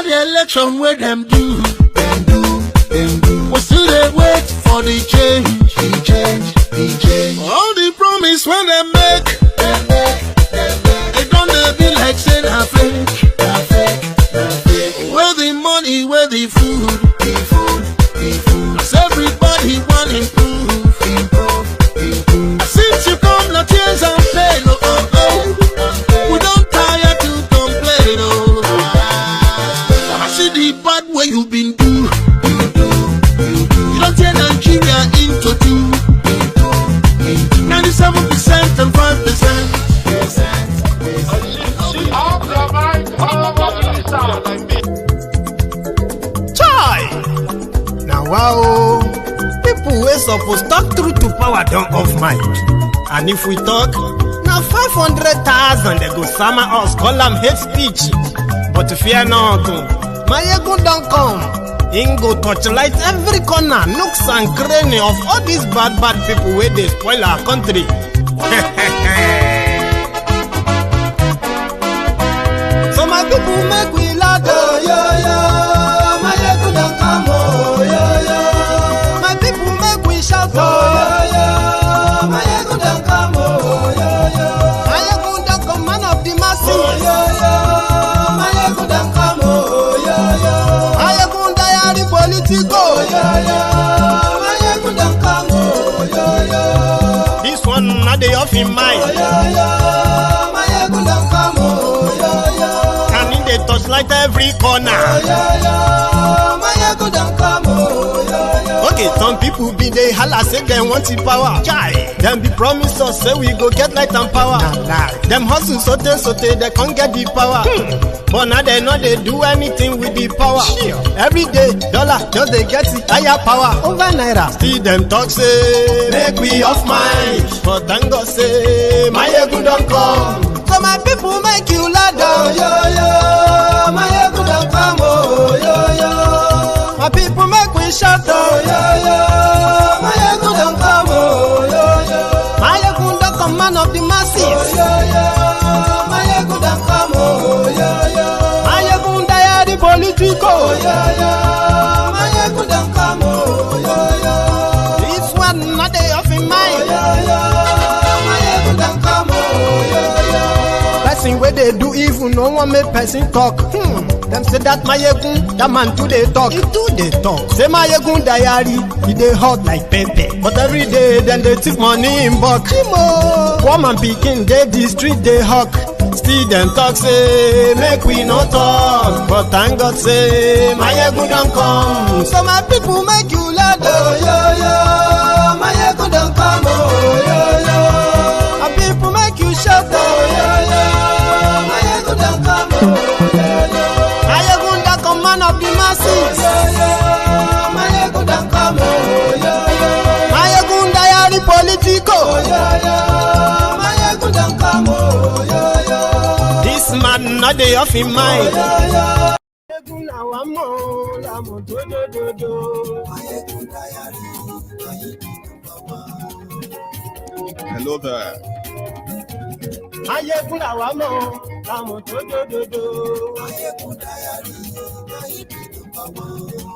after the election where them do. We still they wait for the change. All the promise when they make, it don't they be like saying a fake. Where the money, where the food. Cause everybody want improve. Since you come, no tears and pain. We don't tire to complain. I see the bad way you've been do. You don't tear Nigeria into two. 97% and 5%. Chai! Now wow, people wey suppose talk through to power don't off mic. And if we talk, now 500,000 they go summer us, call them hate speech. But fear not, Maiyegun don't come. Him go torchlight every corner, nooks and cranny of all these bad people where they spoil our country. So my people make we laugh, Maiyegun don't come, my people make we shout, Maiyegun don't come, Maiyegun don't come, man of the masses, Maiyegun don't come, Maiyegun Diary Politico, Maiyegun don't come, this one not the off in mind, Maiyegun don't come, and in the touchlight every corner, Maiyegun don't come, okay, some people be they holla say they want the power. Chai, them be promise us say we go get light and power. Them hustle sote they can't get the power. But now they know they do anything with the power. Every day dollar just they get the higher power over naira. Still them talk say make we off mind, but thank God say Maiyegun don't come. So my people make you ladder, Maiyegun don't come, my people make we shout, Maiyegun don't come, Maiyegun don't come, man of the masses, Maiyegun don't come, Maiyegun Diary Politico, Maiyegun don't come, this one not the off in mind, Maiyegun don't come, person where they do evil, no one make person talk. Them say that Maiyegun, that man too they talk. He too they talk. Say Maiyegun Diary, he they hot like pepper. But every day then they take money in bulk. Woman picking, they the street they hawk. Still them talk say make we no talk. But thank God say Maiyegun don't come. So my people make you laugh, Maiyegun don't come, my people make you shout, Maiyegun don't come, Maiyegun don't come, man of the masses, Maiyegun don't come, Maiyegun Diary Politico, Maiyegun don't come, this man not the off in mind. Hello there. Maiyegun awamo, lamo dododo.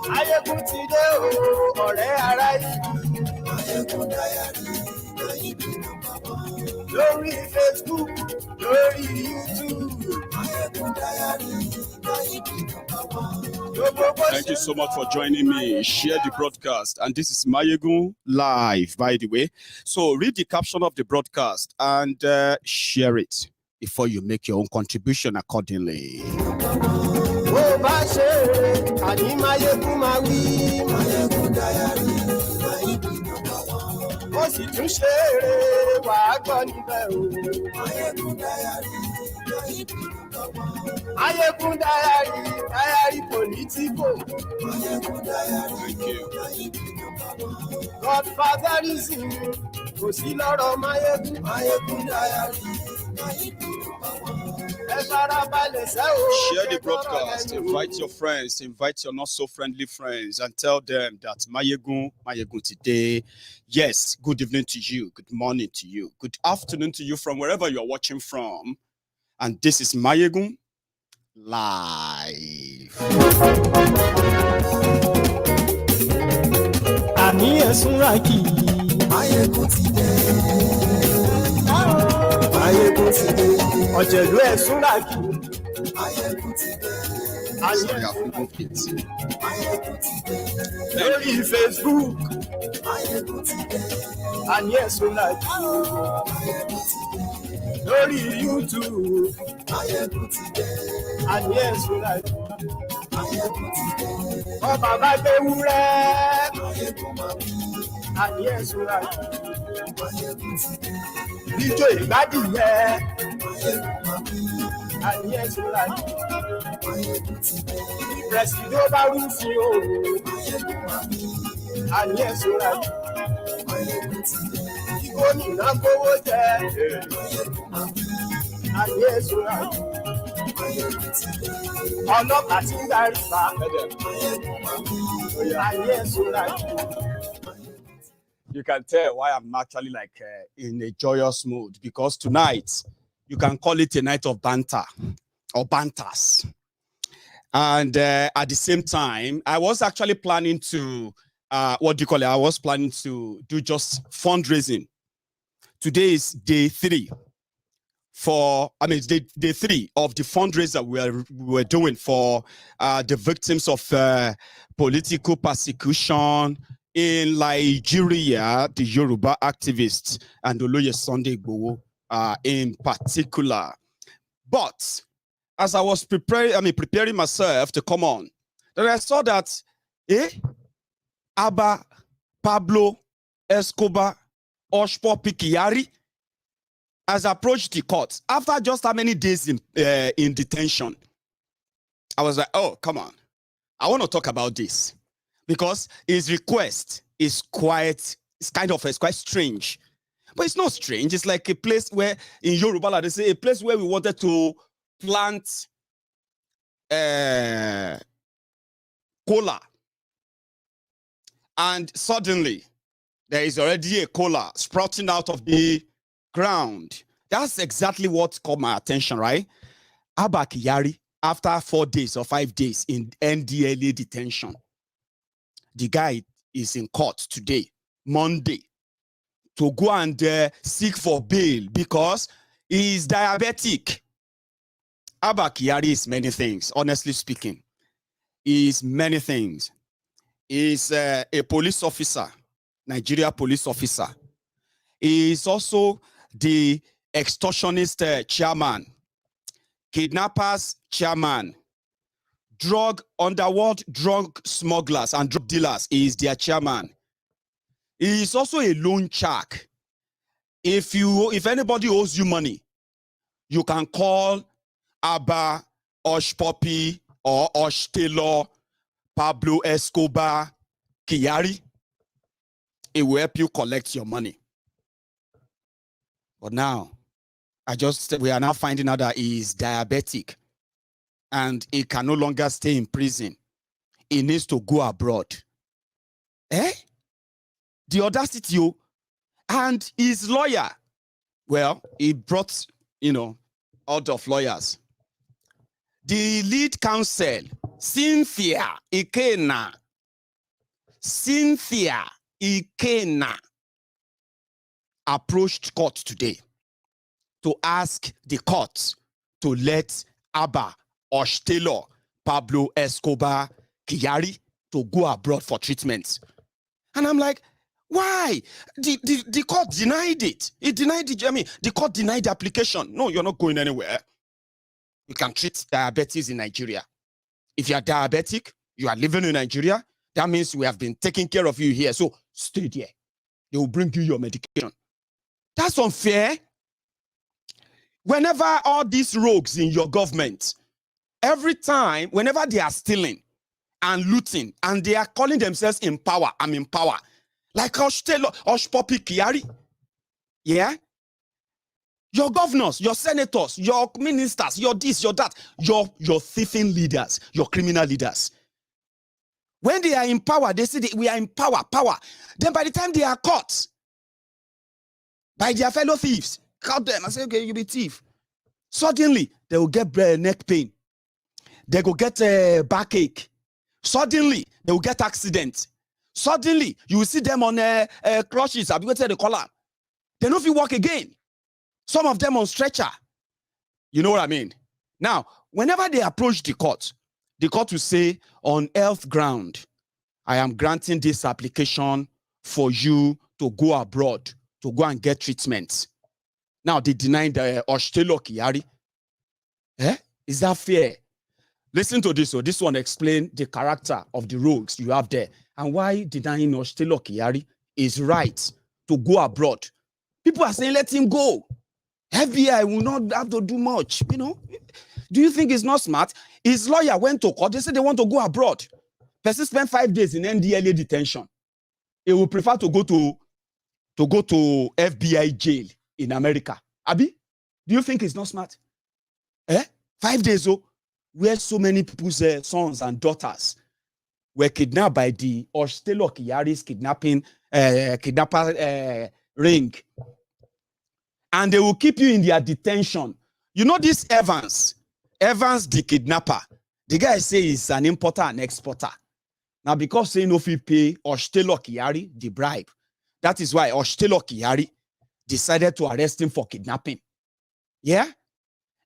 Maiyegun ti dé o, ọ̀rẹ́ ará yìí. Lórí Facebook, lórí YouTube. Thank you so much for joining me. Share the broadcast. And this is Maiyegun live, by the way. So read the caption of the broadcast and share it before you make your own contribution accordingly. Maiyegun Diary Politico. Thank you. Godfatherism, kò sí lọ́rọ̀ Maiyegun Diary. Share the broadcast, invite your friends, invite your not so friendly friends, and tell them that Maiyegun today. Yes, good evening to you, good morning to you, good afternoon to you from wherever you're watching from. And this is Maiyegun live. Àní ẹ̀sùnra kì í. Maiyegun ti dé. Maiyegun ti dé. Ọ̀jẹ̀lú ẹ̀sùnra kì í. Maiyegun ti dé. Maiyegun ti dé. Lórí Facebook. Maiyegun ti dé. Àní ẹ̀sùnra kì í. Maiyegun ti dé. Lórí YouTube. Maiyegun ti dé. Àní ẹ̀sùnra kì í. Maiyegun ti dé. Ọba bá gbé wúrẹ́. Maiyegun máa bí. Àní ẹ̀sùnra kì í. Maiyegun ti dé. Ijó ìgbádìyẹ. Maiyegun máa bí. Àní ẹ̀sùnra kì í. Maiyegun ti dé. Pẹ̀sìdó bá rúfin o. Maiyegun máa bí. Àní ẹ̀sùnra kì í. Maiyegun ti dé. Kí gómìnà gbówó jẹ. Maiyegun máa bí. Àní ẹ̀sùnra kì í. Maiyegun ti dé. Ọlọ́pàá tí ń darí bá. Maiyegun máa bí. Àní ẹ̀sùnra kì í. You can tell why I'm actually like in a joyous mood, because tonight you can call it a night of banter or banters. And at the same time, I was actually planning to, I was planning to do just fundraising. Today is day 3 it's day 3 of the fundraiser we were doing for the victims of political persecution in Nigeria, the Yoruba activists, and Oloye Sunday Igboho in particular. But as I was preparing myself to come on, then I saw that Abba Pablo Escobar Oshpo Kyari has approached the court after just how many days in detention. I was like, oh, come on. I want to talk about this, because his request is quite strange. But it's not strange. It's like a place where, in Yoruba, like they say, a place where we wanted to plant cola. And suddenly, there is already a cola sprouting out of the ground. That's exactly what caught my attention, right? Abba Kyari, after 4 days or 5 days in NDLA detention, the guy is in court today, Monday, to go and seek for bail because he is diabetic. Abba Kyari is many things, honestly speaking. He is many things. He is a police officer, Nigeria police officer. He is also the extortionist chairman, kidnappers chairman, underworld drug smugglers and drug dealers is their chairman. He is also a loan shark. If anybody owes you money, you can call Abba, Osh Poppy, or Osh Taylor, Pablo Escobar, Kyari. It will help you collect your money. But now, we are now finding out that he is diabetic and he can no longer stay in prison. He needs to go abroad. The audacity, and his lawyer, well, he brought, out of lawyers. The lead counsel, Cynthia Ikena, approached court today to ask the court to let Abba Taylor, Pablo Escobar, Kyari to go abroad for treatment. And I'm like, why? The court denied it. It denied it. The court denied the application. No, you're not going anywhere. You can treat diabetes in Nigeria. If you are diabetic, you are living in Nigeria, that means we have been taking care of you here. So stay there. They will bring you your medication. That's unfair. Whenever all these rogues in your government, every time, whenever they are stealing and looting, and they are calling themselves in power, I'm in power. Like Osh Poppy Kyari. Yeah? Your governors, your senators, your ministers, your this, your that, your thieving leaders, your criminal leaders. When they are in power, they say we are in power. Then by the time they are caught by their fellow thieves, caught them and say, okay, you be thief. Suddenly, they will get neck pain. they go get a backache. Suddenly, they will get accident. Suddenly, you will see them on crutches. I'll be going to the collar. They don't feel walk again. Some of them on stretcher. You know what I mean? Now, whenever they approach the court will say, on health ground, I am granting this application for you to go abroad, to go and get treatment. Now, they deny the Abba Kyari. Is that fair? Listen to this. So this one explains the character of the rogues you have there and why denying Abba Kyari is right to go abroad. People are saying, let him go. FBI will not have to do much. You know, do you think it's not smart? His lawyer went to court. They said they want to go abroad. Person spent 5 days in NDLA detention. He will prefer to go to FBI jail in America. Abi, do you think it's not smart? 5 days ago, where so many people's sons and daughters were kidnapped by the Abba Kyari's kidnapper ring. And they will keep you in their detention. You know this Evans, the kidnapper, the guy says he's an importer and exporter. Now, because say no fee pay Abba Kyari the bribe, that is why Abba Kyari decided to arrest him for kidnapping. Yeah?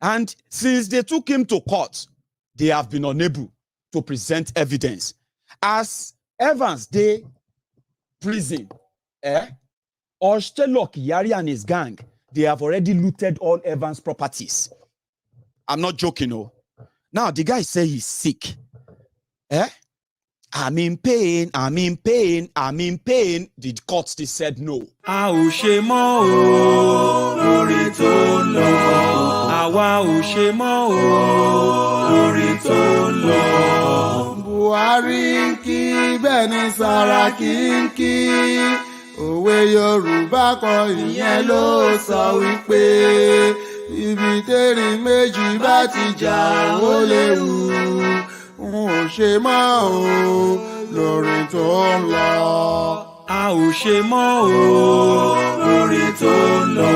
And since they took him to court, they have been unable to present evidence. As Evans, they prison, Abba Kyari and his gang, they have already looted all Evans' properties. I'm not joking, no. Now, the guy say he's sick. I'm in pain. The courts, they said no. Buhari kí Beni Saraki kí. Òwe Yorùbá kan ìyẹn ló sọ wípé ibi tẹ́rìn méjì bá ti jà ó léwu. N ò ṣe mọ́ o lórí tó ń lọ. A ò ṣe mọ́ o lórí tó ń lọ.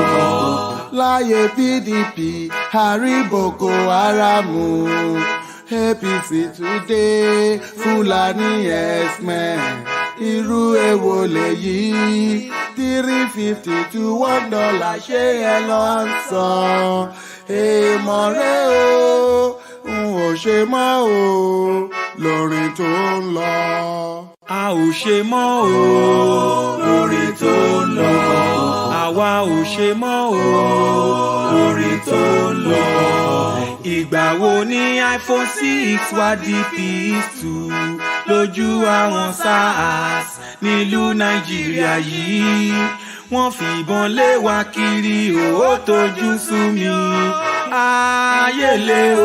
Láyé PDP, àrí Boko Haram. APC today, Fulani X-Men. Irú èwo lèyí, $3.50 to $1 ṣé ẹ lọ ń sọ. Èèmọ̀ rẹ̀ o, n ò ṣe mọ́ o, lórí tó ń lọ. A ò ṣe mọ́ o lórí tó ń lọ. Àwa ò ṣe mọ́ o lórí tó ń lọ. Ìgbà wo ni iPhone 6 wá di PS2 lójú àwọn SARS nílùú Nàìjíríà yìí? Wọ́n fìbọn lé wa kiri ó tójú sú mi. Ayélé o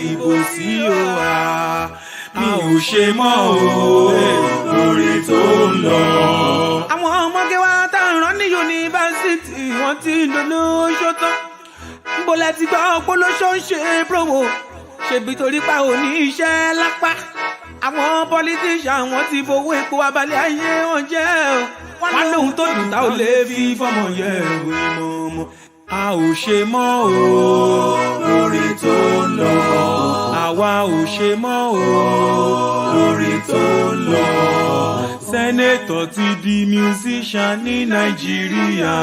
ìbò sí o a. Mi ò ṣe mọ́ o lórí tó ń lọ. Àwọn ọmọge wa tá ń rán ní yunifásitì wọ́n ti ń dolóṣó tán. Bọ́lá ti gbọ́ polóṣó ń ṣe promo. Ṣebí torí pa ò ní iṣẹ́ lápá. Àwọn politician wọ́n ti fowó epo abalẹ̀ ayé wọn jẹ́. Wọ́n lóhun tó dùn tá ò lè fi fọ́mọ yẹ ìwé mọ́mọ́. A ò ṣe mọ́ o lórí tó ń lọ. Àwa ò ṣe mọ́ o lórí tó ń lọ. Sẹ́nétọ̀ ti di musician ní Nàìjíríà.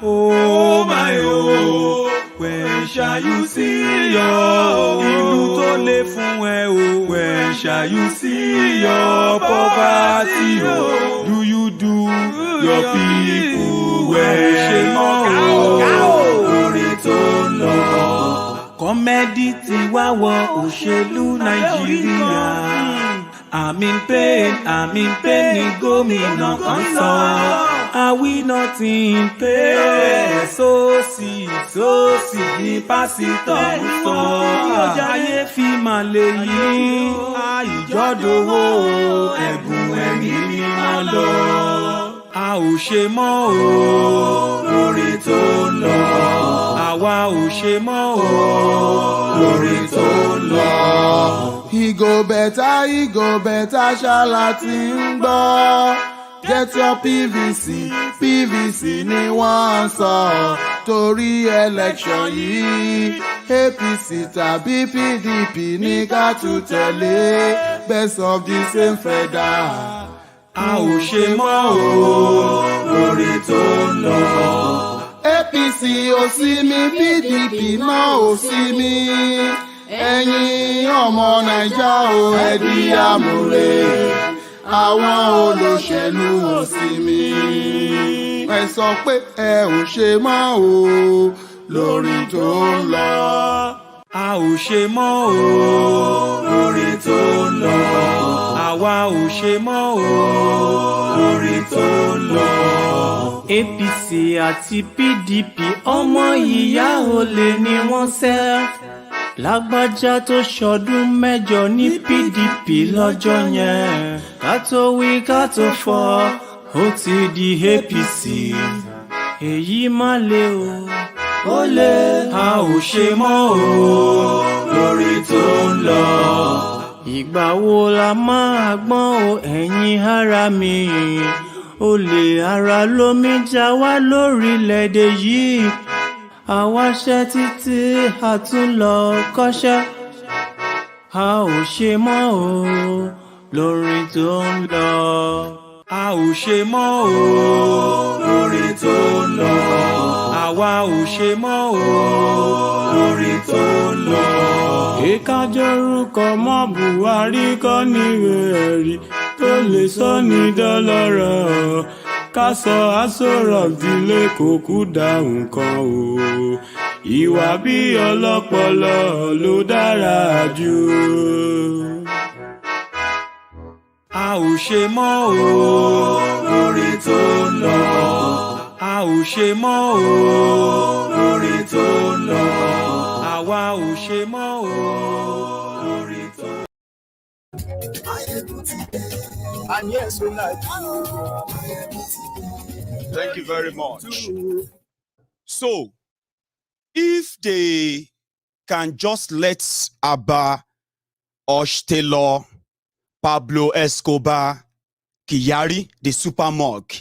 Oh my oh, when shall you see your ìlú tó lè fún ẹ o? When shall you see your poverty o? Do you do your people well? Ṣé mọ́ o lórí tó ń lọ? Kọ́mẹ́dì ti wá wọ òṣèlú Nàìjíríà. I'm in pain ní gómìnà kan sọ. Are we not in pain? Sósì ní pásítọ̀ ń sọ. Ayé fi máa lè yí. Ìjọ́dọ̀wọ́ ẹ̀bùn ẹ̀mí mímọ́ lọ. A ò ṣe mọ́ o lórí tó ń lọ. Àwa ò ṣe mọ́ o lórí tó ń lọ. He go better, ṣáláàtì ń gbọ́. get your PVC, PVC ni wọ́n sọ torí election yìí. APC tàbí PDP ní ká tún tẹ̀lé, best of the same feather. A ò ṣe mọ́ o lórí tó ń lọ. APC ò sí mi, PDP náà ò sí mi. Ẹ̀yin ọmọ Naija o ẹ di àmúre, àwọn olóṣèlú ò sí mi. Ẹ sọ pé ẹ ò ṣe mọ́ o lórí tó ń lọ. A ò ṣe mọ́ o lórí tó ń lọ. Àwa ò ṣe mọ́ o lórí tó ń lọ. APC àti PDP ọmọ ìyá olè ni wọ́n ṣẹ́. Lágbájá tó ṣọdún mẹ́jọ ní PDP lọ́jọ́ yẹn. Ká tó wí ká tó fọ̀, ó ti di APC. Èyí má le o, ó le. A ò ṣe mọ́ o lórí tó ń lọ. Ìgbà wo la máa gbọ́n o ẹ̀yin ará mi? Olè ara lómi já wá lórílẹ̀‐èdè yìí. Àwa ṣẹ́ títí a tún lọ kọ́ṣẹ́. A ò ṣe mọ́ o lórí tó ń lọ. A ò ṣe mọ́ o lórí tó ń lọ. Àwa ò ṣe mọ́ o lórí tó ń lọ. Ìkájọ́rúkọ mọ́ Buhari kọ́ níwèé ẹ̀rí tó lè sọ ní dọ́lọ́rọ̀. Ká sọ Aso Rock dílé kò kú dáhùn kan o. Ìwà bí ọlọ́pọlọ ló dára jù. A ò ṣe mọ́ o lórí tó ń lọ. A ò ṣe mọ́ o lórí tó ń lọ. Àwa ò ṣe mọ́ o lórí tó ń lọ. And yes, we like you. Thank you very much. So, if they can just let Abba, Taylor, Pablo Escobar, Kyari, the super mug,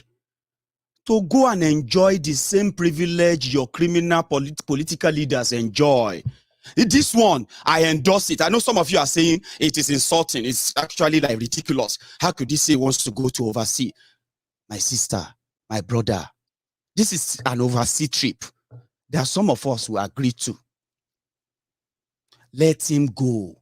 to go and enjoy the same privilege your criminal political leaders enjoy. This one, I endorse it. I know some of you are saying it is insulting. It's actually like ridiculous. How could he say he wants to go to overseas? My sister, my brother, this is an overseas trip. There are some of us who agree to. Let him go.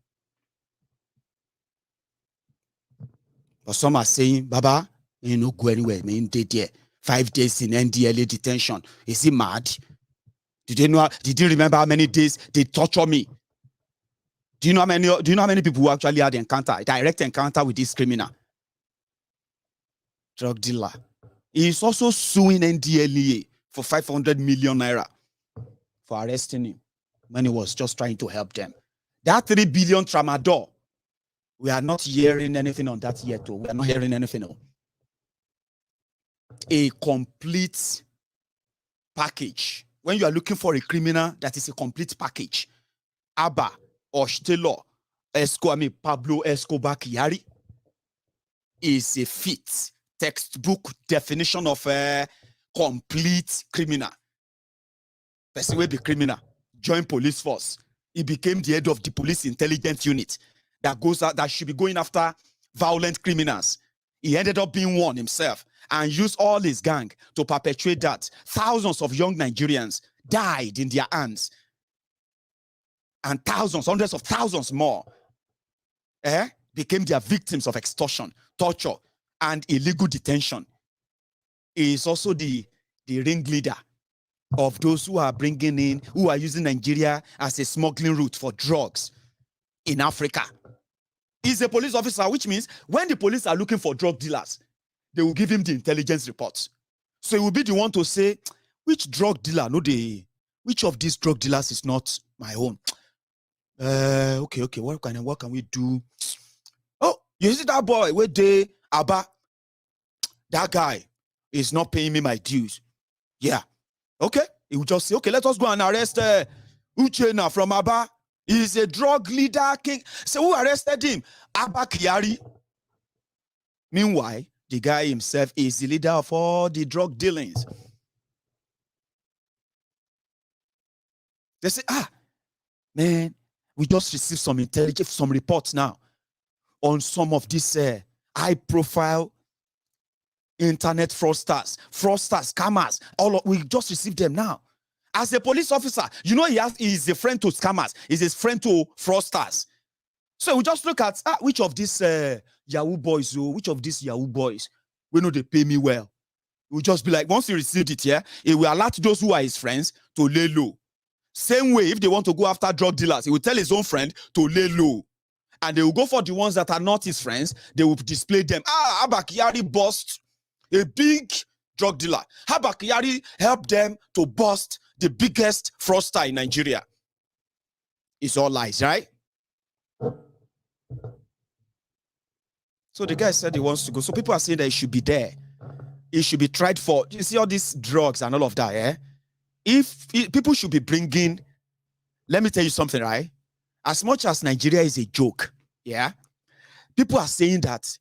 But some are saying, Baba, you no go anywhere. I mean, there 5 days in NDLA detention. Is he mad? Did you remember how many days they torture me? Do you know how many people who actually had a direct encounter with this criminal? Drug dealer. He is also suing NDLA for 500 million naira for arresting him when he was just trying to help them. That 3 billion tramadol, we are not hearing anything on that yet. We are not hearing anything. A complete package. When you are looking for a criminal, that is a complete package. Abba, Taylor, Pablo Escobar Kyari is a fit textbook definition of a complete criminal. Person will be criminal, join police force. He became the head of the police intelligence unit that should be going after violent criminals. He ended up being one himself and used all his gang to perpetuate that. Thousands of young Nigerians died in their hands. And thousands, hundreds of thousands more became their victims of extortion, torture, and illegal detention. He is also the ringleader of those who are using Nigeria as a smuggling route for drugs in Africa. He's a police officer, which means when the police are looking for drug dealers, they will give him the intelligence reports. So he will be the one to say, which drug dealer, which of these drug dealers is not my own? Okay, what can we do? Oh, you see that boy, where they, Abba, that guy is not paying me my dues. Yeah. Okay. He will just say, okay, let us go and arrest Uchenna from Abba. He's a drug leader king. So who arrested him? Abba Kyari. Meanwhile, the guy himself is the leader of all the drug dealings. They say, man, we just received some intelligence, some reports now on some of these high-profile internet fraudsters, scammers. We just received them now. As a police officer, you know he's a friend to scammers. He's a friend to fraudsters. So we just look at which of these Yahoo boys, we know they pay me well. We'll just be like, once he received it, it will alert those who are his friends to lay low. Same way, if they want to go after drug dealers, he will tell his own friend to lay low. And they will go for the ones that are not his friends. They will display them. Abba Kyari bust a big drug dealer. Abba Kyari helped them to bust the biggest fraudster in Nigeria. It's all lies, right? So the guy said he wants to go. So people are saying that he should be there. He should be tried for, you see all these drugs and all of that, If people should be bringing, let me tell you something, right? As much as Nigeria is a joke, people are saying that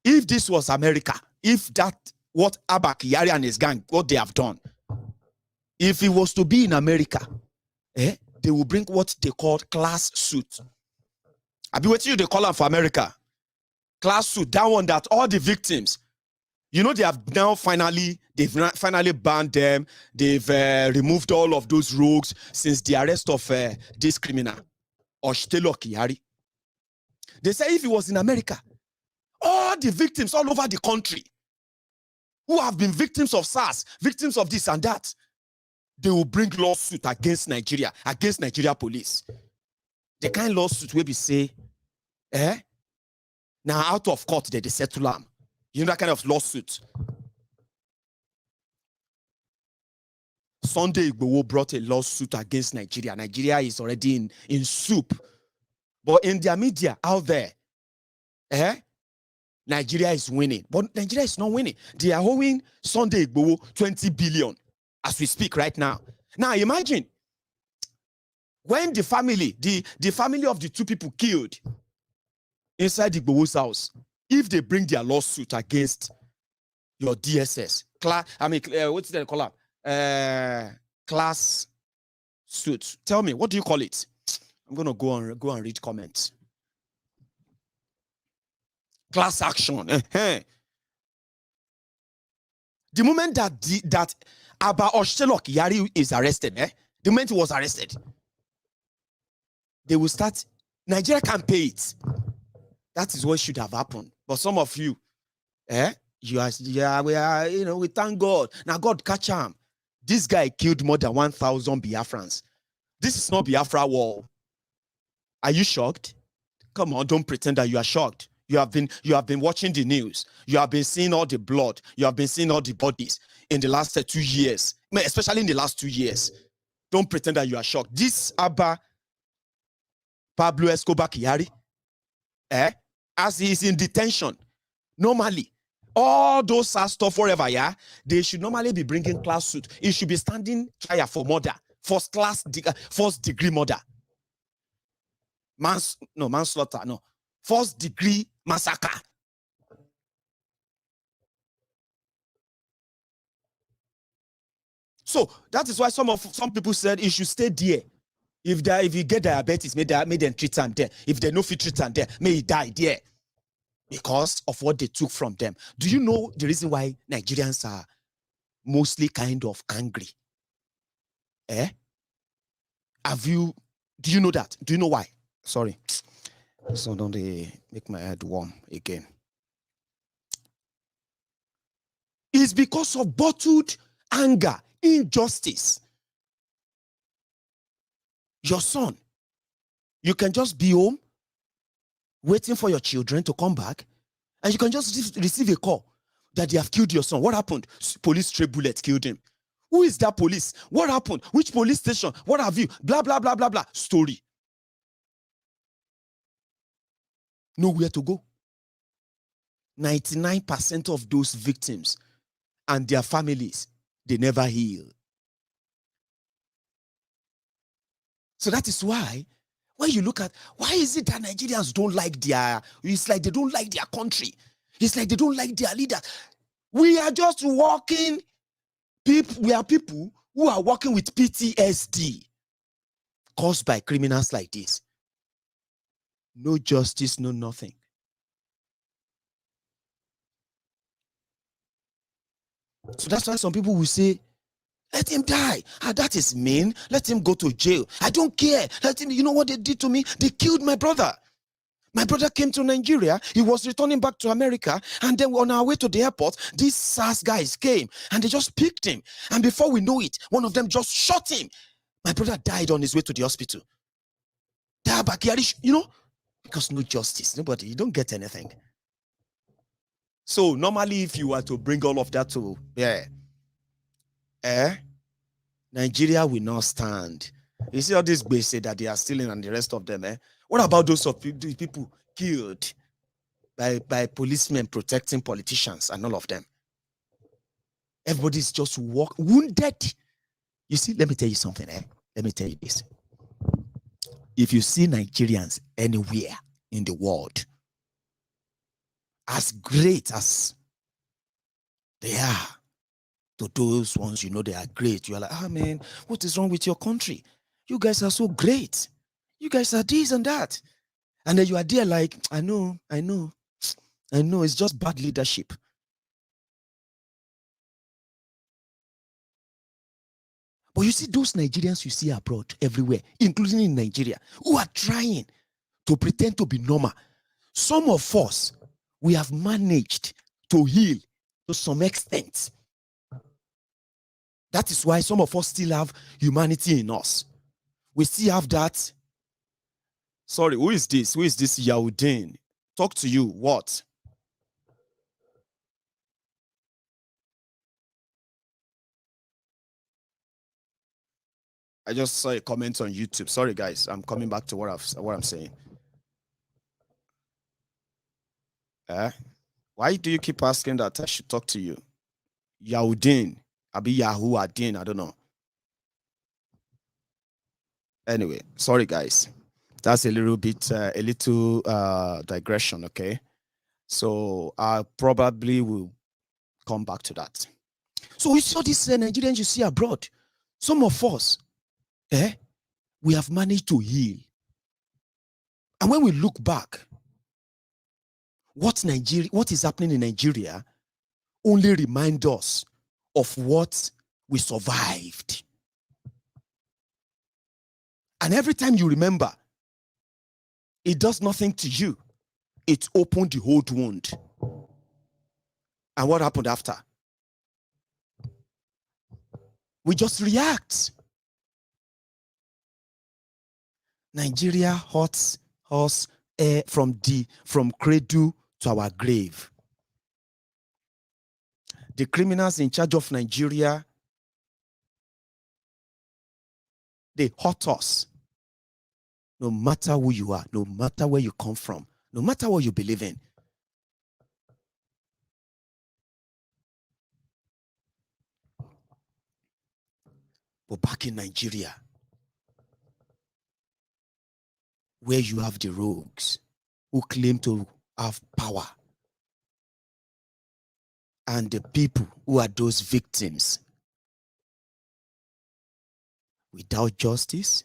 if this was America, if that, what Abba Kyari and his gang, what they have done, if it was to be in America, they will bring what they call class suit. I'll be waiting you, they call them for America. Class suit, that one that all the victims, you know, they have now finally banned them. They've removed all of those rogues since the arrest of this criminal, Abba Kyari. They say if it was in America, all the victims all over the country who have been victims of SARS, victims of this and that, they will bring lawsuit against Nigeria police. The kind of lawsuit where we say, now out of court they settle them. You know that kind of lawsuit. Sunday Igboho brought a lawsuit against Nigeria. Nigeria is already in soup. But in their media out there, Nigeria is winning. But Nigeria is not winning. They are owing Sunday Igboho 20 billion as we speak right now. Now imagine when the family of the two people killed inside Igboho's house, if they bring their lawsuit against your DSS, what's they call it? Class suit. Tell me, what do you call it? I'm gonna go and read comments. Class action. The moment that Abba Kyari is arrested, the moment he was arrested, they will start. Nigeria can't pay it. That is what should have happened. But some of you, we thank God. Now God catch him. This guy killed more than 1,000 Biafrans. This is not Biafra war. Are you shocked? Come on, don't pretend that you are shocked. You have been watching the news. You have been seeing all the blood. You have been seeing all the bodies in the last 2 years, especially in the last 2 years. Don't pretend that you are shocked. This Abba Pablo Escobar Kyari, as he is in detention, normally, all those stuff forever, they should normally be bringing class suit. He should be standing trial for murder, first degree murder. Manslaughter, no. First degree massacre. So that is why some people said he should stay there. If you get diabetes, may them treat him there. If they no fit treat him there, may he die there. Because of what they took from them. Do you know the reason why Nigerians are mostly kind of angry? Do you know that? Do you know why? Sorry. So don't they make my head warm again. It's because of bottled anger, injustice. Your son, you can just be home waiting for your children to come back, and you can just receive a call that they have killed your son. What happened? Police stray bullets killed him. Who is that police? What happened? Which police station? What have you? Blah, blah, blah, blah, blah. Story. Nowhere to go. 99% of those victims and their families, they never heal. So that is why, when you look at, why is it that Nigerians don't like it's like they don't like their country? It's like they don't like their leaders. We are just walking people. We are people who are working with PTSD caused by criminals like this. No justice, no nothing. So that's why some people will say, let him die. That is mean. Let him go to jail. I don't care. Let him, you know what they did to me? They killed my brother. My brother came to Nigeria. He was returning back to America. And then on our way to the airport, these SARS guys came and they just picked him. And before we know it, one of them just shot him. My brother died on his way to the hospital. The Abba Kyari, you know, because no justice. Nobody, you don't get anything. So normally if you were to bring all of that to, Nigeria will not stand. You see all this base that they are stealing and the rest of them, What about those of people killed by policemen protecting politicians and all of them? Everybody's just wounded. You see, let me tell you something, Let me tell you this. If you see Nigerians anywhere in the world, as great as they are, to those ones, you know, they are great. You are like, man, what is wrong with your country? You guys are so great. You guys are this and that. And then you are there like, I know, it's just bad leadership. But you see those Nigerians you see abroad everywhere, including in Nigeria, who are trying to pretend to be normal. Some of us, we have managed to heal to some extent. That is why some of us still have humanity in us. We still have that. Sorry, who is this? Who is this Yaudin? Talk to you. What? I just saw a comment on YouTube. Sorry, guys. I'm coming back to what I'm saying. Why do you keep asking that I should talk to you? Yaudin. Abi Yahoo Adin. I don't know. Anyway, sorry, guys. That's a little digression, okay? So I probably will come back to that. So we saw these Nigerians you see abroad. Some of us, we have managed to heal. And when we look back, what is happening in Nigeria only remind us of what we survived. And every time you remember, it does nothing to you. It opened the old wound. And what happened after? We just react. Nigeria hurts us from cradle to our grave. The criminals in charge of Nigeria, they hurt us. No matter who you are, no matter where you come from, no matter what you believe in. But back in Nigeria, where you have the rogues who claim to have power, and the people who are those victims, without justice,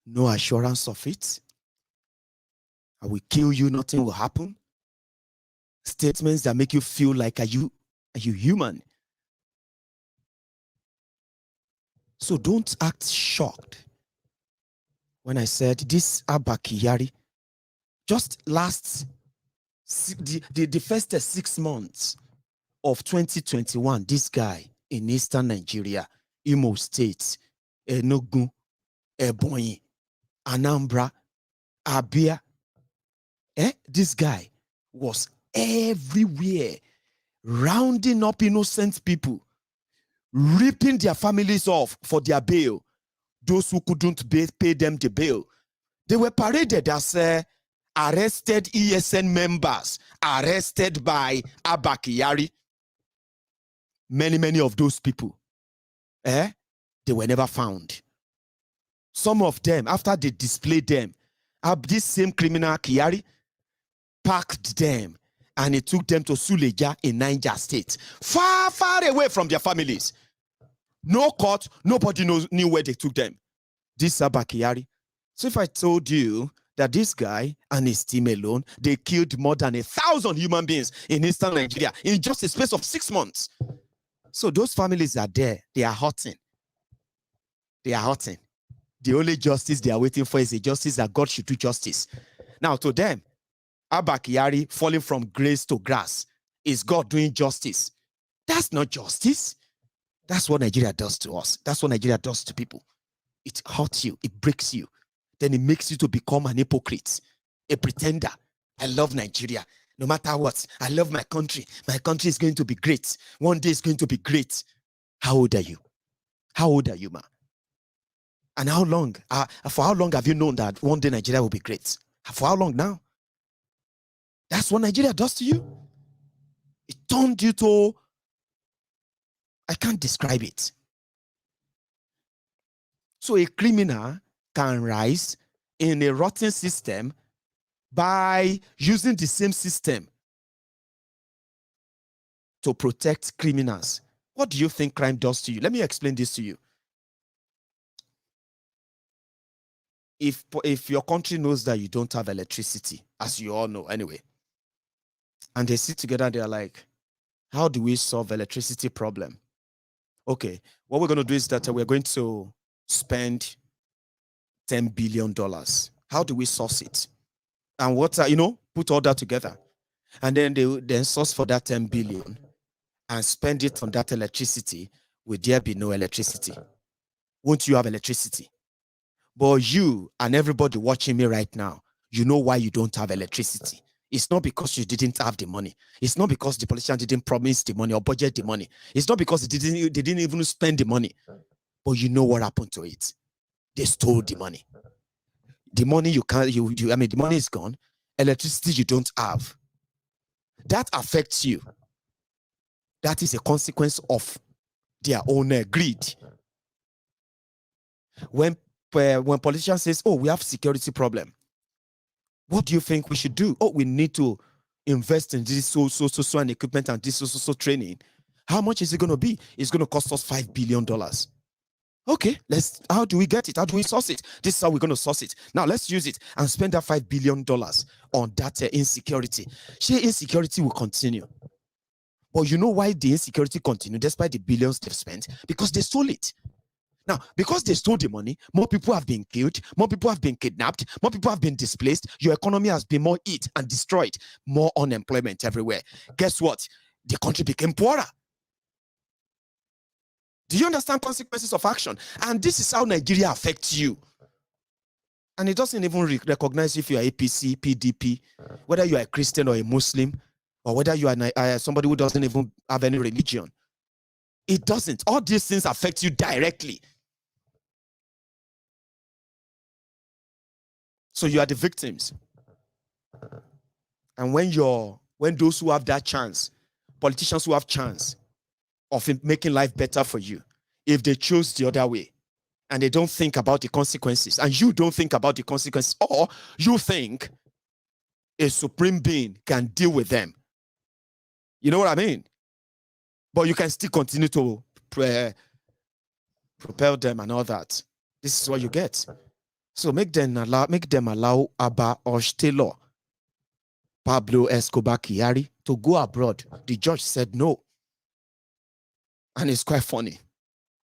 no assurance of it, I will kill you, nothing will happen. Statements that make you feel like, are you human? So don't act shocked when I said this Abba Kyari, just the first 6 months of 2021, this guy in eastern Nigeria, Imo State, Enugu, Ebonyi, Anambra, Abia, this guy was everywhere, rounding up innocent people, ripping their families off for their bail. Those who couldn't pay them the bail, they were paraded as arrested ESN members, arrested by Abba Kyari. Many of those people, they were never found. Some of them, after they displayed them, this same criminal Kyari packed them and he took them to Suleja in Niger State, far, far away from their families. No court, nobody knew where they took them. This Abba Kyari. So if I told you that this guy and his team alone, they killed more than 1,000 human beings in eastern Nigeria in just a space of 6 months. So those families are there. They are hurting. They are hurting. The only justice they are waiting for is a justice that God should do justice. Now to them, Abba Kyari falling from grace to grass. Is God doing justice? That's not justice. That's what Nigeria does to us. That's what Nigeria does to people. It hurts you. It breaks you. Then it makes you to become an hypocrite, a pretender. I love Nigeria. No matter what, I love my country. My country is going to be great. One day it's going to be great. How old are you? How old are you, ma? And how long? For how long have you known that one day Nigeria will be great? For how long now? That's what Nigeria does to you. It turned you to, I can't describe it. So a criminal can rise in a rotten system by using the same system to protect criminals. What do you think crime does to you? Let me explain this to you. If your country knows that you don't have electricity, as you all know anyway, and they sit together, they're like, how do we solve electricity problem? Okay, what we're going to do is that we're going to spend $10 billion. How do we source it? And what, put all that together. And then they then source for that 10 billion and spend it on that electricity. Will there be no electricity? Won't you have electricity? But you and everybody watching me right now, you know why you don't have electricity. It's not because you didn't have the money. It's not because the politician didn't promise the money or budget the money. It's not because they didn't even spend the money. But you know what happened to it. They stole the money. The money the money is gone. Electricity you don't have. That affects you. That is a consequence of their own greed. When politicians says, oh, we have security problem, what do you think we should do? Oh, we need to invest in this so and equipment and this so training. How much is it going to be? It's going to cost us $5 billion. Okay, how do we get it? How do we source it? This is how we're going to source it. Now let's use it and spend that $5 billion on that insecurity. Sheer insecurity will continue. But you know why the insecurity continues despite the billions they've spent? Because they stole it. Now, because they stole the money, more people have been killed, more people have been kidnapped, more people have been displaced. Your economy has been more hit and destroyed. More unemployment everywhere. Guess what? The country became poorer. Do you understand consequences of action? And this is how Nigeria affects you. And it doesn't even recognize if you are APC, PDP, whether you are a Christian or a Muslim, or whether you are somebody who doesn't even have any religion. It doesn't. All these things affect you directly. So you are the victims. And when those who have that chance, politicians who have chance of making life better for you, if they choose the other way and they don't think about the consequences, and you don't think about the consequences, or you think a supreme being can deal with them, you know what I mean? But you can still continue to propel them and all that. This is what you get. So make them allow Abba Taylor, Pablo Escobar Kyari to go abroad. The judge said no. And it's quite funny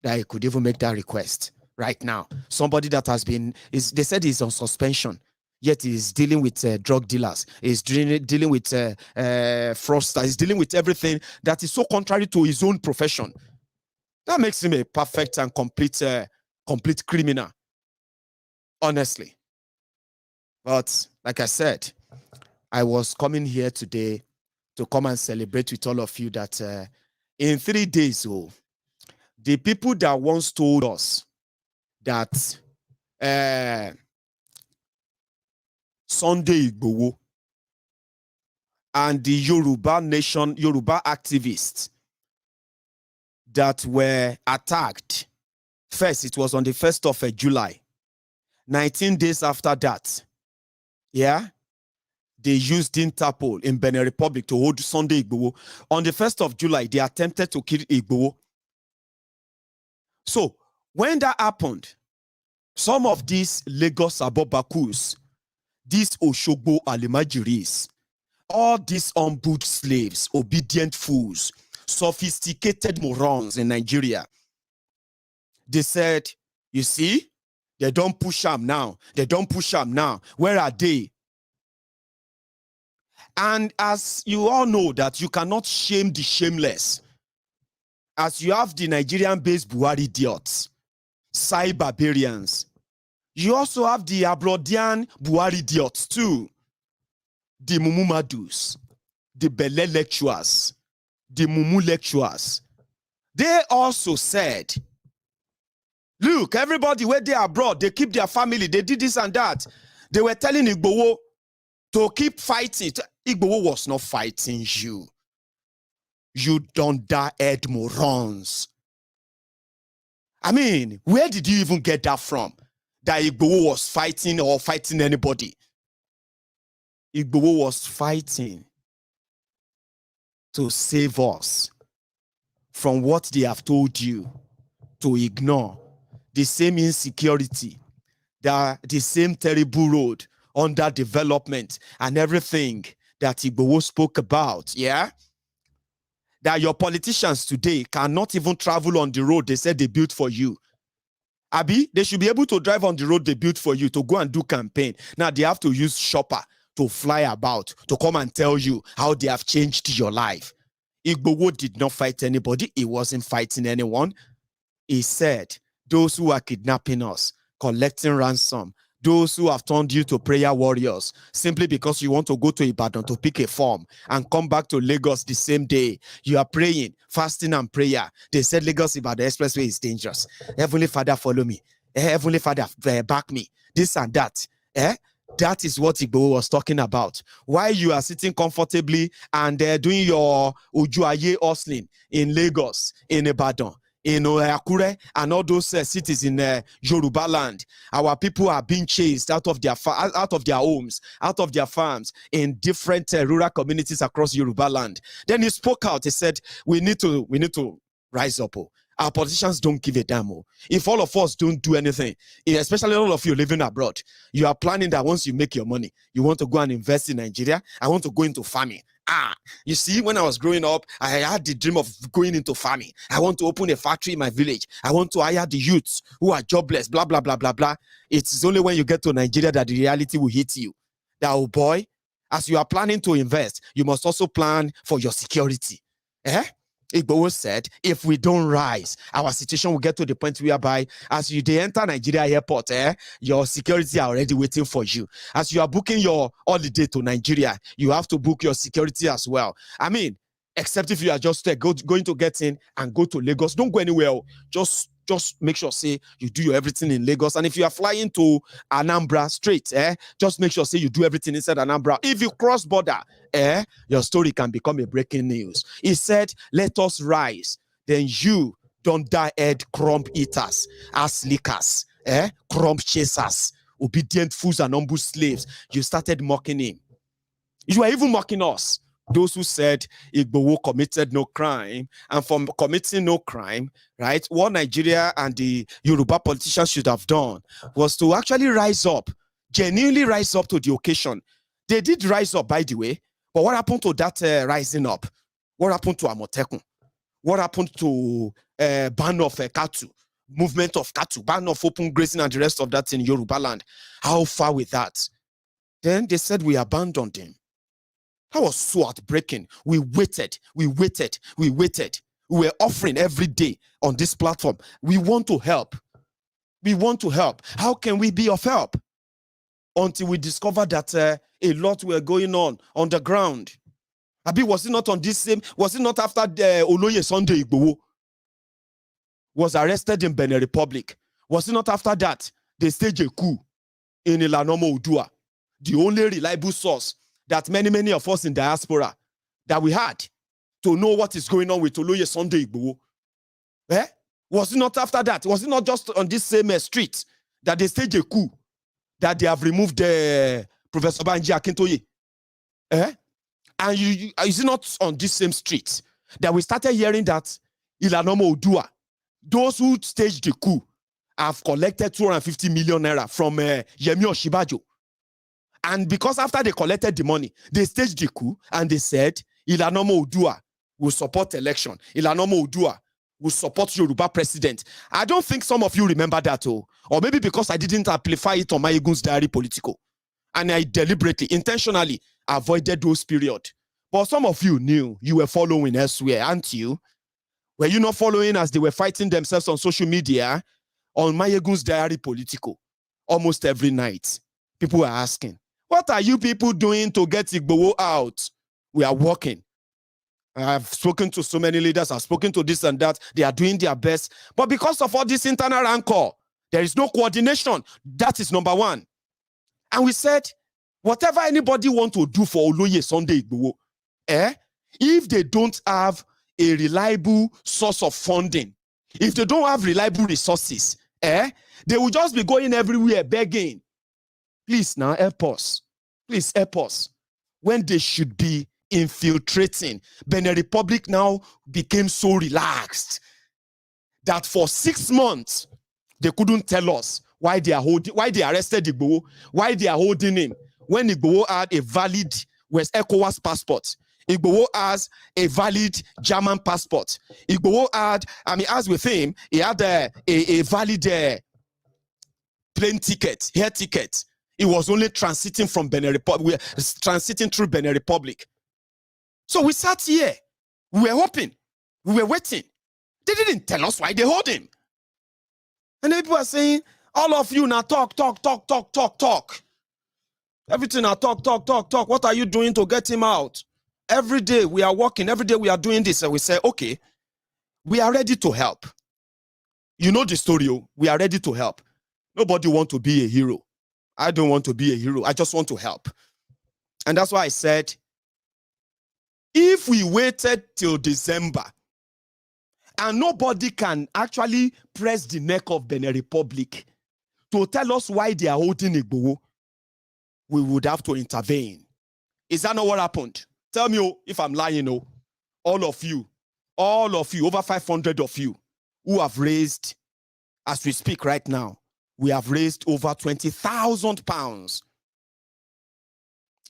that he could even make that request right now. Somebody that has been, they said he's on suspension, yet he's dealing with drug dealers. He's dealing with fraudsters. He's dealing with everything that is so contrary to his own profession. That makes him a perfect and complete criminal, honestly. But like I said, I was coming here today to come and celebrate with all of you that in 3 days, the people that once told us that Sunday Igboho and the Yoruba nation, Yoruba activists that were attacked, first, it was on the 1st of July. 19 days after that, yeah, they used Interpol in Benin Republic to hold Sunday Igboho. On the 1st of July, they attempted to kill Igboho. So, when that happened, some of these Lagos Abobakus, these Oshogbo Alimajiris, all these humbled slaves, obedient fools, sophisticated morons in Nigeria, they said, you see, they don't push them now. They don't push them now. Where are they? And as you all know that you cannot shame the shameless, as you have the Nigerian-based Buhari idiots, Sai barbarians, you also have the Abrodian Buhari idiots too, the Mumumadus, the Bele lecturers, the Mumu lecturers. They also said, look, everybody where they are abroad, they keep their family, they did this and that. They were telling Igboho to keep fighting. Igboho was not fighting you. You don't die head morons. I mean, where did you even get that from? That Igboho was fighting or fighting anybody? Igboho was fighting to save us from what they have told you to ignore. The same insecurity, the same terrible road, underdevelopment, and everything that Igboho spoke about, yeah? That your politicians today cannot even travel on the road they said they built for you. Abi, they should be able to drive on the road they built for you to go and do campaign. Now they have to use shopper to fly about, to come and tell you how they have changed your life. Igboho did not fight anybody. He wasn't fighting anyone. He said, those who are kidnapping us, collecting ransom, those who have turned you to prayer warriors simply because you want to go to Ibadan to pick a form and come back to Lagos the same day. You are praying, fasting and prayer. They said Lagos Ibadan Expressway is dangerous. Heavenly Father, follow me. Heavenly Father, back me. This and that. That is what Igboho was talking about. While you are sitting comfortably and doing your Ujuaye hustling in Lagos, in Ibadan, in Akure, and all those cities in Yoruba land, our people are being chased out of their homes, out of their farms, in different rural communities across Yoruba land. Then he spoke out. He said, "We need to rise up. Our politicians don't give a damn. If all of us don't do anything, especially all of you living abroad, you are planning that once you make your money, you want to go and invest in Nigeria. I want to go into farming." You see, when I was growing up, I had the dream of going into farming. I want to open a factory in my village. I want to hire the youths who are jobless, blah, blah, blah, blah, blah. It's only when you get to Nigeria that the reality will hit you. That, oh boy, as you are planning to invest, you must also plan for your security. Igboho said, if we don't rise, our situation will get to the point whereby as they enter Nigeria airport, your security are already waiting for you. As you are booking your holiday to Nigeria, you have to book your security as well. I mean, except if you are just going to get in and go to Lagos. Don't go anywhere. Just make sure, say, you do your everything in Lagos. And if you are flying to Anambra straight, just make sure, say, you do everything inside Anambra. If you cross border, your story can become a breaking news. He said, let us rise. Then you don't die head crumb eaters, ass lickers, crumb chasers, obedient fools and humble slaves. You started mocking him. You are even mocking us. Those who said Igboho committed no crime, and from committing no crime, right, what Nigeria and the Yoruba politicians should have done was to actually rise up, genuinely rise up to the occasion. They did rise up, by the way, but what happened to that rising up? What happened to Amotekun? What happened to ban of Katu, movement of Katu, ban of open grazing and the rest of that in Yoruba land? How far with that? Then they said we abandoned him. That was so heartbreaking. We waited. We were offering every day on this platform. We want to help. How can we be of help? Until we discovered that a lot were going on the ground. Abi, was it not after the Oloye Sunday Igboho was arrested in Benin Republic? Was it not after that they staged a coup in Ilanomo Udua? The only reliable source that many of us in diaspora that we had to know what is going on with Oloye Sunday Igboho. Was it not after that? Was it not just on this same street that they staged a coup, that they have removed Professor Banji Akintoye? And is it not on this same street that we started hearing that Ilanomo Odua, those who staged the coup, have collected 250 million naira from Yemi Oshibajo. And because after they collected the money, they staged the coup and they said, Ilanomo Odua will support election. Ilanomo Odua will support Yoruba president. I don't think some of you remember that, or maybe because I didn't amplify it on MaiyegunsDiary Politico. And I deliberately, intentionally avoided those periods. But some of you knew, you were following elsewhere, aren't you? Were you not following as they were fighting themselves on social media? On MaiyegunsDiary Politico, almost every night, people are asking, what are you people doing to get Igboho out? We are working. I've spoken to so many leaders, I've spoken to this and that. They are doing their best. But because of all this internal rancor, there is no coordination. That is number one. And we said, whatever anybody want to do for Oloye Sunday Igboho, if they don't have a reliable source of funding, if they don't have reliable resources, they will just be going everywhere begging. Please now help us. Please help us. When they should be infiltrating, Benin Republic now became so relaxed that for 6 months they couldn't tell us why they arrested Igboho, why they are holding him. When Igboho had a valid West ECOWAS passport, Igboho has a valid German passport. Igboho had, as with him, he had a valid plane ticket, air ticket. He was only transiting from Benin Republic, transiting through Benin Republic. So we sat here, we were hoping, we were waiting. They didn't tell us why they hold him. And then people are saying, all of you now talk. Everything now talk. What are you doing to get him out? Every day we are working, every day we are doing this, and we say, okay, we are ready to help. You know the story, we are ready to help. Nobody wants to be a hero. I don't want to be a hero. I just want to help. And that's why I said, if we waited till December and nobody can actually press the neck of Benin Republic to tell us why they are holding Igboho, we would have to intervene. Is that not what happened? Tell me if I'm lying. All of you, over 500 of you who have raised, as we speak right now, we have raised over 20,000 pounds.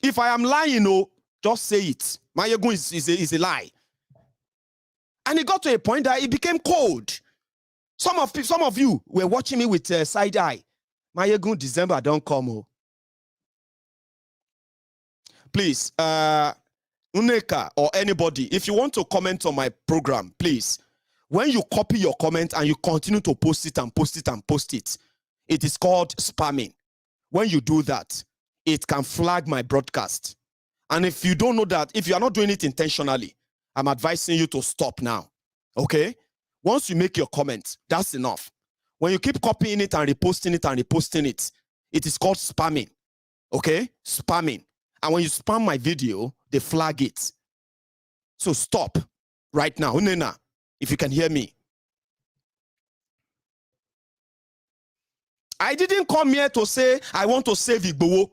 If I am lying, just say it. Maiyegun is a lie. And it got to a point that it became cold. Some of you were watching me with side eye. Maiyegun, December don't come. Please, Uneka or anybody, if you want to comment on my program, please, when you copy your comment and you continue to post it, it is called spamming. When you do that, it can flag my broadcast. And if you don't know that, if you are not doing it intentionally, I'm advising you to stop now. Okay? Once you make your comment, that's enough. When you keep copying it and reposting it, it is called spamming. Okay? Spamming. And when you spam my video, they flag it. So stop right now. Unena, if you can hear me. I didn't come here to say I want to save Igboho.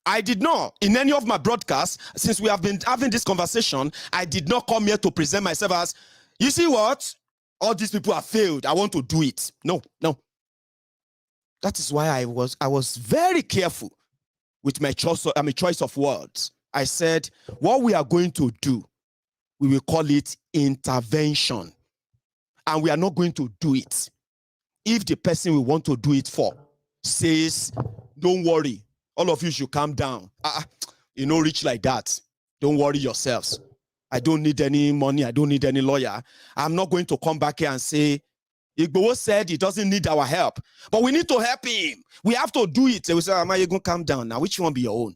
I did not. In any of my broadcasts, since we have been having this conversation, I did not come here to present myself as, you see what? All these people have failed. I want to do it. No. That is why I was very careful with my choice of words. I said, what we are going to do, we will call it intervention. And we are not going to do it if the person we want to do it for says, don't worry, all of you should calm down. You know, rich like that. Don't worry yourselves. I don't need any money. I don't need any lawyer. I'm not going to come back here and say, Igboho said he doesn't need our help, but we need to help him. We have to do it. They will say, Maiyegun, calm down now. Which one be your own?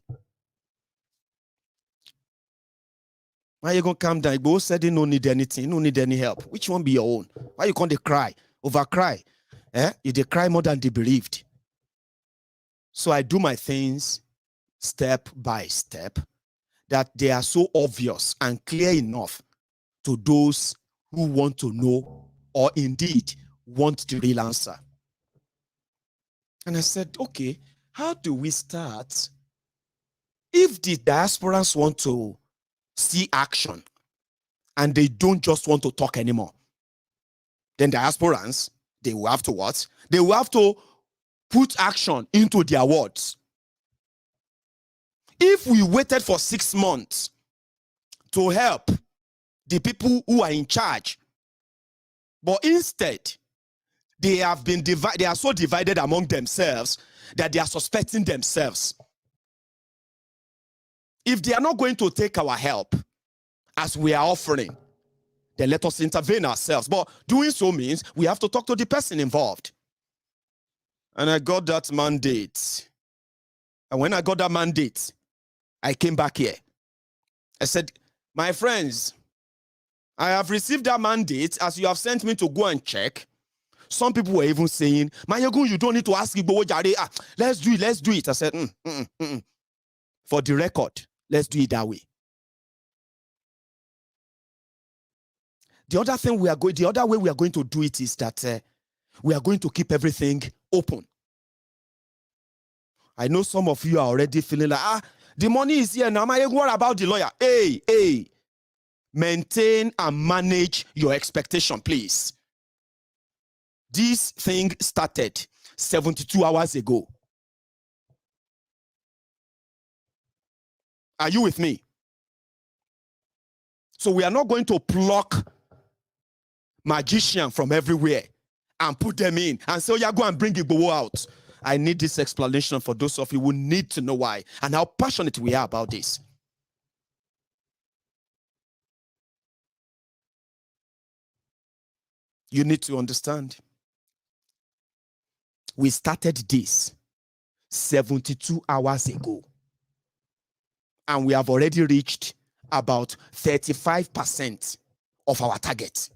Maiyegun, calm down. Igboho said he don't need anything. He don't need any help. Which one be your own? Why you can't cry? Overcry. You they cry more than they believed. So I do my things step by step that they are so obvious and clear enough to those who want to know or indeed want the real answer. And I said, okay, how do we start? If the diasporans want to see action and they don't just want to talk anymore, then diasporans, they will have to what? They will have to put action into their words. If we waited for 6 months to help the people who are in charge, but instead they have been divided, they are so divided among themselves that they are suspecting themselves. If they are not going to take our help as we are offering, then let us intervene ourselves. But doing so means we have to talk to the person involved. And I got that mandate. And when I got that mandate, I came back here. I said, my friends, I have received that mandate as you have sent me to go and check. Some people were even saying, Maiyegun, you don't need to ask Igboho Jare. Let's do it, let's do it. I said, For the record, let's do it that way. The other way we are going to do it is that we are going to keep everything open. I know some of you are already feeling like, the money is here now. What about the lawyer? Hey, maintain and manage your expectation, please. This thing started 72 hours ago. Are you with me? So we are not going to pluck magicians from everywhere and put them in and say, oh yeah, go and bring Igboho out. I need this explanation for those of you who need to know why and how passionate we are about this. You need to understand. We started this 72 hours ago. And we have already reached about 35% of our target.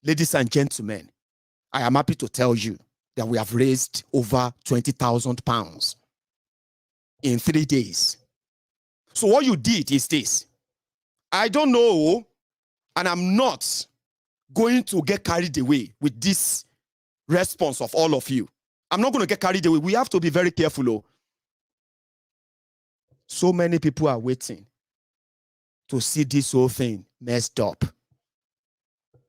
Ladies and gentlemen, I am happy to tell you that we have raised over 20,000 pounds in 3 days. So what you did is this. I don't know, and I'm not going to get carried away with this response of all of you. I'm not going to get carried away. We have to be very careful. Oh. So many people are waiting to see this whole thing messed up,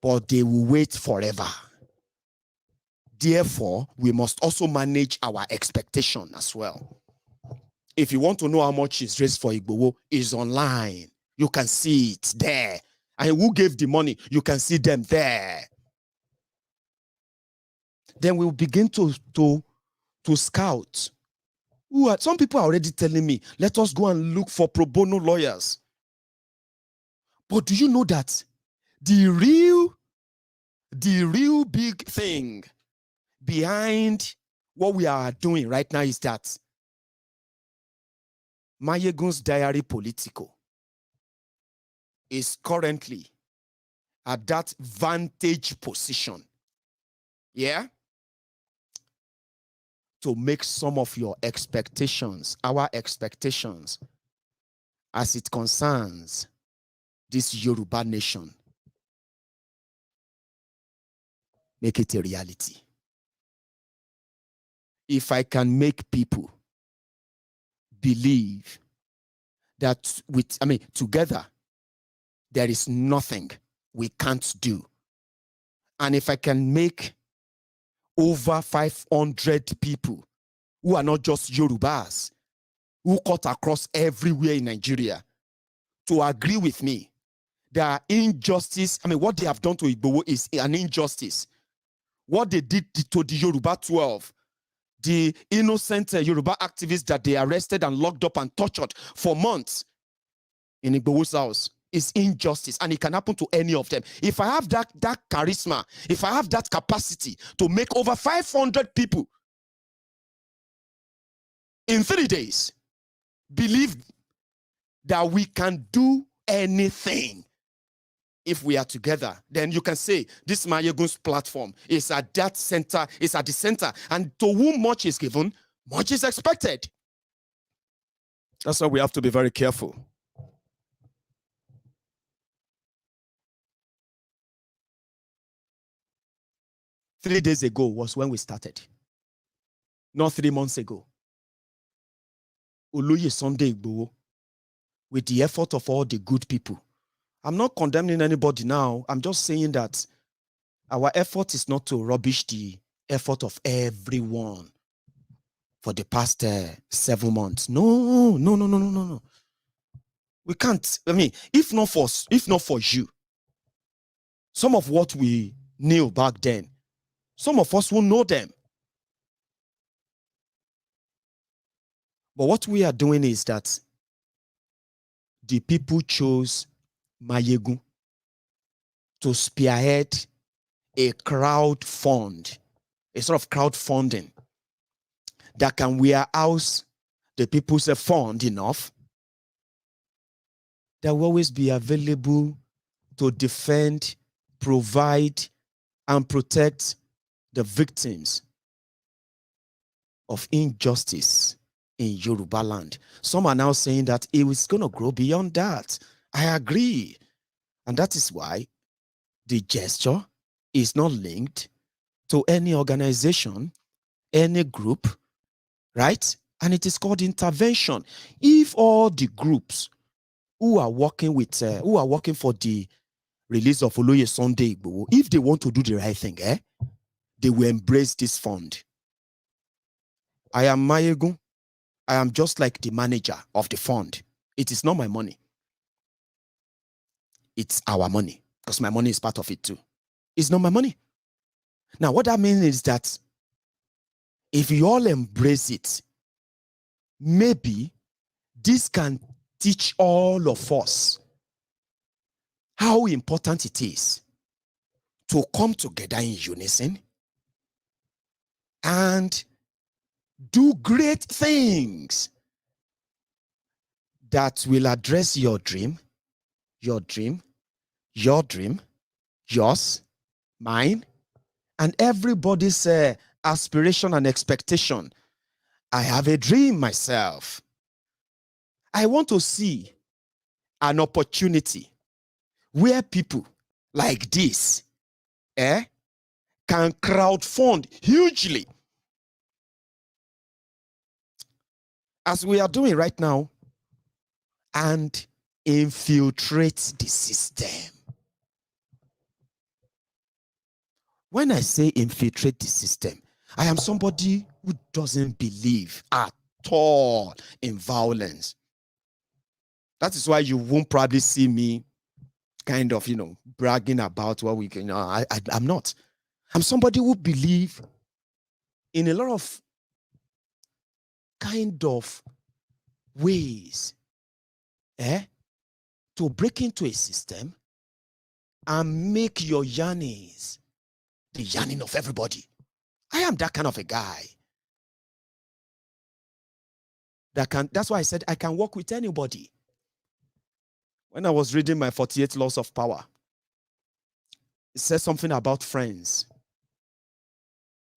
but they will wait forever. Therefore, we must also manage our expectation as well. If you want to know how much is raised for Igboho, it's online. You can see it there. And who gave the money? You can see them there. Then we'll begin to scout. Some people are already telling me, let us go and look for pro bono lawyers. But do you know that the real big thing behind what we are doing right now is that MaiyegunsDiary Politico is currently at that vantage position. Yeah? To make some of your expectations, our expectations, as it concerns this Yoruba nation, make it a reality. If I can make people believe that together, there is nothing we can't do. And if I can make over 500 people who are not just Yorubas, who cut across everywhere in Nigeria, to agree with me that injustice, what they have done to Igboho is an injustice. What they did to the Yoruba 12, the innocent Yoruba activists that they arrested and locked up and tortured for months in Igboho's house, is injustice, and it can happen to any of them. If I have that charisma, if I have that capacity to make over 500 people in 3 days believe that we can do anything if we are together, then you can say this Maiyegun's platform is at that center, is at the center, and to whom much is given, much is expected. That's why we have to be very careful. Three days ago was when we started, not 3 months ago. Oloye Sunday Igboho with the effort of all the good people. I'm not condemning anybody now. I'm just saying that our effort is not to rubbish the effort of everyone for the past 7 months. No. We can't. I mean, if not for you, some of what we knew back then, some of us will know them. But what we are doing is that the people chose Maiyegun to spearhead a crowd fund, a sort of crowdfunding that can warehouse the people's fund enough that will always be available to defend, provide, and protect the victims of injustice in Yoruba land. Some are now saying that it is going to grow beyond that. I agree. And that is why the gesture is not linked to any organization, any group, right? And it is called intervention. If all the groups who are working for the release of Oloye Sunday Igboho, if they want to do the right thing, they will embrace this fund. I am Maiyegun. I am just like the manager of the fund. It is not my money. It's our money, because my money is part of it too. It's not my money. Now, what that means is that if you all embrace it, maybe this can teach all of us how important it is to come together in unison and do great things that will address your dream, yours, mine, and everybody's aspiration and expectation. I have a dream myself. I want to see an opportunity where people like this can crowdfund hugely, as we are doing right now, and infiltrate the system. When I say infiltrate the system, I am somebody who doesn't believe at all in violence. That is why you won't probably see me kind of, bragging about what we can. I'm not. I'm somebody who believes in a lot of kind of ways to break into a system and make your yearnings the yearning of everybody. I am that kind of a guy. That's why I said I can work with anybody. When I was reading my 48 Laws of Power, it says something about friends.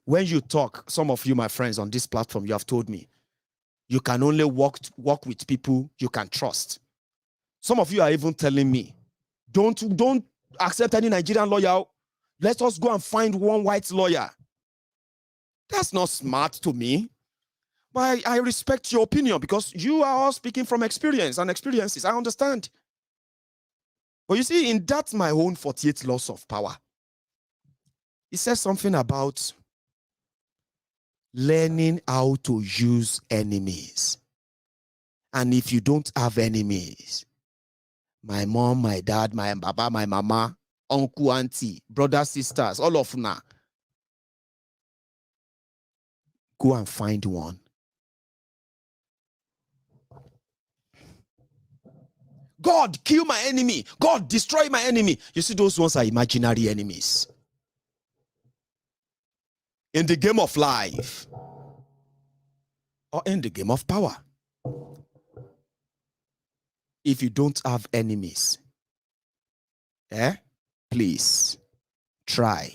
When you talk, some of you, my friends, on this platform, you have told me, you can only work with people you can trust. Some of you are even telling me, don't accept any Nigerian lawyer. Let us go and find one white lawyer. That's not smart to me. But I respect your opinion, because you are all speaking from experience and experiences. I understand. But you see, in that my own 48 Laws of Power, it says something about learning how to use enemies. And if you don't have enemies, my mom, my dad, my baba, my mama, uncle, auntie, brothers, sisters, all of now, go and find one. God, kill my enemy. God, destroy my enemy. You see, those ones are imaginary enemies. In the game of life, or in the game of power, if you don't have enemies, please try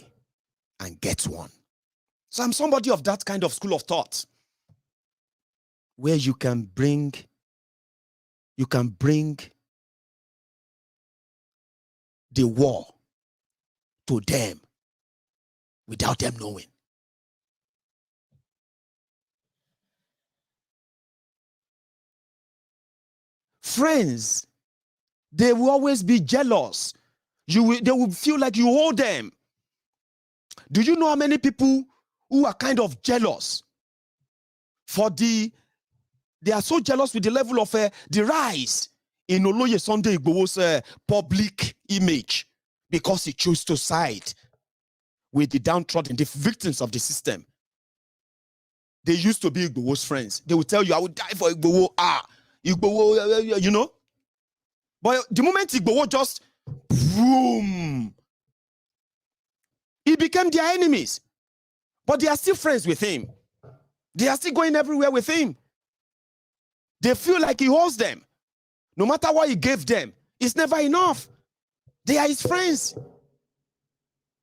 and get one. So I'm somebody of that kind of school of thought, where you can bring the war to them without them knowing. Friends, they will always be jealous. They will feel like you owe them. Do you know how many people who are kind of jealous they are so jealous with the level of the rise in Oloye Sunday Igboho's public image because he chose to side with the downtrodden, the victims of the system. They used to be Igboho's friends. They would tell you, I would die for Igboho. Igboho, you know. But the moment Igboho just, boom, he became their enemies. But they are still friends with him. They are still going everywhere with him. They feel like he owes them. No matter what he gave them, it's never enough. They are his friends.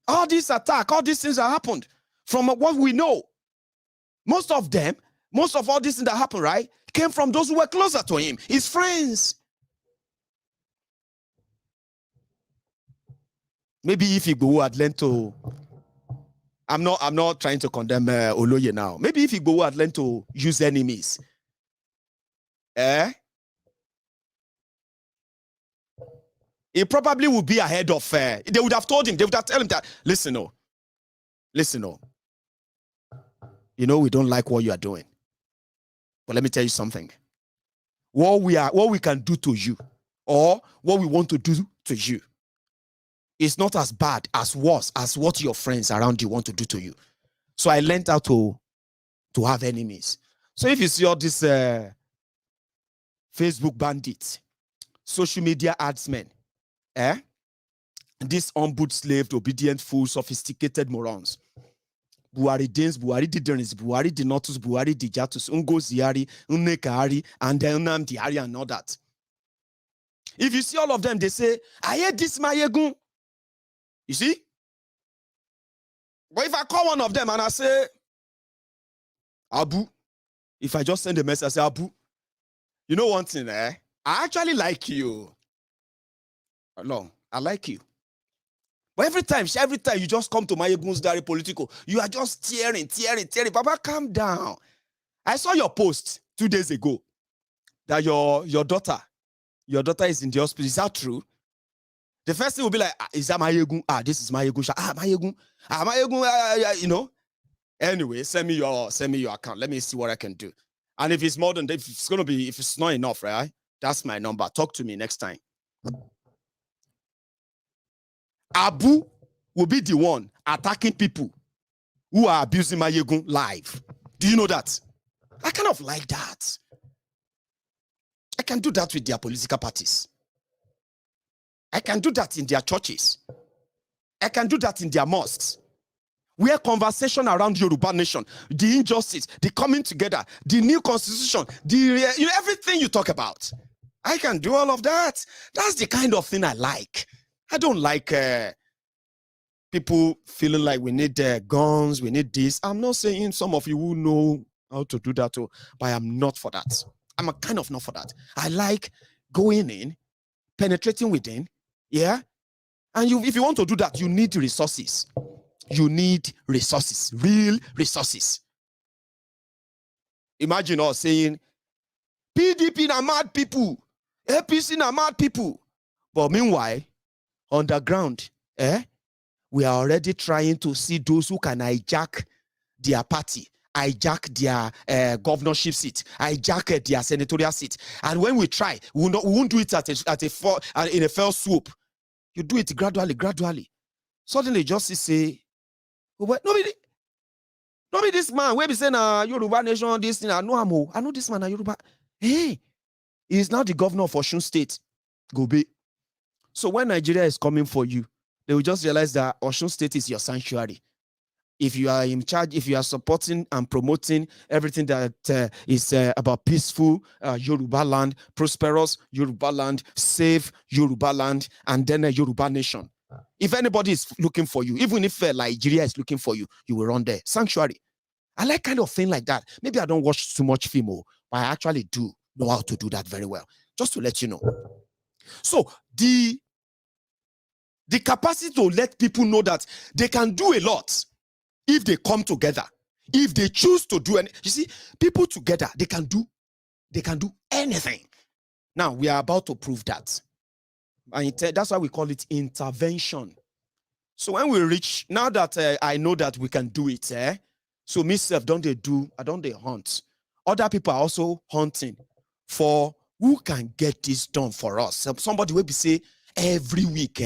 All this attack, all these things that happened, from what we know, most of all these things that happened, right, came from those who were closer to him, his friends. Maybe if Igboho had learned to, I'm not trying to condemn Oloye now. Maybe if Igboho had learned to use enemies, he probably would be ahead of. They would have told him. They would have told him that. Listen, you know we don't like what you are doing, but let me tell you something. What we can do to you, or what we want to do to you, is not as bad, as worse as what your friends around you want to do to you. So I learned how to have enemies. So if you see all these Facebook bandits, social media adsmen, these ombudsman slaved, obedient fools, sophisticated morons, Buhari Danes, Buhari Diderins, Buhari Dinotus, Buhari Dijatus, Ungo Ziari, Unnekari, and then Diari and all that. If you see all of them, they say, I hate this Maiyegun. You see? But if I call one of them and I say, Abu, if I just send a message, I say, Abu, you know one thing, I actually like you. No, I like you. But every time you just come to MaiyegunsDiary Politico, you are just tearing. Papa, calm down. I saw your post 2 days ago that your daughter is in the hospital. Is that true? The first thing will be like, is that Maiyegun? This is Maiyegun. Maiyegun. Maiyegun, you know. Anyway, send me your account. Let me see what I can do. And if it's more than, if it's not enough, right? That's my number. Talk to me next time. Abu will be the one attacking people who are abusing Maiyegun live. Do you know that? I kind of like that. I can do that with their political parties. I can do that in their churches. I can do that in their mosques. Where conversation around Yoruba nation, the injustice, the coming together, the new constitution, everything you talk about. I can do all of that. That's the kind of thing I like. I don't like people feeling like we need guns, we need this. I'm not saying some of you will know how to do that, but I'm not for that. I'm a kind of not for that. I like going in, penetrating within, yeah? And if you want to do that, you need resources. You need resources, real resources. Imagine us saying, PDP are mad people, APC are mad people. But meanwhile, underground, we are already trying to see those who can hijack their party, hijack their governorship seat, hijack their senatorial seat. And when we try, we won't do it in a fell swoop. You do it gradually. Suddenly, justice say, nobody this man, where be saying Yoruba nation, this thing, I know this man, Yoruba. Hey, he is now the governor of Osun State. Gobe. So when Nigeria is coming for you, they will just realize that Osun State is your sanctuary. If you are in charge, if you are supporting and promoting everything that is about peaceful Yoruba land, prosperous Yoruba land, safe Yoruba land, and then a Yoruba nation. If anybody is looking for you, even if Nigeria is looking for you, you will run there. Sanctuary. I like kind of thing like that. Maybe I don't watch too much film, but I actually do know how to do that very well. Just to let you know. So the capacity to let people know that they can do a lot if they come together, if they choose to do anything. You see, people together, they can do anything. Now, we are about to prove that. And that's why we call it intervention. So when we reach, now that I know that we can do it, so myself, I don't hunt. Other people are also hunting for who can get this done for us. Somebody will be say, every week,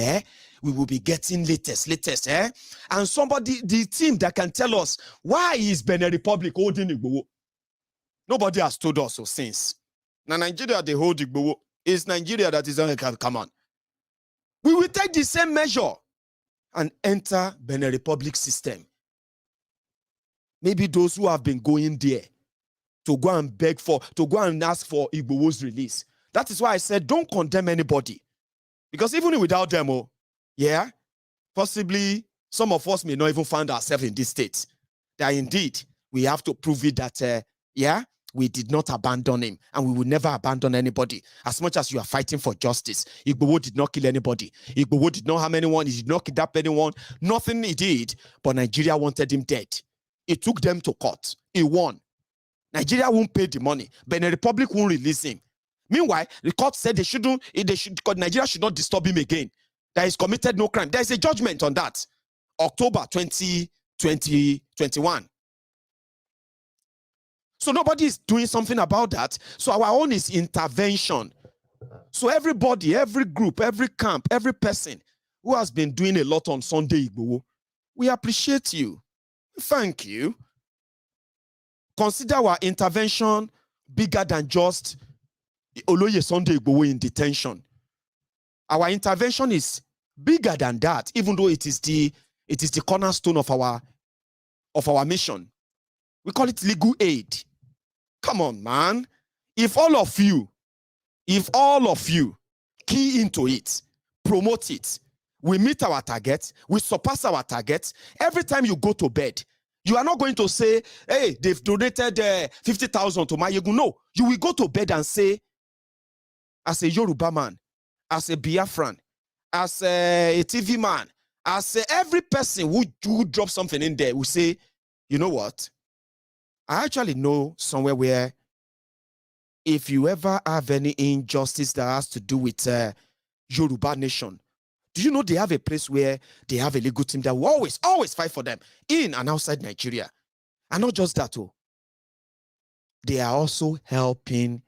we will be getting latest, and somebody, the team that can tell us why is Benin Republic holding Igboho. Nobody has told us so since. Now Nigeria, they hold Igboho. It's Nigeria that is on. Come on. We will take the same measure and enter Benin Republic system. Maybe those who have been going there to go and to go and ask for Igboho's release. That is why I said, don't condemn anybody. Because even without them, possibly some of us may not even find ourselves in this state. That indeed, we have to prove it that, we did not abandon him, and we will never abandon anybody. As much as you are fighting for justice, Igboho did not kill anybody. Igboho did not harm anyone. He did not kidnap anyone. Nothing he did, but Nigeria wanted him dead. It took them to court. He won. Nigeria won't pay the money. Benin Republic won't release him. Meanwhile, the court said Nigeria should not disturb him again. That he's committed no crime. There is a judgment on that. October 2021. So nobody is doing something about that. So our own is intervention. So everybody, every group, every camp, every person who has been doing a lot on Sunday Igboho, we appreciate you. Thank you. Consider our intervention bigger than just Oloye Sunday Igboho in detention. Our intervention is bigger than that, even though it is the cornerstone of our mission. We call it legal aid. Come on, man. If all of you key into it, promote it, we meet our target, we surpass our target. Every time you go to bed, you are not going to say, hey, they've donated 50,000 to Maiyegun. No, you will go to bed and say, as a Yoruba man, as a Biafran, as a TV man, as every person who drops something in there will say, you know what? I actually know somewhere where if you ever have any injustice that has to do with Yoruba nation, do you know they have a place where they have a legal team that will always fight for them in and outside Nigeria? And not just that, they are also helping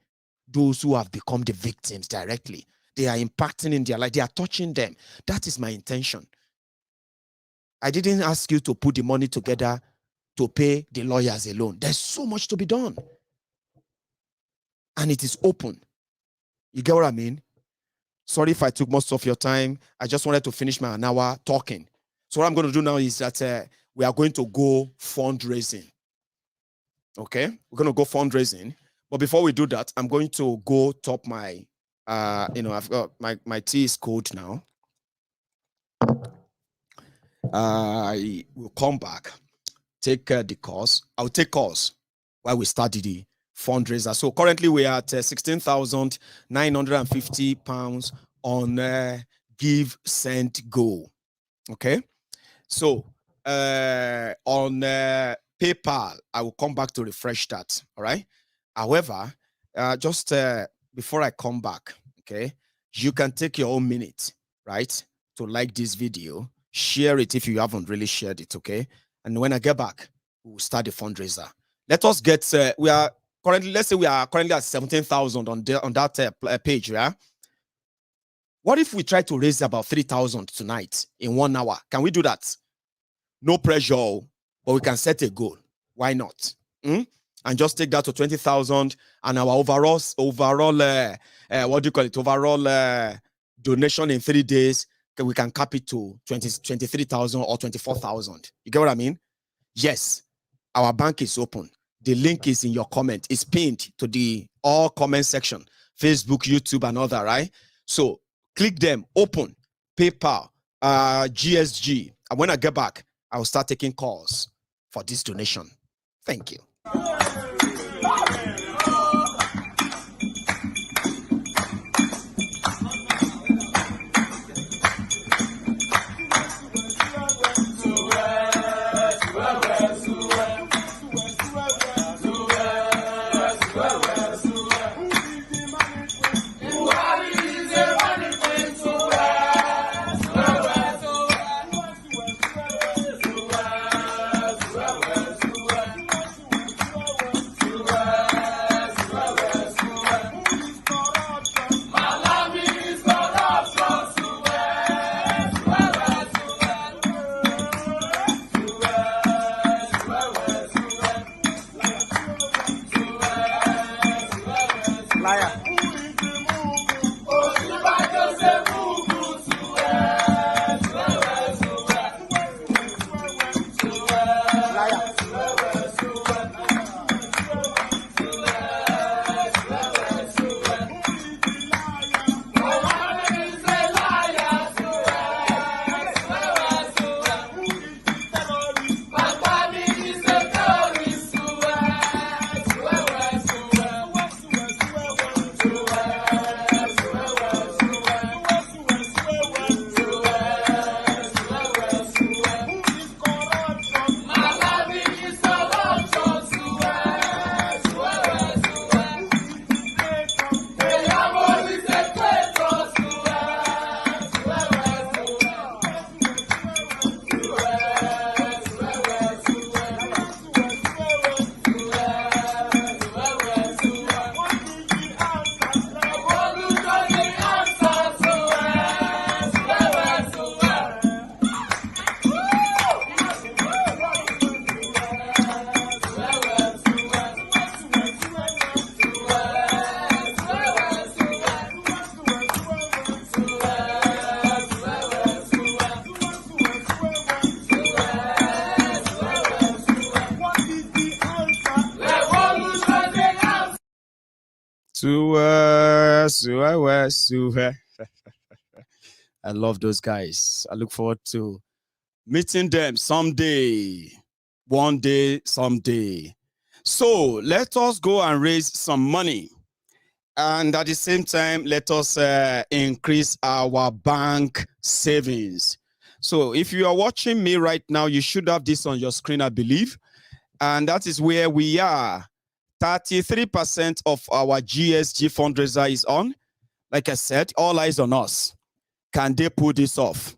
those who have become the victims directly. They are impacting in their life. They are touching them. That is my intention. I didn't ask you to put the money together to pay the lawyers alone. There's so much to be done. And it is open. You get what I mean? Sorry if I took most of your time. I just wanted to finish my an hour talking. So what I'm going to do now is that we are going to go fundraising. Okay? We're going to go fundraising. But before we do that, I'm going to go top my, I've got my tea is cold now. I will come back, take the course. I'll take course while we start the fundraiser. So currently we are at 16,950 pounds on Give, Send, Go. Okay. So on PayPal, I will come back to refresh that. All right. However, just before I come back, okay, you can take your own minute, right, to like this video, share it if you haven't really shared it, okay? And when I get back, we'll start the fundraiser. Let us get, let's say we are currently at 17,000 on that page, yeah? What if we try to raise about 3,000 tonight in 1 hour? Can we do that? No pressure, but we can set a goal. Why not? And just take that to 20,000, and our overall donation in 3 days, we can cap it to 23,000 or 24,000. You get what I mean? Yes, our bank is open. The link is in your comment. It's pinned to the all comment section, Facebook, YouTube, and other, right? So click them, open, PayPal, GSG. And when I get back, I will start taking calls for this donation. Thank you. Suwe. I love those guys. I look forward to meeting them someday. One day, someday. So let us go and raise some money. And at the same time, let us increase our bank savings. So if you are watching me right now, you should have this on your screen, I believe. And that is where we are. 33% of our GSG fundraiser is on. Like I said, all eyes on us. Can they pull this off?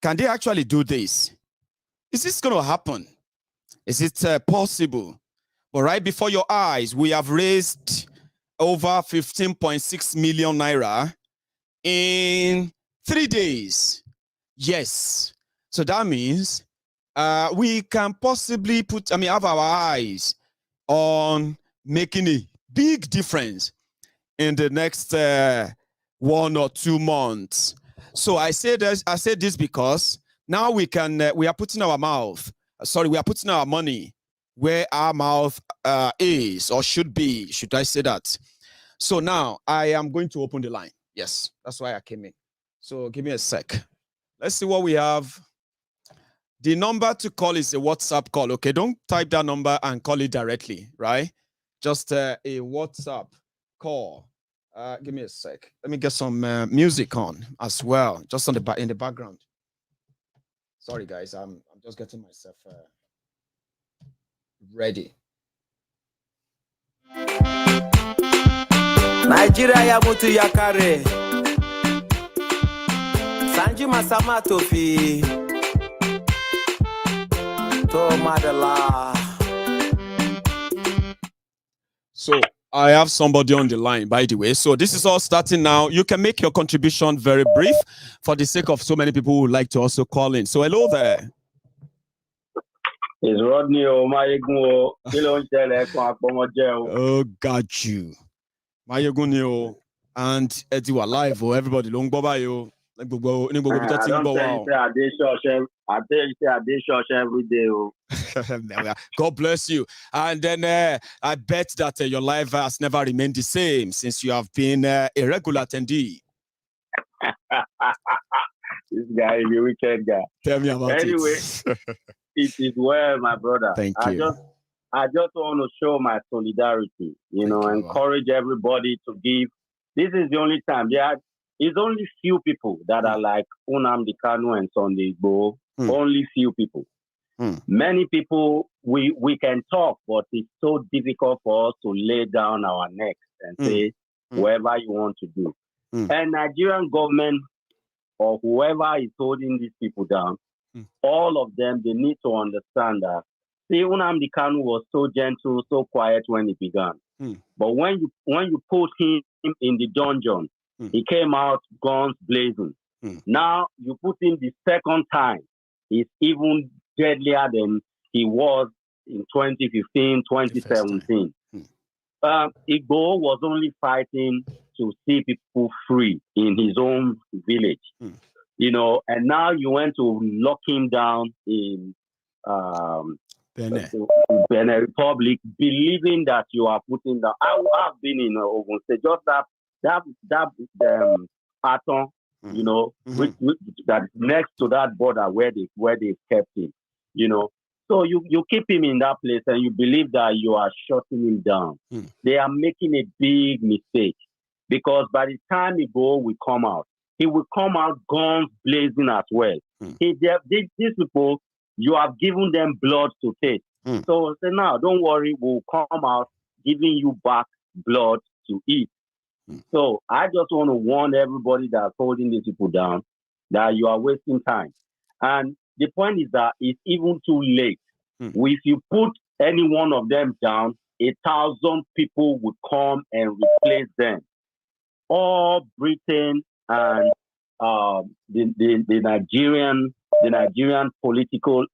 Can they actually do this? Is this going to happen? Is it possible? But right before your eyes, we have raised over 15.6 million naira in 3 days. Yes. So that means we can possibly have our eyes on making a big difference in the next 1 or 2 months. So I said this because now we are putting our money where our mouth is or should be. Should I say that? So now I am going to open the line. Yes, that's why I came in. So give me a sec. Let's see what we have. The number to call is a WhatsApp call. Okay, don't type that number and call it directly, right? Just a WhatsApp call. Give me a sec. Let me get some music on as well, just in the background. Sorry, guys, I'm just getting myself ready. Nigeria mutu yakare Sanji masama tofi to madala. So I have somebody on the line, by the way. So this is all starting now. You can make your contribution very brief for the sake of so many people who would like to also call in. So hello there. It's Rodney or Maiyegun. Oh, got you. Maiyegun and Ediwa live or everybody long baba yo. I don't tell you I did church every day. God bless you. And then I bet that your life has never remained the same since you have been a regular attendee. This guy is a wicked guy. Tell me about it. Anyway, it is well, my brother. Thank you. I just want to show my solidarity, encourage everybody to give. This is the only time. It's only few people that are like Nnamdi Kanu and Sunday Igboho. Only few people. Many people, we can talk, but it's so difficult for us to lay down our necks and say whatever you want to do. And Nigerian government or whoever is holding these people down, all of them, they need to understand that. See, Nnamdi Kanu was so gentle, so quiet when he began. But when you put him in the dungeon, he came out guns blazing. Now you put him the second time, he's even deadlier than he was in 2015, 2017. Igbo was only fighting to see people free in his own village, and now you went to lock him down in Benin Republic, believing that you are putting down. I've been in Ogun State, just that pattern, which that next to that border where they kept him, So you keep him in that place and you believe that you are shutting him down. They are making a big mistake because by the time Igbo will come out, he will come out guns blazing as well. These people, you have given them blood to taste. So say now, don't worry, we'll come out giving you back blood to eat. So I just want to warn everybody that's holding these people down that you are wasting time. And the point is that it's even too late. If you put any one of them down, 1,000 people would come and replace them. All Britain and the Nigerian political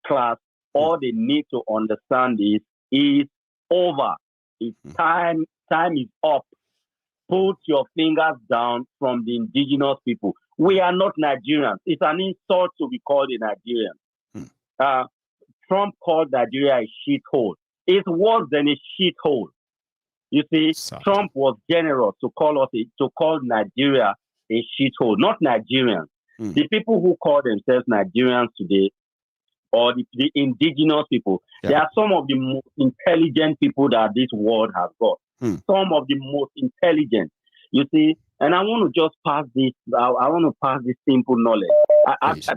class, all they need to understand is over. It's time is up. Put your fingers down from the indigenous people. We are not Nigerians. It's an insult to be called a Nigerian. Trump called Nigeria a shithole. It's worse than a shithole. You see, Sad. Trump was generous to call Nigeria a shithole, not Nigerians. The people who call themselves Nigerians today, or the indigenous people, they are some of the most intelligent people that this world has got. Some of the most intelligent. You see, and I want to just pass this. I want to pass this simple knowledge.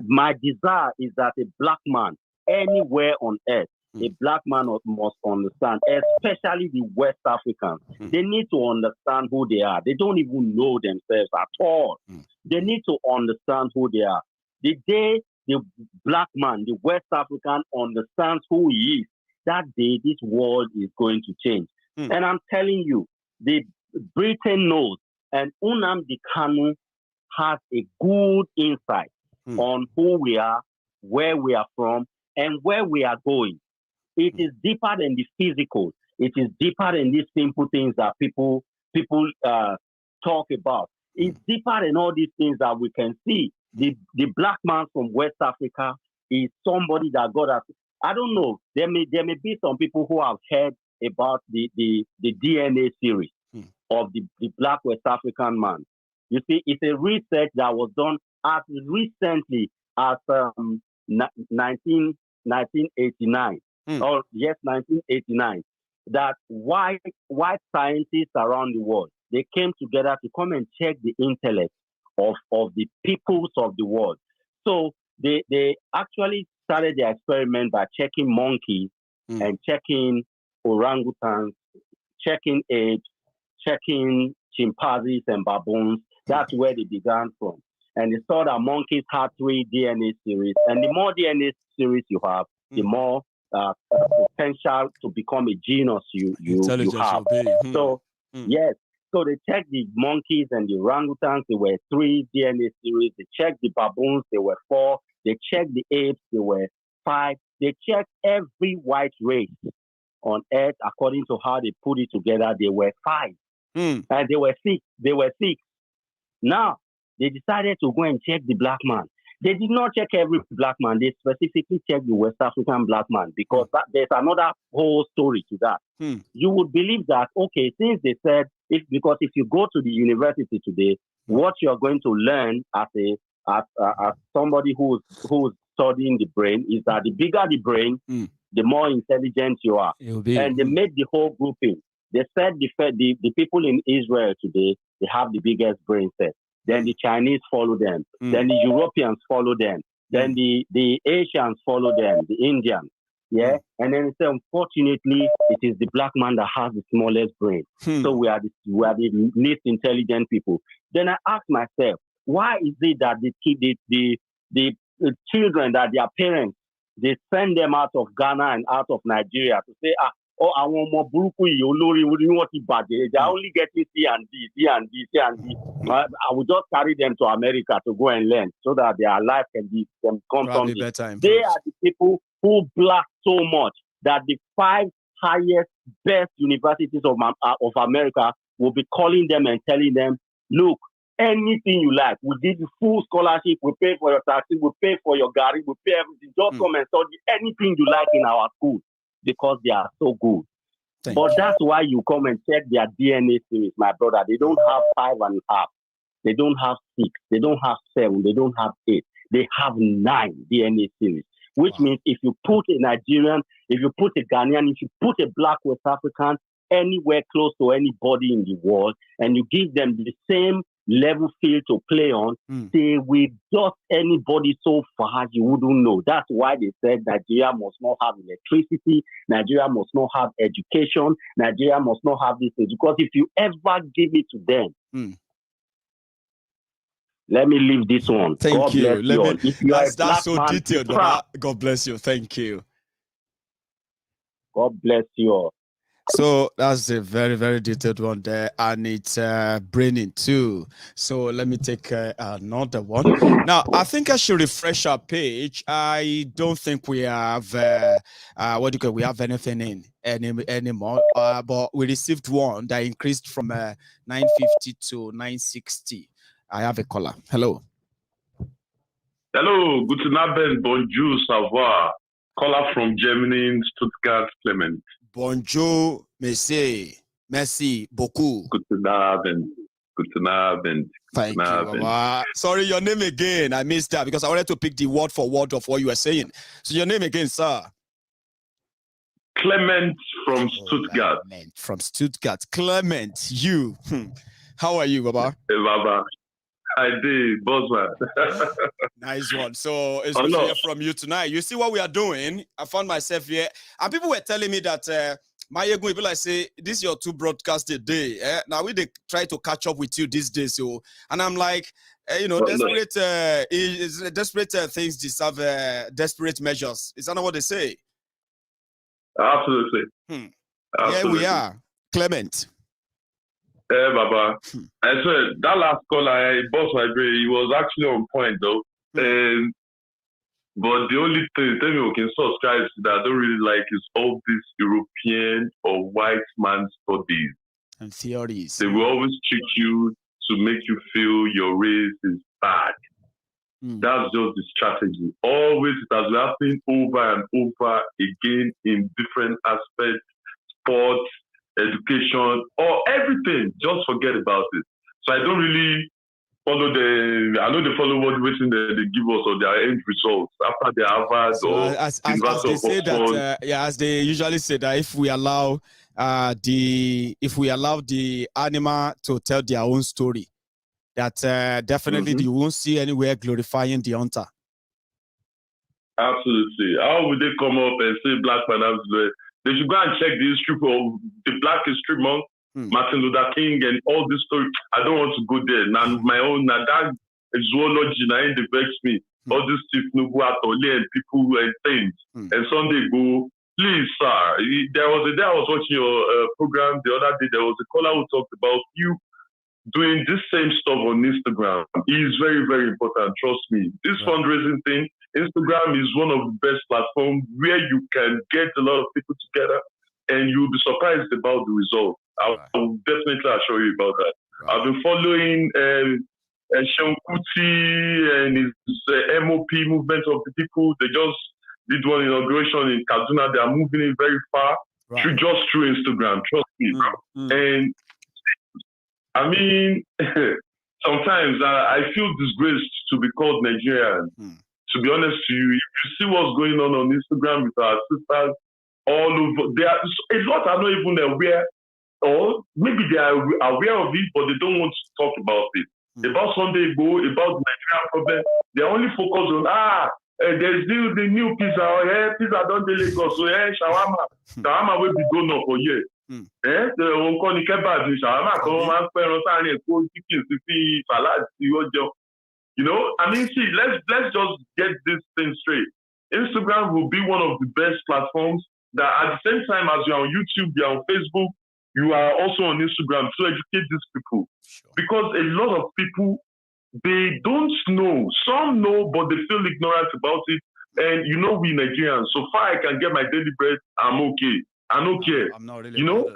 My desire is that a black man anywhere on earth, a black man must understand, especially the West Africans. They need to understand who they are. They don't even know themselves at all. They need to understand who they are. The day the black man, the West African, understands who he is, that day this world is going to change. And I'm telling you, the Britain knows, and Nnamdi Kanu has a good insight on who we are, where we are from, and where we are going. It is deeper than the physical. It is deeper than these simple things that people talk about. It's deeper than all these things that we can see. The black man from West Africa is somebody that God has. I don't know. There may be some people who have heard about the DNA series of the black West African man. You see, it's a research that was done as recently as 1989. Or yes, 1989. That white scientists around the world, they came together to come and check the intellect of the peoples of the world. So they actually started the experiment by checking monkeys and checking orangutans, checking apes, checking chimpanzees and baboons. That's where they began from. And they saw that monkeys had 3 DNA series. And the more DNA series you have, the more potential to become a genius you have. So, yes. So they checked the monkeys and the orangutans. There were 3 DNA series. They checked the baboons. There were 4. They checked the apes. There were 5. They checked every white race on Earth according to how they put it together. There were 5. And there were 6. There were 6. Now, they decided to go and check the black man. They did not check every black man. They specifically checked the West African black man because there's another whole story to that. You would believe that, okay, since they said, because if you go to the university today, what you're going to learn as somebody who's studying the brain is that the bigger the brain, the more intelligent you are. And they made the whole grouping. They said the people in Israel today, they have the biggest brain set. Then the Chinese follow them. Then the Europeans follow them. Then the Asians follow them, the Indians. Yeah. And then they say, unfortunately, it is the black man that has the smallest brain. So we are the least intelligent people. Then I ask myself, why is it that the children that their parents, they send them out of Ghana and out of Nigeria to say, they are only getting C and D. I will just carry them to America to go and learn so that their life can come something. They are the people who blast so much that the 5 highest, best universities of America will be calling them and telling them, look, anything you like, we give you full scholarship, we pay for your taxi, we pay for your gari, we pay everything. Just come and study anything you like in our school. Because they are so good. That's why you come and check their DNA series, my brother. They don't have 5.5. They don't have 6. They don't have 7. They don't have 8. They have 9 DNA series. Which means if you put a Nigerian, if you put a Ghanaian, if you put a black West African anywhere close to anybody in the world, and you give them the same level field to play on, they will dust anybody so far you wouldn't know. That's why they said Nigeria must not have electricity, Nigeria must not have education, Nigeria must not have this thing. Because if you ever give it to them, let me leave this one. Thank God you. Bless you. That's so detailed. God bless you. Thank you. God bless you all. So that's a very, very detailed one there, and it's braining too. So let me take another one. Now, I think I should refresh our page. I don't think we have we have anything in anymore. But we received one that increased from 950 to 960. I have a caller. Hello. Hello, guten Abend, bonjour, savoir. Caller from Germany, Stuttgart, Clement. Bonjour, monsieur. Merci beaucoup. Guten Abend. Guten Abend. Thank you, Baba. Sorry, your name again. I missed that because I wanted to pick the word for word of what you were saying. So your name again, sir? Clement from Stuttgart. Clement from Stuttgart. Clement, you. How are you, Baba? Hey, Baba. I did, Bosman. Nice one. So it's good to hear from you tonight. You see what we are doing? I found myself here, and people were telling me that Maiyegun, people like say this is your 2 broadcasts a day. Now we try to catch up with you these days, so and I'm like, desperate things deserve desperate measures. Is that not what they say? Absolutely. Here we are, Clement. Hey, Baba. I said that last call, boss my brain, he was actually on point though. But the only thing we can subscribe to that I don't really like is all these European or white man studies and theories. They will always trick you to make you feel your race is bad. That's just the strategy. Always it has been happening over and over again in different aspects, sports, education, or everything. Just forget about it. So I don't really follow I know they follow what they give us or their end results after the Harvard or as they say that as they usually say that if we allow the animal to tell their own story, that definitely you won't see anywhere glorifying the hunter. Absolutely. How would they come up and say Black man? They should go and check the history of the Black History Month, Martin Luther King, and all this story. I don't want to go there. Now my own, that zoology, now it vexes me. All this Steve Nubu Atole and people and things. And Sunday go, please, sir. There was a day I was watching your program the other day. There was a caller who talked about you doing this same stuff on Instagram. It is very, very important. Trust me. This fundraising thing, Instagram is one of the best platforms where you can get a lot of people together and you'll be surprised about the result. I will definitely assure you about that. I've been following Sean Kuti and his MOP movement of the people. They just did one inauguration in Kaduna. They are moving it very far through Instagram. Trust me. And I mean, sometimes I feel disgraced to be called Nigerian. To be honest to you, if you see what's going on Instagram with our sisters all over, there are a lot are not even aware, or maybe they are aware of it, but they don't want to talk about it. About Sunday Go, about the Nigerian problem, they only focus on there's still the new pizza, pizza don't really go, so shawarma will be going on for years. You know, I mean, see, let's just get this thing straight. Instagram will be one of the best platforms that at the same time as you're on YouTube, you're on Facebook, you are also on Instagram to educate these people. Because a lot of people, they don't know. Some know, but they feel ignorant about it. And you know, we Nigerians, so far I can get my daily bread, I'm okay. I don't care. I'm not really, you know?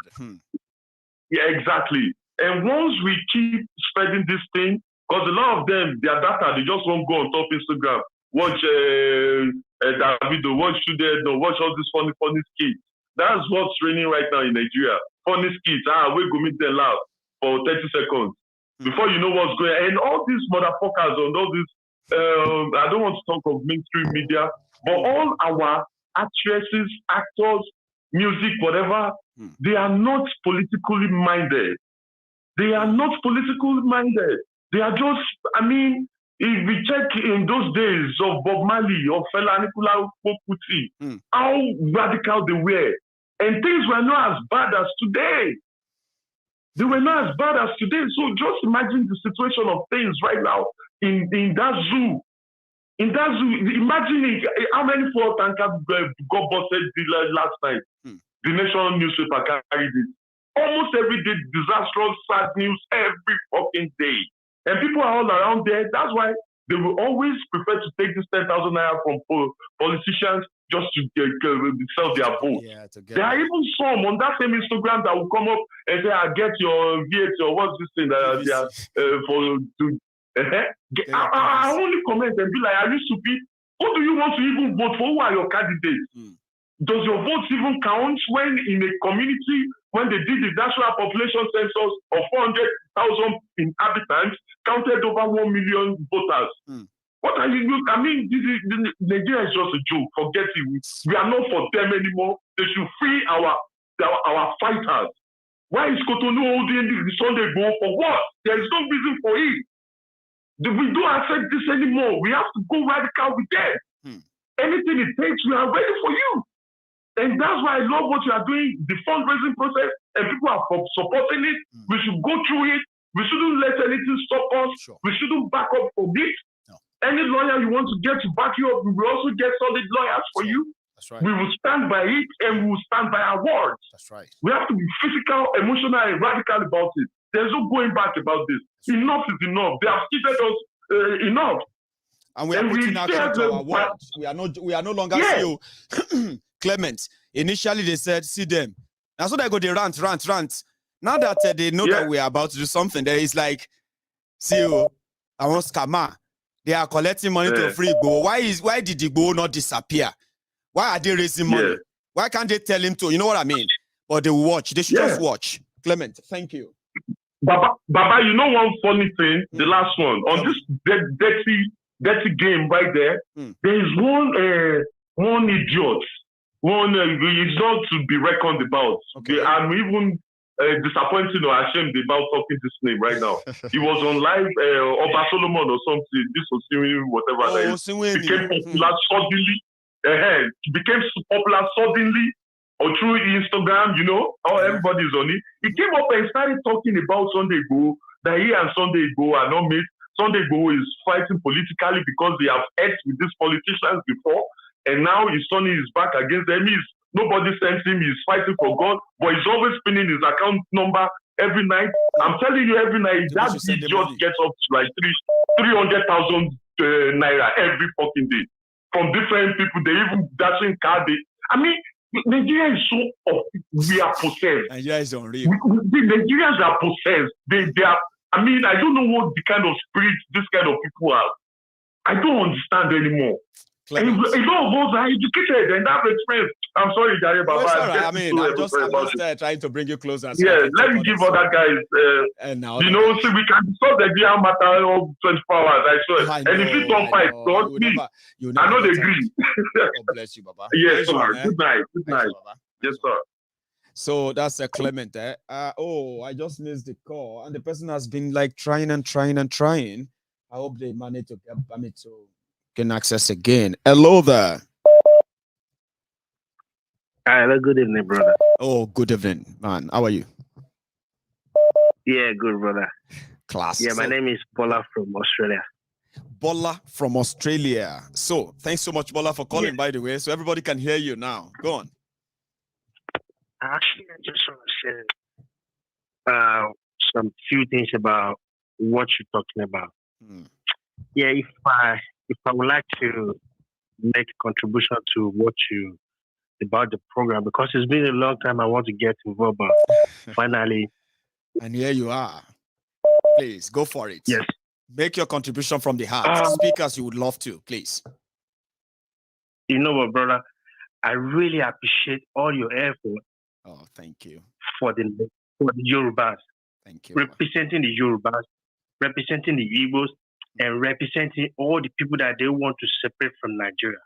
Yeah, exactly. And once we keep spreading this thing, because a lot of them, their data, they just won't go on top Instagram. Watch Davido, watch Student, watch all these funny skits. That's what's training right now in Nigeria. Funny skits. We go meet them loud for 30 seconds. Before you know what's going on. And all these motherfuckers on all this, I don't want to talk of mainstream media, but all our actresses, actors, music, whatever, they are not politically minded. They are not politically minded. They are just, I mean, if we check in those days of Bob Marley or Fela Anikulapo Kuti, how radical they were. And things were not as bad as today. They were not as bad as today. So just imagine the situation of things right now in that zoo. In that zoo, imagine how many fuel tankers got busted last night. The national newspaper carried it. Almost every day, disastrous, sad news every fucking day. And people are all around there. That's why they will always prefer to take this 10,000 naira from politicians just to sell their vote. There are even some on that same Instagram that will come up and say, "I get your VAT or what's this thing that they are for to." I only comment and be like, "Are you stupid? Who do you want to even vote for? Who are your candidates? Does your vote even count when in a community when they did the national population census of 400,000 inhabitants, counted over 1 million voters. What are you doing? I mean, Nigeria is just a joke. Forget it. We are not for them anymore. They should free our fighters. Why is Cotonou holding the Sunday Igboho for what? There is no reason for it. We don't accept this anymore. We have to go radical with them. Anything it takes, we are ready for you. And that's why I love what you are doing, the fundraising process, and people are supporting it. We should go through it. We shouldn't let anything stop us. Sure. We shouldn't back up from it. No. Any lawyer you want to get to back you up, we will also get solid lawyers for you. That's right. We will stand by it, and we will stand by our words. That's right. We have to be physical, emotional, and radical about it. There's no going back about this. Enough is enough. They have cheated us enough. And we are putting action to our words. We are no longer still Clement. Initially they said, see them. Now so they go they rant. Now that they know that we are about to do something, there is like, see you, I want scammer. They are collecting money to free Igboho. Why did Igboho not disappear? Why are they raising money? Why can't they tell him to? You know what I mean? But they will watch. They should just watch. Clement, thank you. Baba, you know one funny thing? The last one on this dirty game right there. There is one idiot. One is not to be reckoned about. Okay. I'm even disappointed or ashamed about talking this name right now. He was on live Oba Solomon or something. This was whatever. Became popular suddenly. He became popular suddenly or through Instagram, you know, how everybody's on it. He came up and started talking about Sunday Igboho, that he and Sunday Igboho are not mates. Sunday Igboho is fighting politically because they have edged with these politicians before, and now his son is back against them. Nobody sends him, he's fighting for God, but he's always spinning his account number every night. I'm telling you, every night, that idiot gets up to like 300,000 naira every fucking day from different people. They even dashing card. I mean, Nigeria is so we are possessed. Nigeria is unreal. The Nigerians are possessed. They are. I mean, I don't know what the kind of spirit this kind of people are. I don't understand anymore. And a lot of us are educated and have experience. I'm sorry, Jare Baba. Right. I mean, I'm just trying to bring you closer. So let me give other guys. And now, you know, so we can solve the Nigerian matter of 24 hours. I swear. And if you don't fight, don't me. I know they agree. God bless you, Baba. Yes, sir. Good night. Good night. Yes, sir. So that's a Clement there. I just missed the call, and the person has been like trying. I hope they manage to get access again. Hello there. Hello, good evening, brother. Oh, good evening, man. How are you? Yeah, good, brother. Class. Yeah, my name is Bola from Australia. Bola from Australia. So thanks so much, Bola, for calling, by the way. So everybody can hear you now. Go on. Actually, I just want to share some few things about what you're talking about. Yeah, if I would like to make a contribution to what you about the program, because it's been a long time I want to get involved, but finally. And here you are. Please go for it. Yes. Make your contribution from the heart. Speak as you would love to, please. You know what, brother? I really appreciate all your effort. Oh, thank you. For the Yorubas. Thank you. Representing the Yorubas, representing the Igbos, and representing all the people that they want to separate from Nigeria.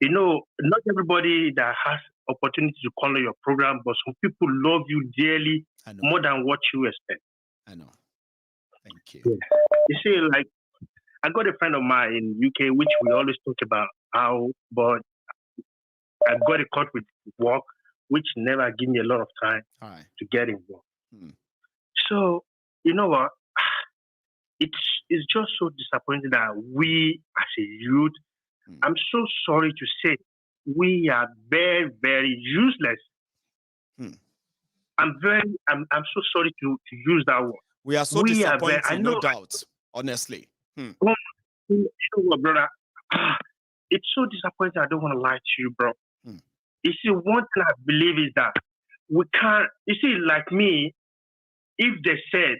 You know, not everybody that has opportunity to call your program, but some people love you dearly more than what you expect. I know. Thank you. Yeah. You see, like, I got a friend of mine in UK, which we always talk about how, but I got a cut with work, which never give me a lot of time to get involved. So, you know what? It's just so disappointing that we, as a youth, I'm so sorry to say, we are very, very useless. I'm so sorry to use that word. We are so disappointed, no doubt, honestly. You know what, brother? It's so disappointing. I don't want to lie to you, bro. You see, one thing I believe is that we can't, you see, like me, if they said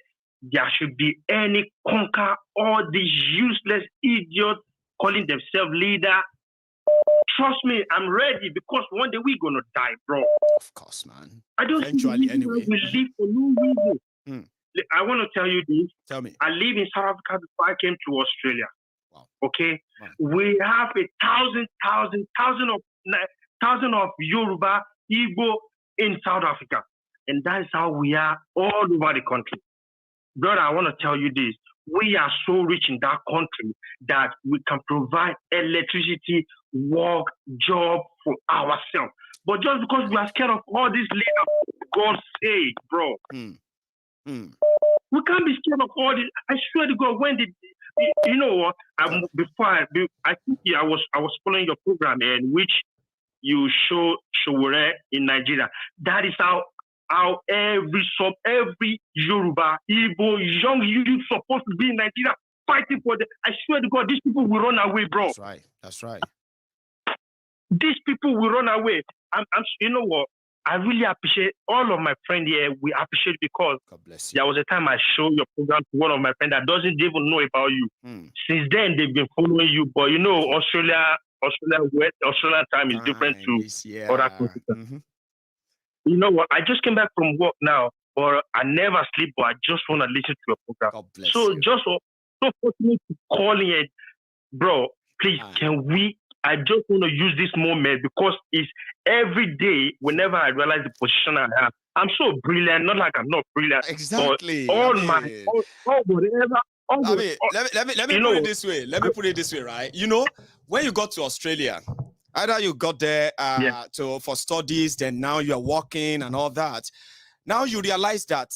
there should be any conquer all these useless idiots calling themselves leader, Trust me, I'm ready because one day we're gonna die, bro. Of course, man. I don't Eventually, anyway. We live for no reason. I want to tell you this. Tell me. I live in South Africa before I came to Australia. Wow. Okay, wow. We have a thousand of Yoruba, Igbo in South Africa, and that is how we are all over the country. Brother, I want to tell you this. We are so rich in that country that we can provide electricity, work, job for ourselves. But just because we are scared of all this labor, God's sake, bro. We can't be scared of all this. I swear to God, when did you know what? I think I was following your program in which you show Showore in Nigeria. That is how every Yoruba, Igbo, young youth supposed to be in Nigeria fighting for them. I swear to God, these people will run away, bro. That's right. These people will run away. You know what? I really appreciate all of my friends here. We appreciate because there was a time I showed your program to one of my friends that doesn't even know about you. Since then, they've been following you. But you know, Australia time is different to other countries. You know what? I just came back from work now, but I never sleep. But I just want to listen to your program. So just so fortunate to call in, bro. Please, I just want to use this moment because it's every day. Whenever I realize the position I have, I'm so brilliant. Not like I'm not brilliant. Exactly. All whatever. Let me put it this way. Let me put it this way, right? You know, when you got to Australia, either you got there for studies, then now you're working and all that. Now you realize that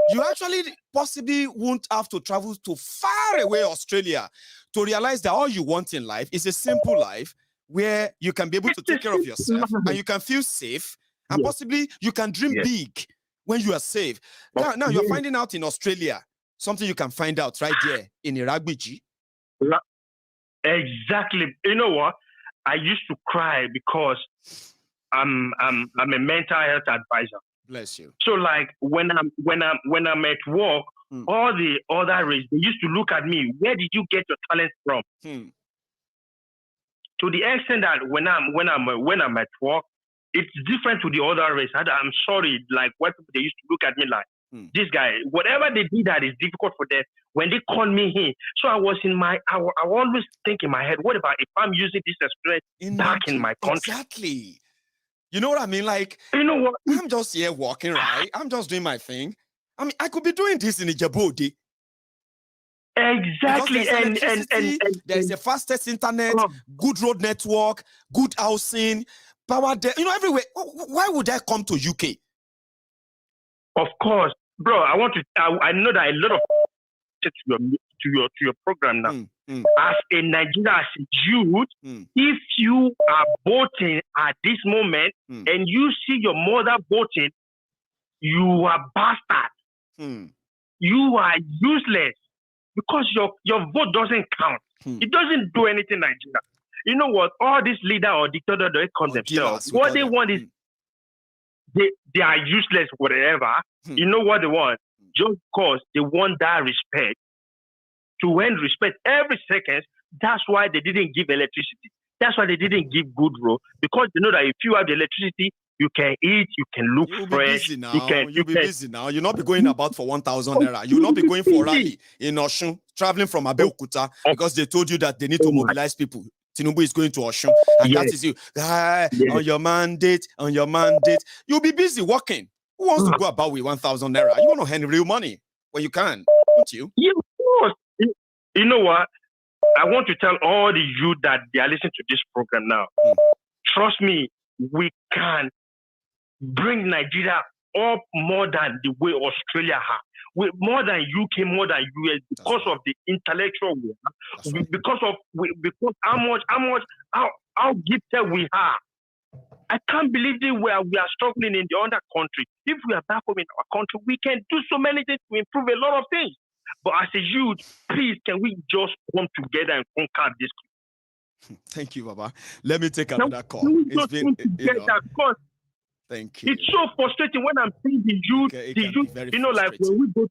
you actually possibly won't have to travel to far away Australia to realize that all you want in life is a simple life where you can be able to take care of yourself and you can feel safe and possibly you can dream big when you are safe. Now you're finding out in Australia something you can find out right there in Iragbiji. Exactly. You know what? I used to cry because I'm a mental health advisor. Bless you. So like when I'm at work, all the other race they used to look at me. Where did you get your talent from? To the extent that when I'm at work, it's different to the other race. I'm sorry, like white people they used to look at me like this guy. Whatever they did that is difficult for them. When they call me here, so I always think in my head, what about if I'm using this experience back in my country? Exactly. You know what I mean? Like, you know what? I'm just here walking, right? I'm just doing my thing. I mean, I could be doing this in Djibouti. Exactly. And there's the fastest internet, good road network, good housing, power there, everywhere. Why would I come to UK? Of course, bro. I know that a lot of to your program now. As a Nigerian, as a youth, if you are voting at this moment and you see your mother voting, you are bastard. You are useless because your vote doesn't count. It doesn't do anything in Nigeria. You know what? All these leader or dictator, they call themselves. What they want is they are useless, whatever. You know what they want? Just because they want that respect. To earn respect every second, that's why they didn't give electricity. That's why they didn't give good road. Because they know that if you have the electricity, you can eat, you can look fresh. You'll be busy now. You'll not be going about for 1,000 naira. You'll not be going for rally in Oshun, traveling from Abeokuta because they told you that they need to mobilize people. Tinubu is going to Oshun, and that is you. On your mandate. You'll be busy working. Who wants to go about with 1,000 naira? You want to earn real money when you can, don't you? Yeah, of course. You know what? I want to tell all the youth that they are listening to this program now. Trust me, we can bring Nigeria up more than the way Australia has. More than UK, more than US, because of the intellectual we have, because how gifted we are. I can't believe we are struggling in the other country. If we are back home in our country, we can do so many things to improve a lot of things. But as a youth, please, can we just come together and conquer this? Thank you, Baba. Let me take another call. It's been, thank you. It's so frustrating when I'm seeing the youth, like when we go.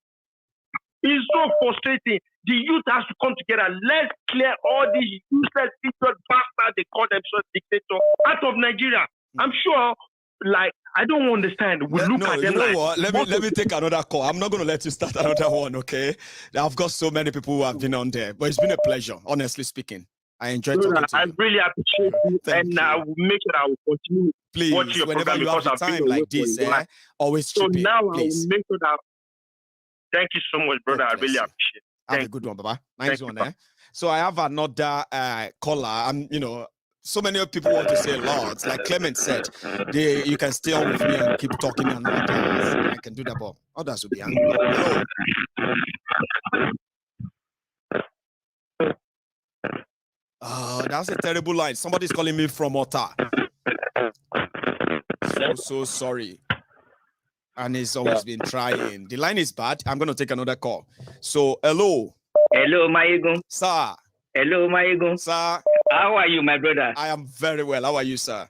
It's so frustrating. The youth has to come together. Let's clear all these useless idiot bastards they call themselves dictator out of Nigeria. I'm sure, like, I don't understand. We look at them you know like, what? Let me take another call. I'm not going to let you start another one, okay? I've got so many people who have been on there, but it's been a pleasure, honestly speaking. I enjoyed talking to you. I really appreciate you, and I will make sure I will continue watching Please, your whenever program you have because the I've been time away like for this, a while. always So chip in, now please. I will make sure that. Thank you so much, brother. I God bless really you. appreciate it. Have Thank a good one, Baba. Thank Nice you, one, Papa. So I have another caller. I'm, so many people want to say a lot. Like Clement said, you can stay on with me and keep talking and others. I can do that, but others will be angry. Hello. That's a terrible line. Somebody's calling me from Ota. So sorry. And it's always been trying. The line is bad. I'm going to take another call. So, hello. Hello, Maiyegun. Sir. Hello, Maiyegun. Sir. How are you, my brother? I am very well. How are you, sir?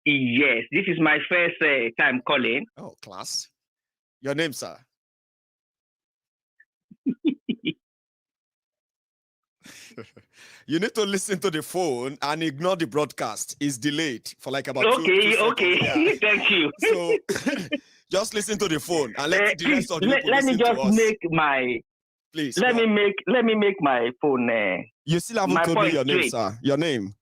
Yes, this is my first time calling. Oh, class. Your name, sir? You need to listen to the phone and ignore the broadcast. It's delayed for like about 2 seconds. Okay. Yeah. Thank you. So just listen to the phone and let the rest of the people let me listen just to us. make my. Please. Let me make my phone. You still haven't told me your name, sir. Your name?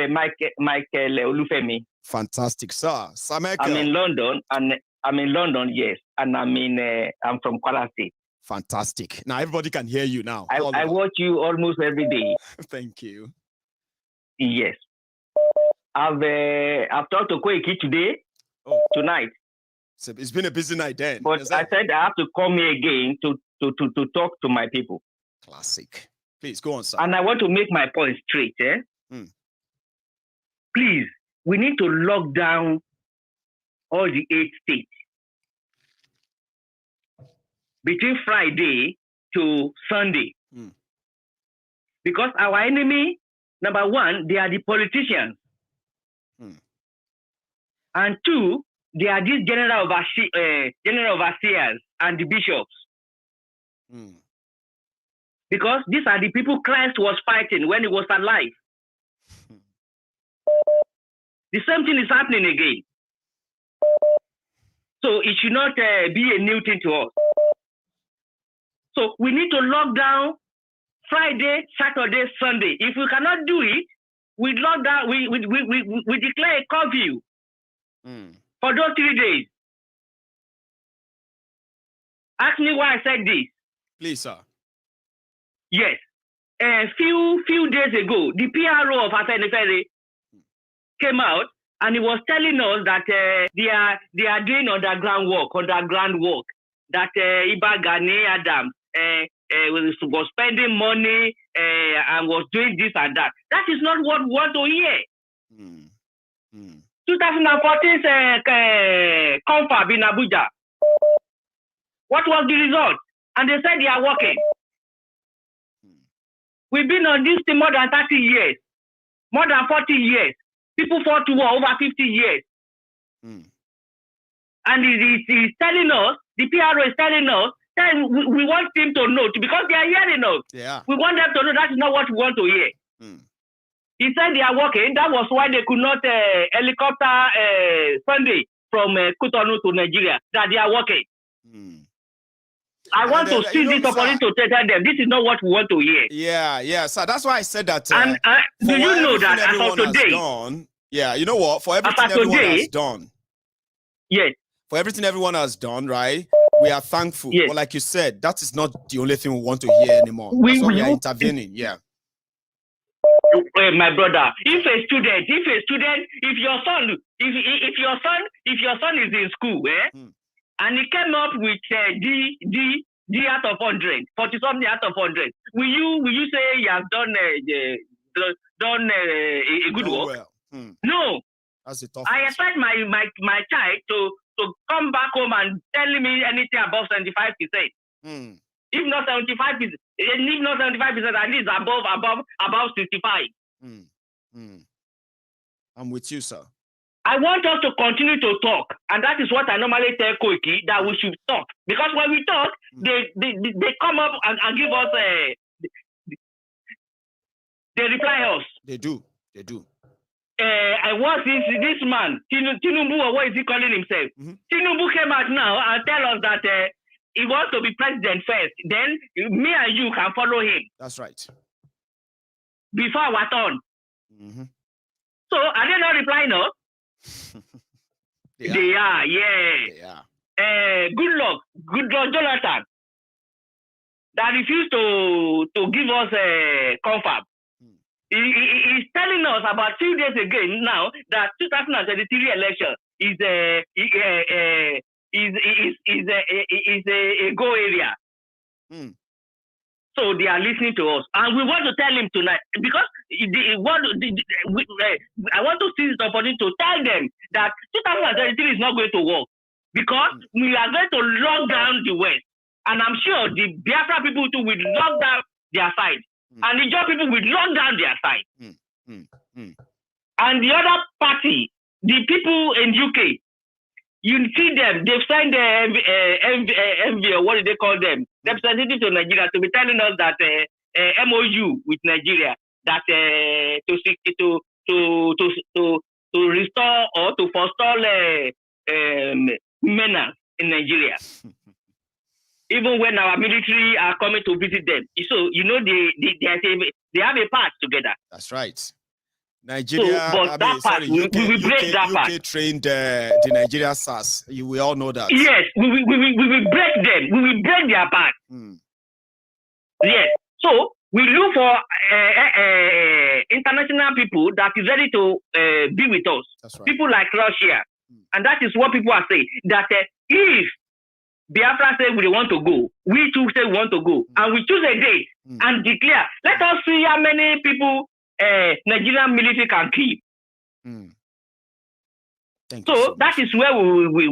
Michael Olufemi. Fantastic, sir. Sir Michael. I'm in London, yes, and I'm from Kwara State. Fantastic. Now everybody can hear you now. I watch you almost every day. Thank you. Yes. I've talked to Koiki today. Tonight. So it's been a busy night then. But I said I have to come here again to talk to my people. Classic. Please go on, sir. And I want to make my point straight. Please, we need to lock down all the 8 states between Friday to Sunday. Because our enemy, number one, they are the politicians. And two, they are these general overseers and the bishops. Because these are the people Christ was fighting when he was alive. The same thing is happening again. So it should not be a new thing to us. So we need to lock down Friday, Saturday, Sunday. If we cannot do it, we lock down. We declare a curfew for those 3 days. Ask me why I said this. Please, sir. Yes. A few days ago, the PRO of Afenifere came out and he was telling us that they are doing underground work. That Iba Gani Adams was spending money and was doing this and that. That is not what we want to hear. 2014 confab in Abuja. What was the result? And they said they are working. We've been on this thing more than 30 years, more than 40 years. People fought to war over 50 years. And he's telling us, the PRO is telling us, that we want him to know, because they are hearing us. Yeah. We want them to know that is not what we want to hear. He said they are working. That was why they could not helicopter Sunday from Cotonou to Nigeria, that they are working. I want to see this opportunity to tell them this is not what we want to hear. Yeah. So that's why I said that. And do you know that as of today, done, you know what? For everything everyone has done. Yes. For everything everyone has done, right? We are thankful. Yes. But like you said, that is not the only thing we want to hear anymore. That's why we are intervening. Yeah. My brother, if your son is in school, and he came up with D out of 100, 40 something out of 100, will you say he has done a good work? Well. No. That's a tough I expect my child to come back home and tell me anything above 75%. If not 75%, at least above 65. I'm with you, sir. I want us to continue to talk, and that is what I normally tell Koiki, that we should talk. Because when we talk, they come up and give us they reply us. They do. I was this man, Tinubu, or what is he calling himself? Tinubu came out now and tell us that he wants to be president first. Then me and you can follow him. That's right. Before our turn. So are they not replying us? They are, yeah. Good luck, Jonathan. That refused to give us a confirm. He's telling us about 2 days ago now that 2023 election is a go area. So they are listening to us, and we want to tell him tonight because I want to seize the opportunity to tell them that 2023 is not going to work because we are going to lock down the West, and I'm sure the Biafra people too will lock down their side, and the Joe people will lock down their side, and the other party, the people in UK. You see them, they've signed MV, what do they call them? Representative to Nigeria to be telling us that MOU with Nigeria that to restore or to forestall menace in Nigeria. Even when our military are coming to visit them. So, you know, they have a path together. That's right. Nigeria, UK trained the Nigeria SARS. We all know that. Yes, we will break them. We will break their back. Yes. So we look for international people that is ready to be with us. That's right. People like Russia. And that is what people are saying. That if Biafra say we want to go, we too say we want to go. And we choose a date and declare. Let us see how many people Nigerian military can keep. So that is where we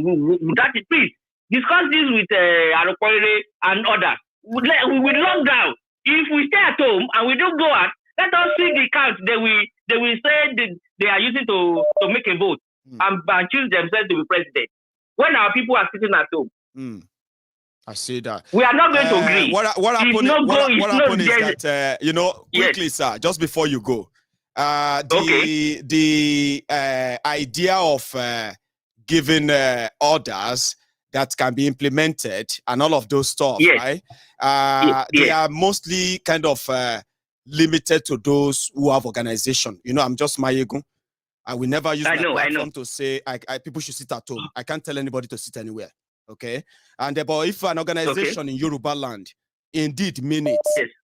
that is, please discuss this with Arokoire and others. We will lock down. If we stay at home and we don't go out, let us see the count they will say they are using to make a vote and choose themselves to be president. When our people are sitting at home. I see that. We are not going to agree. What happened is that, you know, quickly, sir, just before you go, the idea of giving orders that can be implemented and all of those stuff, right? They are mostly kind of limited to those who have organization. You know, I'm just Maiyegun. I will never use my platform to say people should sit at home. I can't tell anybody to sit anywhere. Okay, and but if an organization in Yoruba land indeed mean it,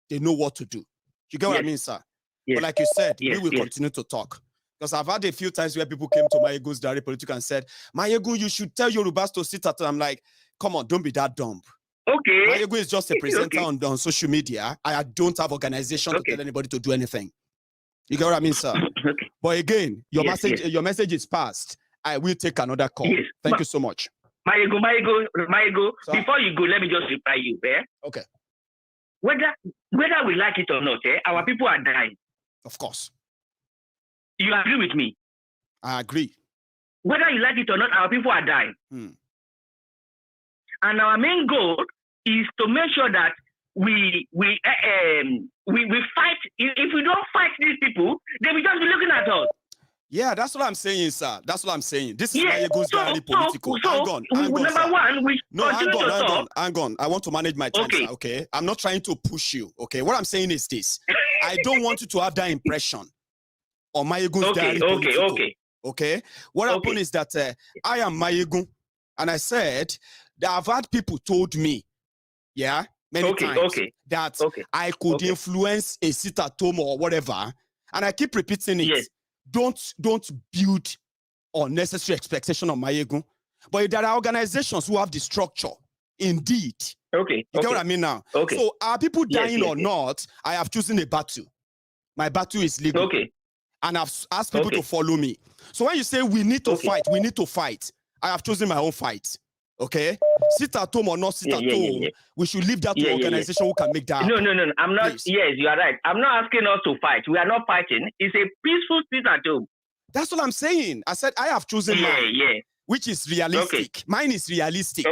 they know what to do. You get what I mean, sir? But like you said, we will continue to talk. Because I've had a few times where people came to MaiyegunSDiary Politico and said, Maiyegun, you should tell Yorubas to sit at home. I'm like, come on, don't be that dumb. Okay. Maiyegun is just a presenter on social media. I don't have organization to tell anybody to do anything. You get what I mean, sir? But again, your message is passed. I will take another call. Thank you so much. Maiyegun, before you go, let me just reply you, Okay. Whether we like it or not, our people are dying. Of course. You agree with me? I agree. Whether you like it or not, our people are dying. And our main goal is to make sure that we fight. If we don't fight these people, they will just be looking at us. Yeah, that's what I'm saying, sir. That's what I'm saying. This is MaiyegunSDiary Politico. Hang on, hang on. I want to manage my time, sir, okay? I'm not trying to push you, okay? What I'm saying is this. I don't want you to have that impression on MaiyegunSDiary Politico. Okay? What happened is that I am Maiyegun, and I said that I've had people told me, many times, that I could influence a sit-at-home or whatever, and I keep repeating it. Don't build unnecessary expectation on Maiyegun. But there are organizations who have the structure. Indeed. You get what I mean now? So are people dying or not? I have chosen a battle. My battle is legal. And I've asked people to follow me. So when you say we need to fight, we need to fight. I have chosen my own fight. Okay? Sit at home or not sit at home, we should leave that to organization who can make that happen. No. I'm not. Please. Yes, you are right. I'm not asking us to fight. We are not fighting. It's a peaceful sit at home. That's what I'm saying. I said I have chosen mine, which is realistic. Mine is realistic.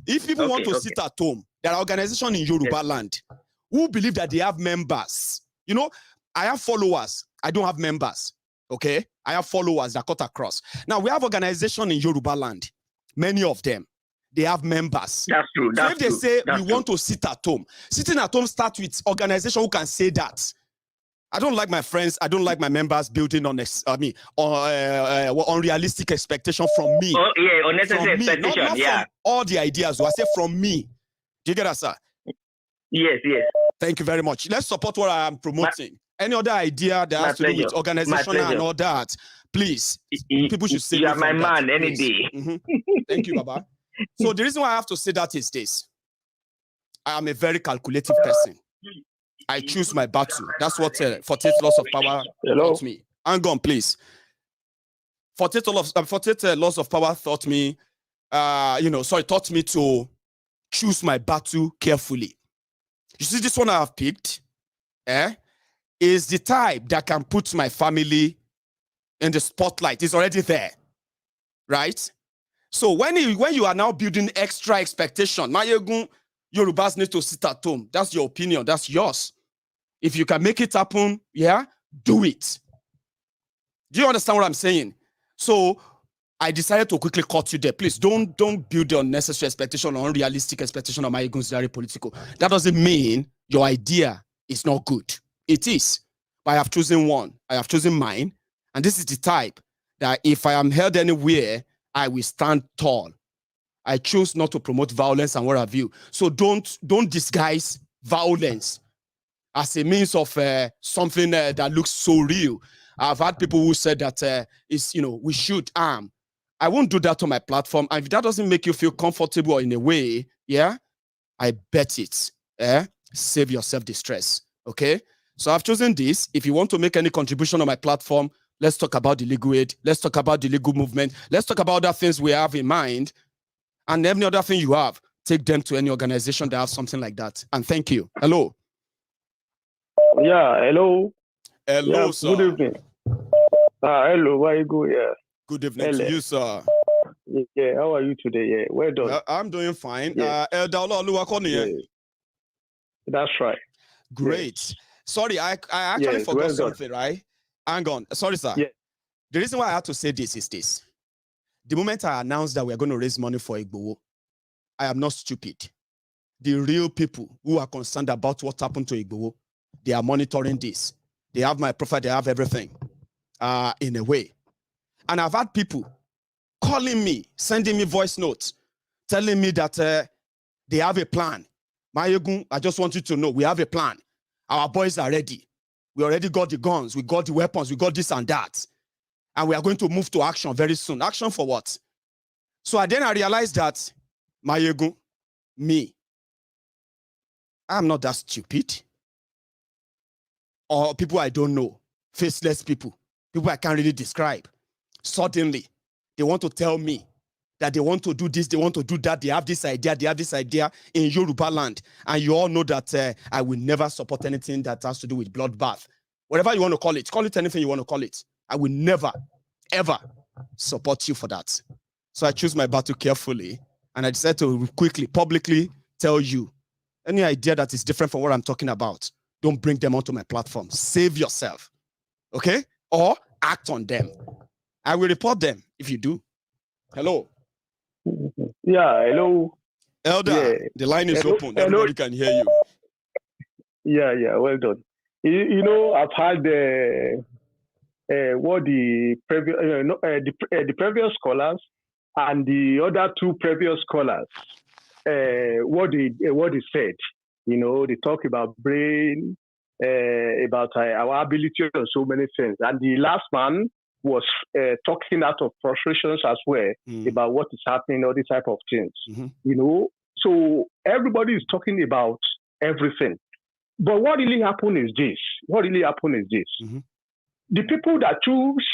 If people want to sit at home, there are organizations in Yoruba land who believe that they have members. You know, I have followers. I don't have members. Okay? I have followers that cut across. Now, we have organizations in Yoruba land. Many of them, they have members. That's true. So if they say we want to sit at home, sitting at home starts with organization who can say that. I don't like my friends. I don't like my members building on unrealistic expectation from me. Oh, yeah, unnecessary expectation. Not from all the ideas. I say from me. Do you get that, sir? Yes. Thank you very much. Let's support what I am promoting. Any other idea that has to do with organization and all that, please. People should say you are my man any day. Thank you, Baba. So the reason why I have to say that is this. I am a very calculative person. I choose my battle. That's what 48 Laws of Power taught me. Hang on, please. 48 Laws of Power taught me, taught me to choose my battle carefully. You see, this one I have picked, is the type that can put my family in the spotlight. It's already there, right? So when you are now building extra expectation, Maiyegun, Yorubas need to sit at home. That's your opinion. That's yours. If you can make it happen, do it. Do you understand what I'm saying? So I decided to quickly cut you there. Please don't build the unnecessary expectation or unrealistic expectation of MaiyegunSdiary Politico. That doesn't mean your idea is not good. It is. But I have chosen one. I have chosen mine. And this is the type that if I am held anywhere, I will stand tall. I choose not to promote violence and what have you. So don't disguise violence as a means of something that looks so real. I've had people who said that we should arm. I won't do that on my platform. And if that doesn't make you feel comfortable in a way, I bet it. Save yourself the stress. Okay? So I've chosen this. If you want to make any contribution on my platform, let's talk about the legal aid. Let's talk about the legal movement. Let's talk about other things we have in mind. And any other thing you have, take them to any organization that has something like that. And thank you. Hello. Yeah, hello. Hello, sir. Good evening. Hello, where you go? Yeah. Good evening to you, sir. Yeah, how are you today? Yeah, well done. I'm doing fine. Yeah. That's right. Great. Yes. Sorry, I actually forgot something, right? Hang on. Sorry, sir. Yeah. The reason why I had to say this is this. The moment I announced that we're going to raise money for Igboho, I am not stupid. The real people who are concerned about what happened to Igboho, they are monitoring this. They have my profile, they have everything in a way. And I've had people calling me, sending me voice notes, telling me that they have a plan. Maiyegun, I just want you to know, we have a plan. Our boys are ready. We already got the guns, we got the weapons, we got this and that. And we are going to move to action very soon. Action for what? So then I realized that, Maiyegun, me, I'm not that stupid. Or people I don't know, faceless people I can't really describe. Suddenly, they want to tell me that they want to do this, they want to do that, they have this idea in Yoruba land. And you all know that I will never support anything that has to do with bloodbath. Whatever you want to call it anything you want to call it. I will never, ever support you for that. So I choose my battle carefully, and I decided to quickly, publicly tell you, any idea that is different from what I'm talking about, don't bring them onto my platform. Save yourself, okay? Or act on them. I will report them if you do. Hello? Yeah, hello. Elder, the line is open. Everybody can hear you. Yeah, well done. You know, I've had what the previous scholars and the other two previous scholars, what they said. You know, they talk about brain, about our ability on so many things. And the last man was talking out of frustrations as well about what is happening, all these type of things. You know, so everybody is talking about everything. But what really happened is this. The people that choose,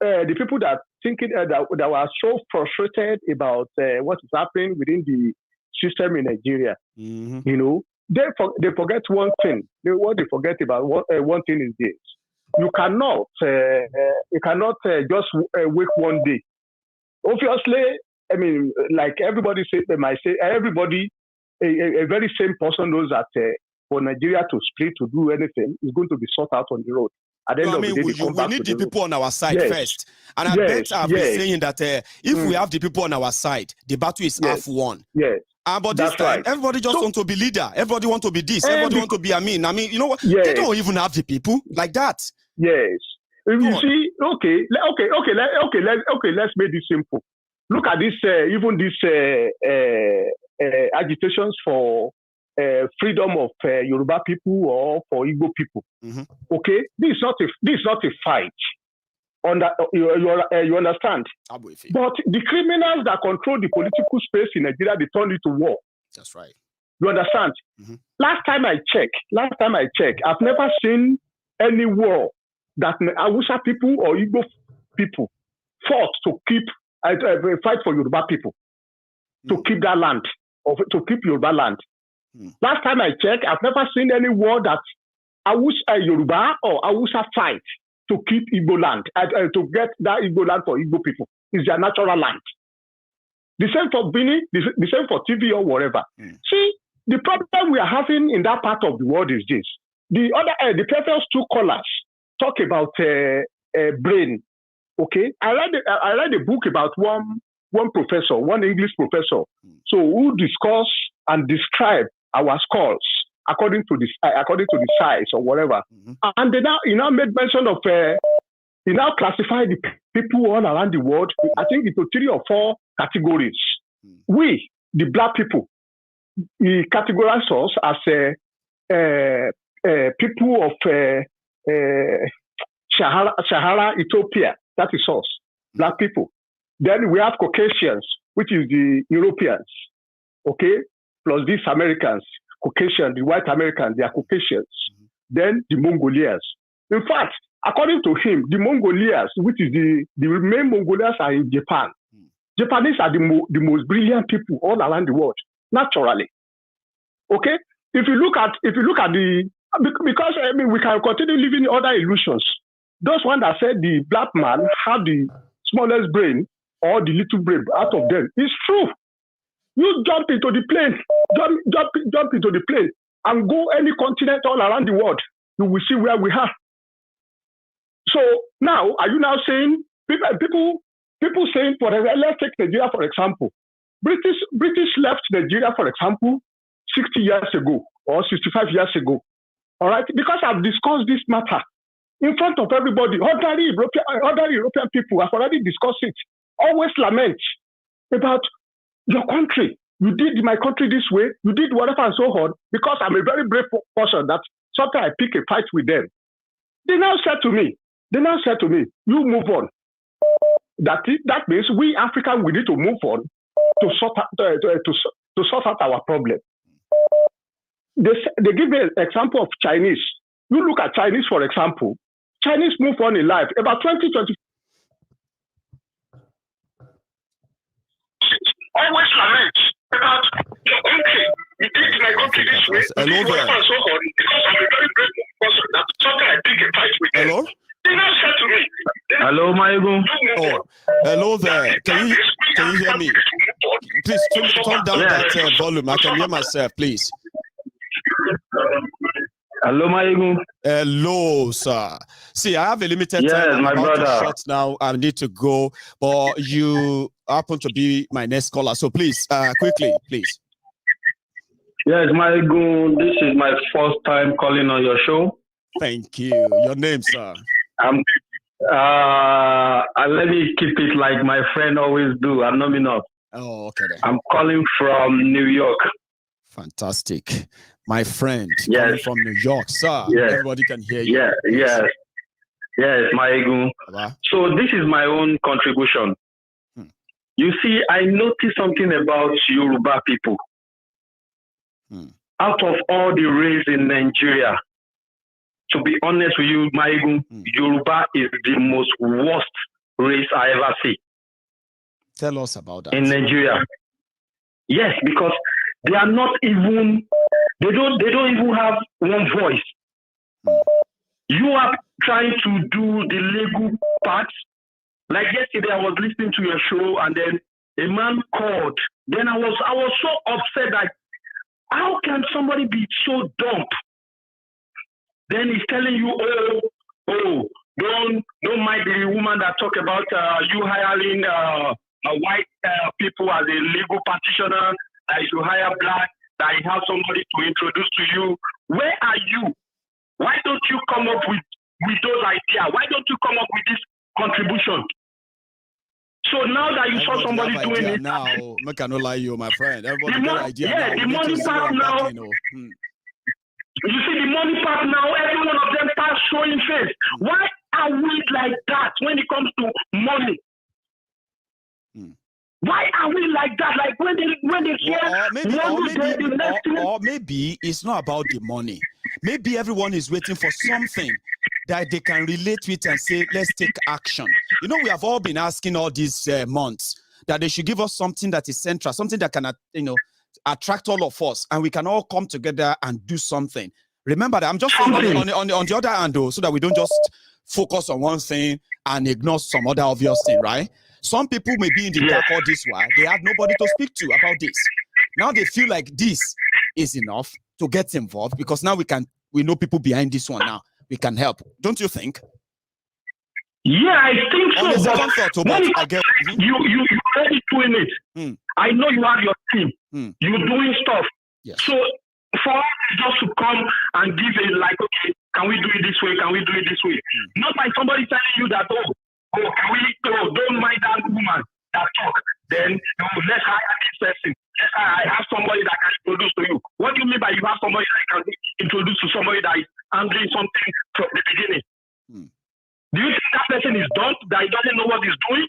the people that thinking that were so frustrated about what is happening within the system in Nigeria, you know, they forget one thing. What they forget about one thing is this: you cannot, a just wake one day. Obviously, I mean, like everybody might say, everybody, a very same person knows that for Nigeria to split, to do anything, is going to be sought out on the road. At the end of the day, we need the people on our side first. And I bet I've been saying that if we have the people on our side, the battle is half won. Yes. But this time, everybody just want to be leader. Everybody want to be this. Everybody want to be Amin. I mean, you know what? They don't even have the people like that. Yes. You see, let's make this simple. Look at this, even these agitations for freedom of Yoruba people or for Igbo people. Okay, this is not a fight. You understand? But the criminals that control the political space in Nigeria, they turn it to war. That's right. You understand? Last time I checked, I've never seen any war that Hausa people or Igbo people fought to fight for Yoruba people, to keep that land, or to keep Yoruba land. Last time I checked, I've never seen any war that Yoruba or Hausa fight to keep Igbo land, to get that Igbo land for Igbo people. It's their natural land. The same for Bini, the same for TV or whatever. See, the problem we are having in that part of the world is this. The previous two callers talk about brain. Okay, I read a book about one professor, one English professor, so who discuss and describe our skulls according to the size or whatever, and he now made mention of he now classified the people all around the world, I think, into 3 or 4 categories. We, the black people, he categorized us as people of Sahara, Ethiopia. That is us, black people. Then we have Caucasians, which is the Europeans, okay? Plus these Americans, Caucasian, the white Americans, they are Caucasians. Then the Mongolians. In fact, according to him, the Mongolians, which is the main Mongolians, are in Japan. Japanese are the most brilliant people all around the world, naturally. Okay? If you look at because I mean, we can continue living other illusions. Those ones that said the black man have the smallest brain or the little brain out of them, it's true. You jump into the plane, jump into the plane and go any continent all around the world, you will see where we are. So now, are you now saying, people saying, let's take Nigeria for example. British left Nigeria, for example, 60 years ago or 65 years ago. All right? Because I've discussed this matter in front of everybody. Other European people have already discussed it. Always lament about your country. You did my country this way. You did whatever and so on. Because I'm a very brave person that sometimes I pick a fight with them. They now said to me, you move on. That means we Africans, we need to move on to sort out our problem. They give me an example of Chinese. You look at Chinese, for example. Chinese move on in life. About 2020. Always lament about your country. You did my country this way. Hello there. And so on, because I'm a very brave person that sometimes I pick a fight with them. Hello? They now said to me. Hello, Maiyegun. Oh, hello there. Can you hear me? Please turn down that volume. I can hear myself, please. Hello, Maiyegun. Hello, sir. See, I have a limited time. I'm my about brother. to shut now. I need to go. But you happen to be my next caller. So please, quickly, please. Yes, Maiyegun. This is my first time calling on your show. Thank you. Your name, sir? Let me keep it like my friend always do. I'm not enough. Oh, okay then. I'm calling from New York. Fantastic. My friend, yes. Coming from New York, sir. Yes. Everybody can hear you. Yes, Maiyegun. So this is my own contribution. You see, I noticed something about Yoruba people. Out of all the race in Nigeria, to be honest with you, Maiyegun, Yoruba is the most worst race I ever see. Tell us about that. In Nigeria. Yes, because they are not even, they don't even have one voice. You are trying to do the legal part. Like yesterday, I was listening to your show, and then a man called. Then I was so upset that how can somebody be so dumb? Then he's telling you, don't mind the woman that talk about you hiring white people as a legal practitioner, that you hire black, that you have somebody to introduce to you. Where are you? Why don't you come up with those ideas? Why don't you come up with this contribution? So now that you saw somebody doing it now, I cannot lie you, my friend. Everybody got idea. Yeah, the money part now. You see the money part now. Every one of them starts showing face. Why are we like that when it comes to money? Why are we like that? Like when they hear or maybe it's not about the money. Maybe everyone is waiting for something that they can relate with and say, let's take action. You know, we have all been asking all these months that they should give us something that is central, something that can, attract all of us, and we can all come together and do something. Remember that I'm just saying on the other hand, though, so that we don't just focus on one thing and ignore some other obvious thing, right? Some people may be in the dark all this while. They have nobody to speak to about this. Now they feel like this is enough to get involved because now we know people behind this one now. We can help. Don't you think? Yeah, I think so. On the second thought, you already doing it. I know you have your team. You're doing stuff. Yes. So for us just to come and give it like, okay, can we do it this way? Can we do it this way? Not by somebody telling you that, don't mind that woman that talk. Then let's hire this person. I have somebody that can introduce to you. What do you mean by you have somebody that can introduce to somebody that is handling something from the beginning? Do you think that person is dumb, that he doesn't know what he's doing?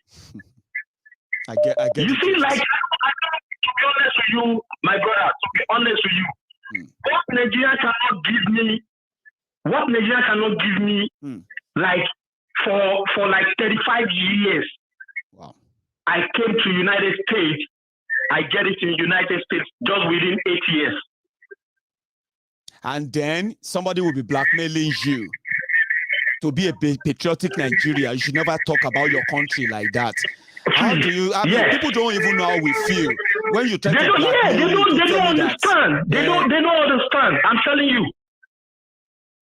I get you see, like, to be honest with you, my brother, to be honest with you, what Nigeria cannot give me, like, for like 35 years, wow. I came to United States, I get it in United States just within 8 years. And then somebody will be blackmailing you to be a patriotic Nigeria. You should never talk about your country like that. How do you? I mean, people don't even know how we feel when you try to blackmail. They don't understand. They don't understand. I'm telling you,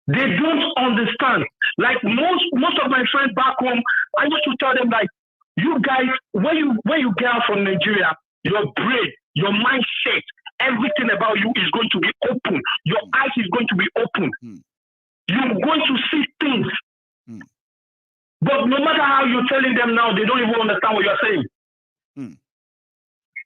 they don't understand. Like most of my friends back home, I used to tell them like, you guys, when you get out from Nigeria, your brain, your mindset, everything about you is going to be open. Your eyes is going to be open. You're going to see things. But no matter how you're telling them now, they don't even understand what you're saying.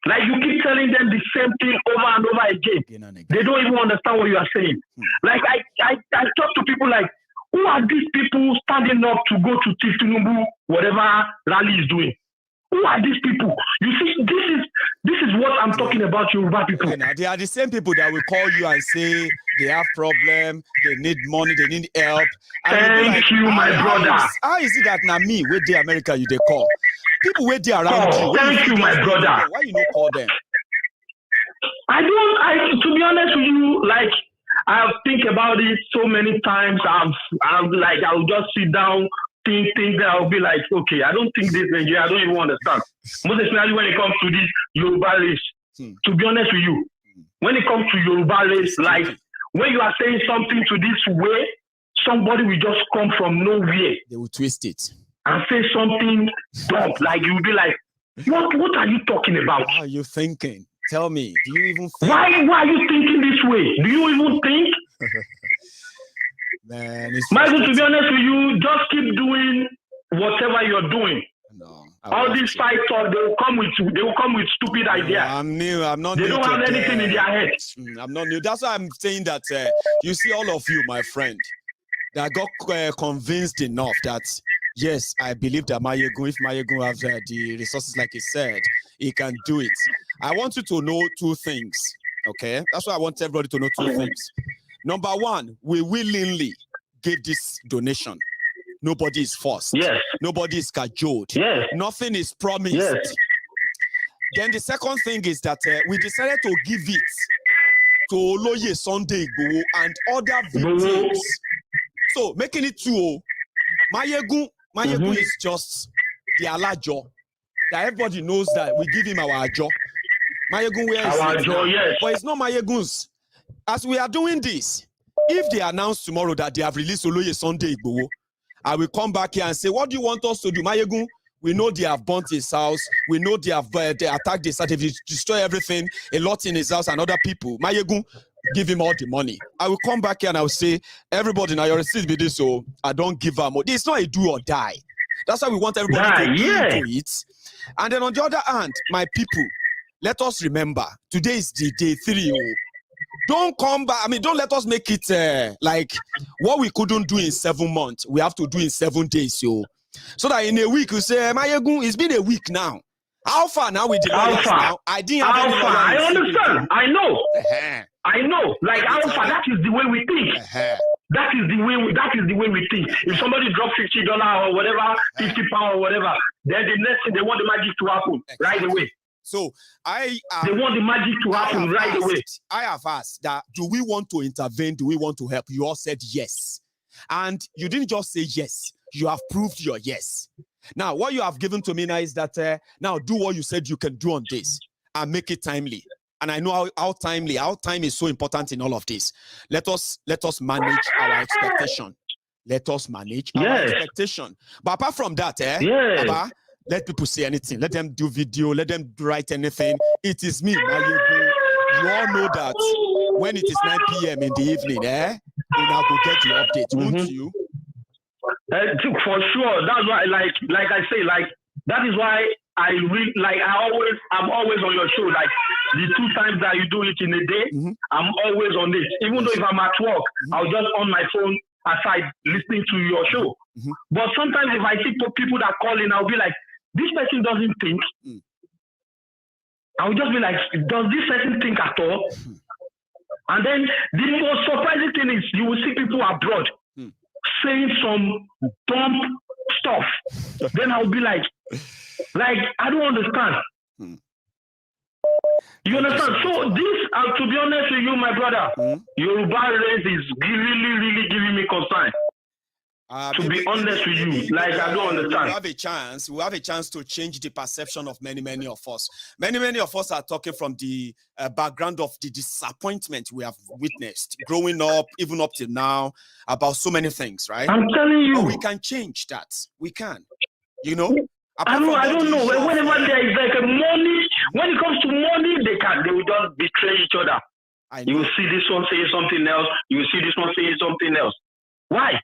Like you keep telling them the same thing over and over again. They don't even understand what you are saying. Like I talk to people like, who are these people standing up to go to Tinubu, whatever rally is doing? Who are these people? You see, this is what I'm talking about, Yoruba people. They are the same people that will call you and say they have problem, they need money, they need help. Thank you, my brother. How is it that now me, where the America you they call? People where they around you. Thank you, my brother. Why you not call them? To be honest with you, like, I've think about it so many times. I'll just sit down, think that I'll be like, okay, I don't think this Nigeria, I don't even understand. Most especially when it comes to this Yoruba race. To be honest with you, when it comes to Yoruba race, like when you are saying something to this way, somebody will just come from nowhere. They will twist it. And say something dumb. Like you'll be like, what are you talking about? How are you thinking? Tell me, do you even think? Why are you thinking this way? Do you even think? Man, Maiyegun, to be honest with you, just keep doing whatever you're doing. No, all these side talk, they will come with stupid ideas. I'm new. I'm not. They new don't have anything in their head. I'm not new. That's why I'm saying that you see all of you, my friend, that got convinced enough that yes, I believe that Maiyegun, if Maiyegun has the resources, like he said, he can do it. I want you to know two things. Okay, that's why I want everybody to know two things. Number one, we willingly give this donation. Nobody is forced. Yes. Nobody is cajoled. Yes. Nothing is promised. Yes. Then the second thing is that we decided to give it to Oloye Sunday Igboho and other victims So making it 2-0, Maiyegun is just the alajo. That everybody knows that we give him our ajo. Maiyegun, where is Our it ajo, now? yes. But it's not Maiyegun's. As we are doing this, if they announce tomorrow that they have released Oloye Sunday Igboho, I will come back here and say, what do you want us to do? Maiyegun, we know they have burnt his house. We know they have they attacked his house. They destroy everything, a lot in his house and other people. Maiyegun, give him all the money. I will come back here and I will say, everybody now, your receipt be this, so I don't give her more. It's not a do or die. That's why we want everybody to do it. And then on the other hand, my people, let us remember, today is the day 3. Don't come back. I mean, don't let us make it like what we couldn't do in 7 months. We have to do in 7 days, yo. So that in a week, you say, Maiyegun, it's been a week now. How far now with the lawyers now? I didn't have any lawyer. I understand. I know. I know. Like how far, that is the way we think. That is the way we think. If somebody drops $50 or whatever, £50 or whatever, then the next thing they want the magic to happen right away. So they want the magic to happen right away. I have asked that, do we want to intervene? Do we want to help? You all said yes. And you didn't just say yes. You have proved your yes. Now, what you have given to me now is that now do what you said you can do on this and make it timely. And I know how time is so important in all of this. Let us manage our expectation. Let us manage our expectation. But apart from that, Abba, let people say anything. Let them do video. Let them write anything. It is me, Maiyegun. You all know that when it is 9 p.m. in the evening, you now go get your update, won't you? For sure. That's why, like I say, that is why I'm always on your show. Like the 2 times that you do it in a day, I'm always on it. Even though if I'm at work, I'll just on my phone aside listening to your show. But sometimes if I see people that call in, I'll be like, this person doesn't think. I'll just be like, does this person think at all? And then the most surprising thing is you will see people abroad saying some dumb stuff. Then I'll be like, I don't understand. You understand? So this, to be honest with you, my brother, Yoruba race is really, really giving me concern. To be honest with you, I don't understand. We have a chance to change the perception of many of us. Many of us are talking from the background of the disappointment we have witnessed growing up, even up till now, about so many things, right? I'm telling you. But we can change that. We can. You know? I don't know. Whenever there is like a money, when it comes to money, they will just betray each other. You will see this one saying something else. You will see this one saying something else. Why?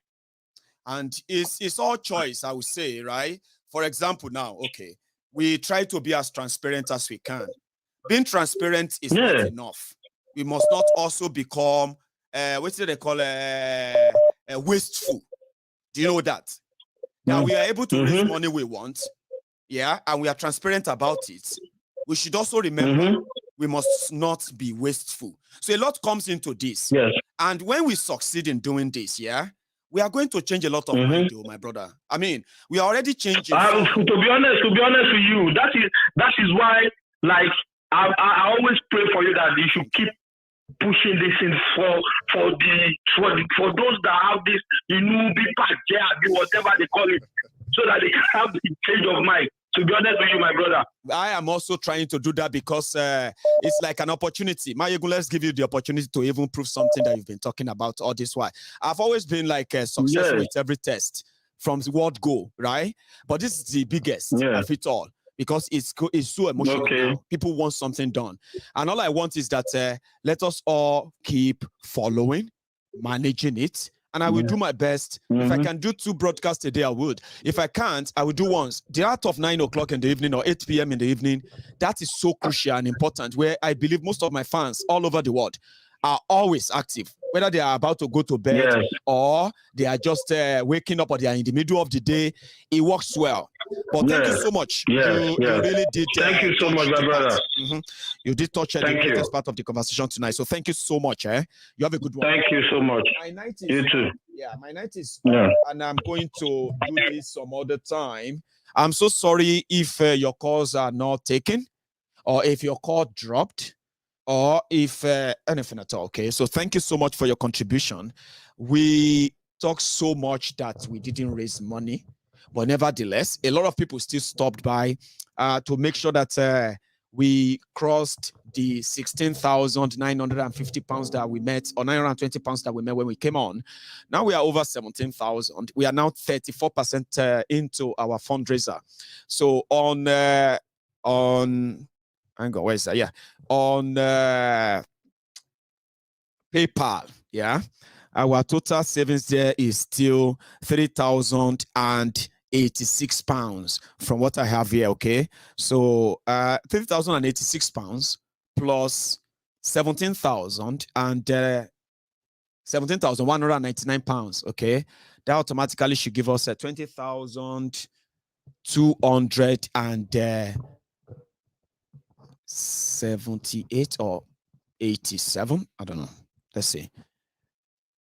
And it's all choice, I would say, right? For example, now, okay, we try to be as transparent as we can. Being transparent is not enough. We must not also become, what do they call wasteful. Do you know that? Now we are able to raise money we want, and we are transparent about it. We should also remember we must not be wasteful. So a lot comes into this. Yes. And when we succeed in doing this, we are going to change a lot of mind, my brother. I mean, we are already changing. To be honest with you, that is why, I always pray for you that you should keep pushing this in for those that have this, whatever they call it, so that they can have the change of mind. To be honest with you, my brother. I am also trying to do that because it's like an opportunity. Maiyegun, let's give you the opportunity to even prove something that you've been talking about all this while. I've always been successful with every test from the word go, right? But this is the biggest of it all because it's so emotional. Now. People want something done. And all I want is that let us all keep following, managing it, and I will do my best. If I can do 2 broadcasts a day, I would. If I can't, I will do once. The art of 9 o'clock in the evening or 8 p.m. in the evening, that is so crucial and important, where I believe most of my fans all over the world are always active, whether they are about to go to bed or they are just waking up or they are in the middle of the day. It works well. But thank you so much. You really did. Thank you so much, my brother. You did touch the greatest part of the conversation tonight. So thank you so much. You have a good one. Thank you so much. My night is, you too. Yeah, my night is and I'm going to do this some other time. I'm so sorry if your calls are not taken or if your call dropped or if anything at all. Okay, so thank you so much for your contribution. We talk so much that we didn't raise money. But nevertheless, a lot of people still stopped by to make sure that we crossed the 16,950 pounds that we met, or 920 pounds that we met when we came on. Now we are over 17,000. We are now 34% into our fundraiser. So on hang on, where is that? Yeah, on PayPal, yeah, our total savings there is still 3,086 pounds from what I have here. Okay, so 3,086 pounds plus 17,000 and 17,199 pounds. Okay, that automatically should give us 20,278 or 87. I don't know. Let's see.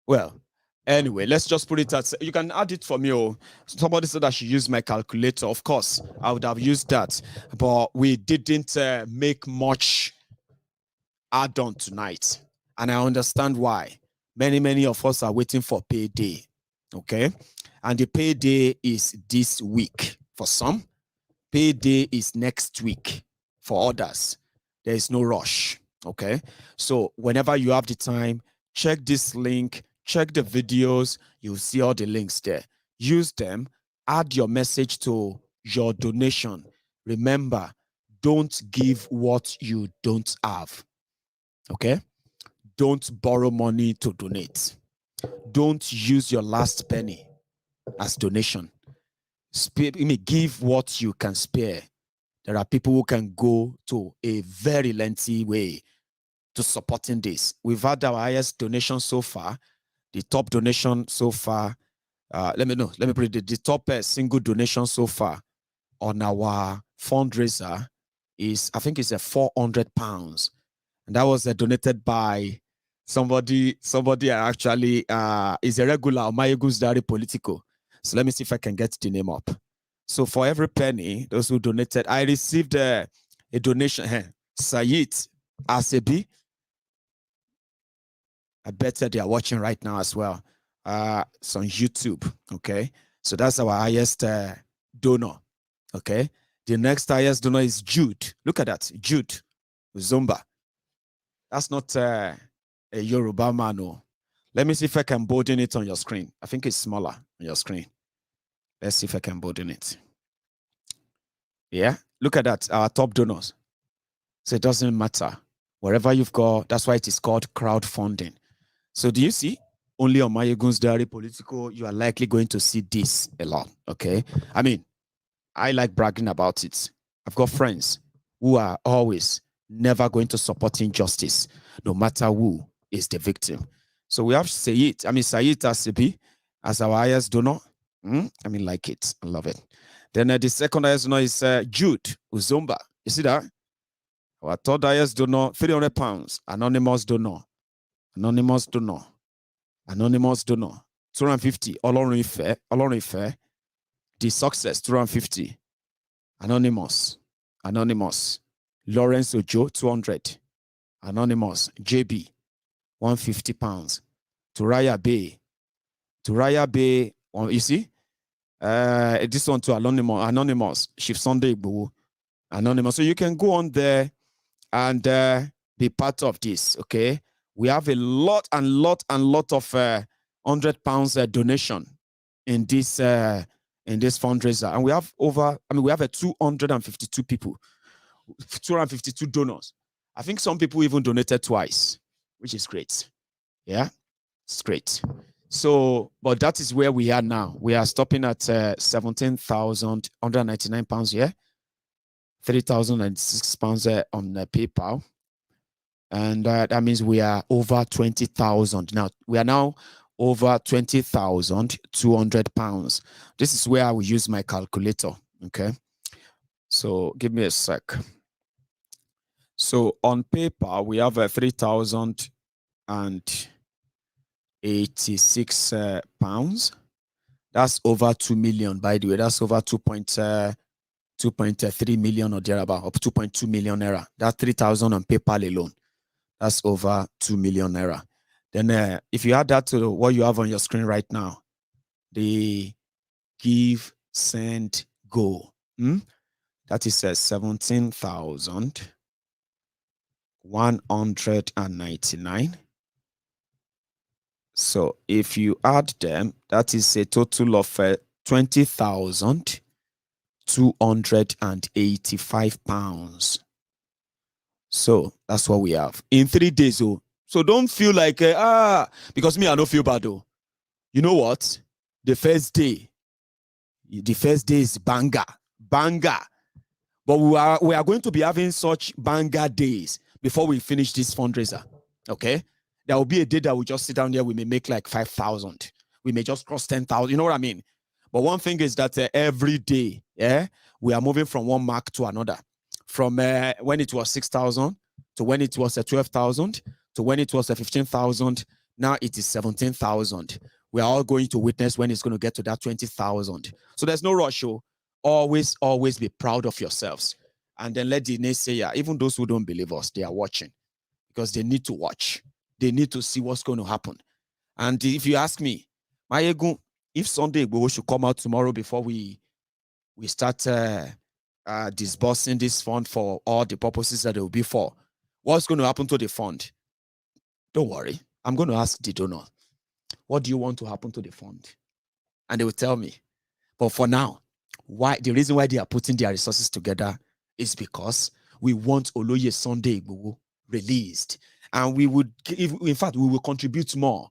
Well, anyway, let's just put it at, you can add it for me. Oh, somebody said I should use my calculator. Of course, I would have used that, but we didn't make much add-on tonight. And I understand why. Many of us are waiting for payday. Okay? And the payday is this week for some. Payday is next week for others. There is no rush. Okay? So whenever you have the time, check this link. Check the videos, you'll see all the links there. Use them, add your message to your donation. Remember, don't give what you don't have. Okay? Don't borrow money to donate. Don't use your last penny as donation. Give what you can spare. There are people who can go to a very lengthy way to supporting this. We've had our highest donation so far. The top donation so far, let me put it, the top single donation so far on our fundraiser is, I think it's a 400 pounds. And that was donated by somebody actually is a regular on MaiyegunsDiary Politico. So let me see if I can get the name up. So for every penny, those who donated, I received a donation. Sayed Asebi. I bet that they are watching right now as well. It's on YouTube, okay? So that's our highest donor, okay? The next highest donor is Jude. Look at that, Jude Zumba. That's not a Yoruba man. No. Let me see if I can bolding it on your screen. I think it's smaller on your screen. Let's see if I can bolding it. Yeah, look at that, our top donors. So it doesn't matter. Wherever you've got, that's why it is called crowdfunding. So do you see? Only on MaiyegunsDiary Politico, you are likely going to see this a lot, okay? I mean, I like bragging about it. I've got friends who are always never going to support injustice, no matter who is the victim. So we have Sayed Asebi as our highest donor. Like it. I love it. Then the second highest donor is Jude Uzumba. You see that? Our third highest donor, 300 pounds. Anonymous donor. 250. Olorun Ife. The success, 250. Anonymous. Lawrence Ojo, 200. Anonymous. JB, 150 pounds. Turaya Bay, you see? This one to Anonymous. Chief Sunday Igbo, Anonymous. So you can go on there and be part of this, okay? We have a lot of £100 donation in this fundraiser, and we have we have 252 people, 252 donors. I think some people even donated twice, which is great. Yeah, it's great. So, but that is where we are now. We are stopping at 17,199 pounds here, 3,006 pounds on PayPal. And that means we are over 20,000 now. We are now over 20,200 pounds. This is where I will use my calculator. Okay. So give me a sec. So on PayPal, we have 3,086 pounds. That's over 2 million, by the way. That's over 2.3 million or thereabout, up 2.2 million naira. That's 3,000 on PayPal alone. That's over 2 million naira. Then if you add that to what you have on your screen right now, the give, send, go. That is 17,199. So if you add them, that is a total of 20,285 pounds. So that's what we have in 3 days. Oh, so don't feel like because me I don't feel bad though. You know what? The first day is banger. But we are going to be having such banger days before we finish this fundraiser. Okay, there will be a day that we just sit down there. We may make like 5,000. We may just cross 10,000. You know what I mean? But one thing is that every day, we are moving from one mark to another. From when it was 6,000 to when it was 12,000 to when it was 15,000. Now it is 17,000. We are all going to witness when it's going to get to that 20,000. So there's no rush. Always be proud of yourselves. And then let the naysayer, even those who don't believe us, they are watching because they need to watch. They need to see what's going to happen. And if you ask me, Maiyegun, if Sunday we should come out tomorrow before we start disbursing this fund for all the purposes that it will be for, what's going to happen to the fund? Don't worry. I'm going to ask the donor, what do you want to happen to the fund? And they will tell me. But for now, the reason why they are putting their resources together is because we want Oloye Sunday Igboho released. And we would, in fact, we will contribute more.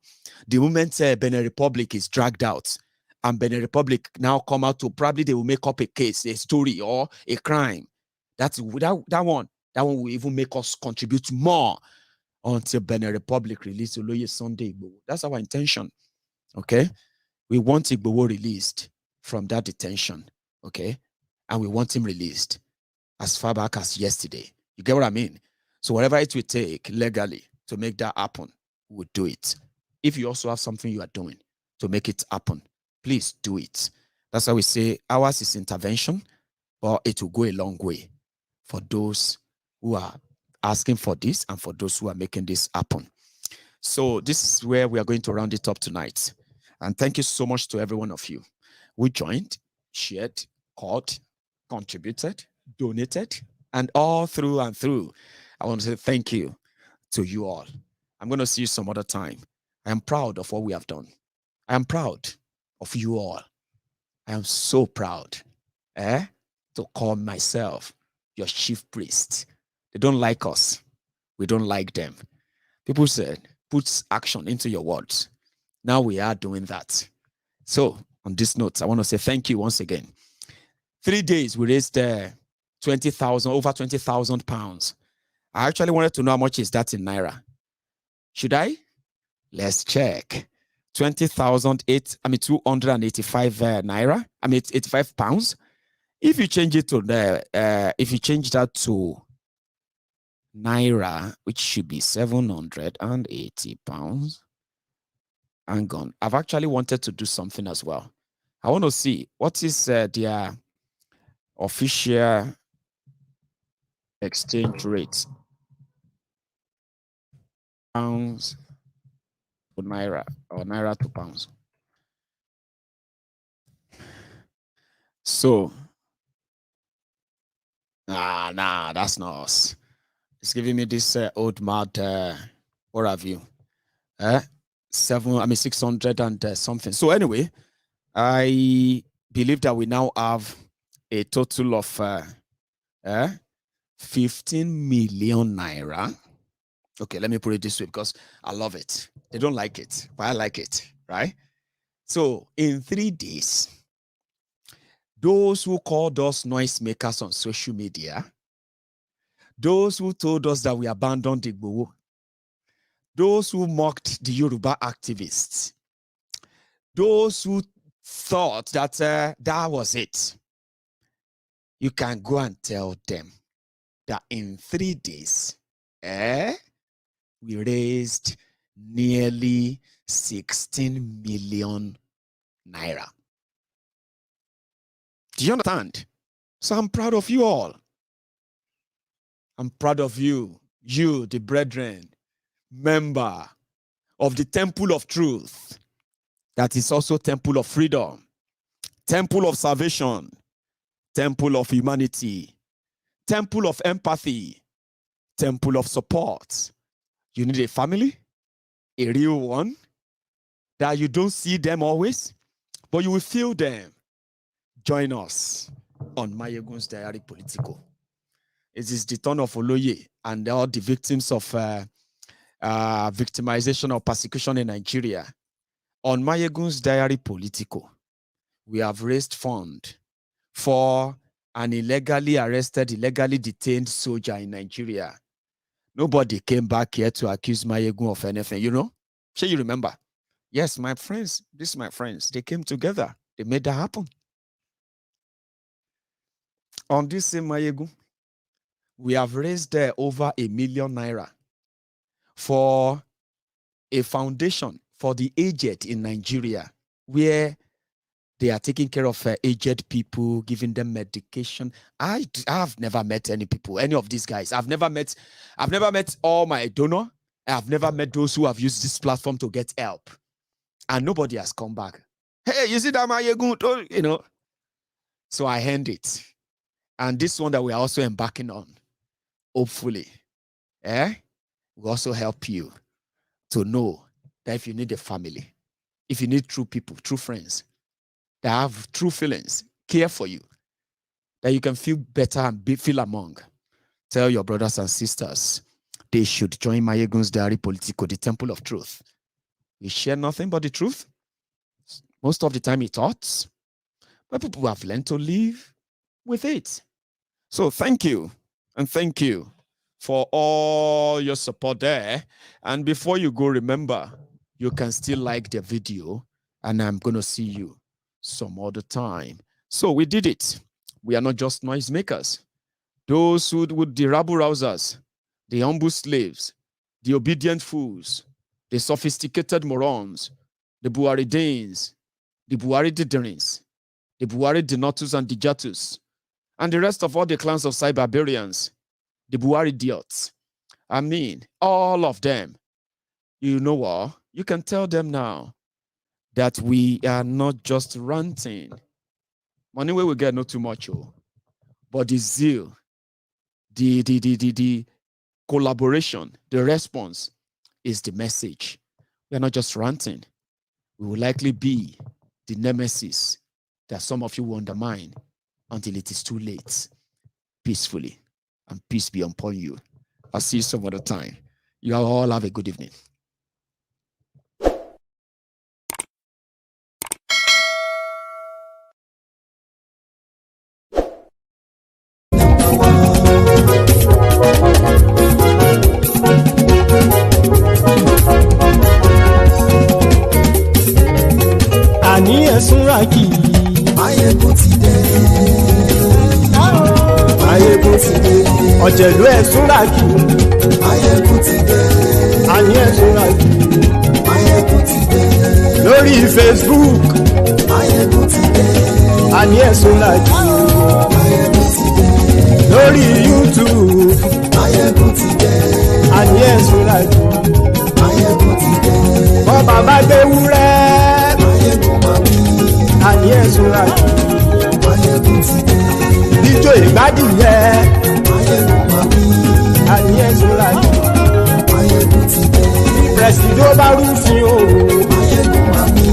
The moment Benin Republic is dragged out, and Benin Republic now come out to probably they will make up a case, a story, or a crime. That one will even make us contribute more until Benin Republic release Oloye Sunday Igboho. That's our intention. Okay, we want Igboho released from that detention. Okay, and we want him released as far back as yesterday. You get what I mean? So whatever it will take legally to make that happen, we'll do it. If you also have something you are doing to make it happen, please do it. That's why we say ours is intervention, but it will go a long way for those who are asking for this and for those who are making this happen. So this is where we are going to round it up tonight. And thank you so much to every one of you who joined, shared, called, contributed, donated, and all through and through. I want to say thank you to you all. I'm going to see you some other time. I am proud of what we have done. I am proud of you all. I am so proud to call myself your chief priest. They don't like us. We don't like them. People said, put action into your words. Now we are doing that. So on this note, I want to say thank you once again. 3 days, we raised over 20,000 pounds. I actually wanted to know how much is that in Naira. Should I? Let's check. 285 Naira. 85 pounds. If you change it to if you change that to Naira, which should be 780 pounds. Hang on. I've actually wanted to do something as well. I want to see what is their official exchange rate. Pounds to Naira or Naira to pounds. So, nah, that's not us. It's giving me this old mad, what have you? 600 and something. So anyway, I believe that we now have a total of 15 million Naira. Okay, let me put it this way because I love it. They don't like it, but I like it, right? So in 3 days, those who called us noisemakers on social media, those who told us that we abandoned Igboho, those who mocked the Yoruba activists, those who thought that that was it, you can go and tell them that in 3 days, we raised nearly 16 million Naira. Do you understand? So I'm proud of you all. I'm proud of you, the brethren, member of the Temple of Truth. that is also temple of freedom, temple of salvation, temple of humanity, temple of empathy, temple of support. You need a family, a real one, that you don't see them always, but you will feel them. Join us on MaiyegunsDiary Politico. It is the turn of Oloye and all the victims of victimization or persecution in Nigeria. On MaiyegunsDiary Politico, we have raised funds for an illegally arrested, illegally detained soldier in Nigeria. Nobody came back here to accuse Maiyegun of anything, you know? Sure, you remember? Yes, my friends, they came together. They made that happen. On this same Maiyegun, we have raised over ₦1 million for a foundation for the aged in Nigeria, where they are taking care of aged people, giving them medication. I've never met any people, any of these guys. I've never met all my donors. I've never met those who have used this platform to get help. And nobody has come back. Hey, you see that Maiyegun? You know. So I hand it. And this one that we are also embarking on, hopefully, will also help you to know that if you need a family, if you need true people, true friends, that have true feelings, care for you, that you can feel better and feel among, tell your brothers and sisters they should join MaiyegunsDiary Politico, the temple of truth. We share nothing but the truth. Most of the time it hurts, but people have learned to live with it. So thank you, and thank you for all your support there. And before you go, remember, you can still like the video, and I'm going to see you some other time. So we did it. We are not just noisemakers. Those who would the rabble-rousers, the humble slaves, the obedient fools, the sophisticated morons, the Buhari-Danes, the Buhari-Diderins, the Buhari-Denotus and Dijatus, and the rest of all the clans of Cybarbarians, the Buhari-Idiots. I mean, all of them. You know what? You can tell them now that we are not just ranting. Money we will get not too much, but the zeal, the collaboration, the response is the message. We are not just ranting. We will likely be the nemesis that some of you will undermine until it is too late. Peacefully, and peace be upon you. I'll see you some other time. You all have a good evening. Àní ẹ̀sùnra kì í. Maiyegun ti dé. Maiyegun ti dé. Ọ̀jẹ̀lú ẹ̀sùnra kì í. Maiyegun ti dé. Àní ẹ̀sùnra kì í. Maiyegun ti dé. Lórí Facebook. Maiyegun ti dé. Àní ẹ̀sùnra kì í. Maiyegun ti dé. Lórí YouTube. Maiyegun ti dé. Àní ẹ̀sùnra kì í. Maiyegun ti dé. Bọ́ba bá gbé wúrẹ́. Maiyegun máa bí. Àní ẹ̀sùnra kì í. Maiyegun ti dé. Ijó ìgbádùn yẹ. Maiyegun máa bí. Àní ẹ̀sùnra kì í. Maiyegun ti dé. Presido bá rúfin o. Maiyegun máa bí.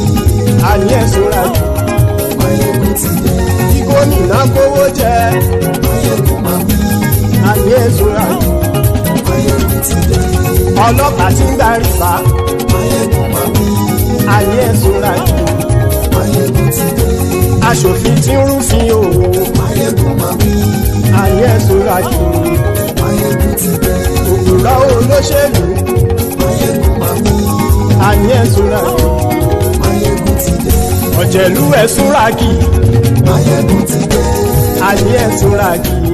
Àní ẹ̀sùnra kì í. Maiyegun ti dé. Kí gómìnà kówó jẹ. Maiyegun máa bí. Àní ẹ̀sùnra kì í. Maiyegun ti dé. Ọlọ́pàá tí ń darí bá. Maiyegun máa bí. Àní ẹ̀sùnra kì í. Maiyegun ti dé. Aṣòfin tí ń rúfin o. Maiyegun máa bí. Àní ẹ̀sùnra kì í. Maiyegun ti dé. Òpùrọ́ olóṣèlú. Maiyegun máa bí. Àní ẹ̀sùnra kì í. Maiyegun ti dé. Ọ̀jẹ̀lú ẹ̀sùnra kì í. Maiyegun ti dé. Àní ẹ̀sùnra kì í.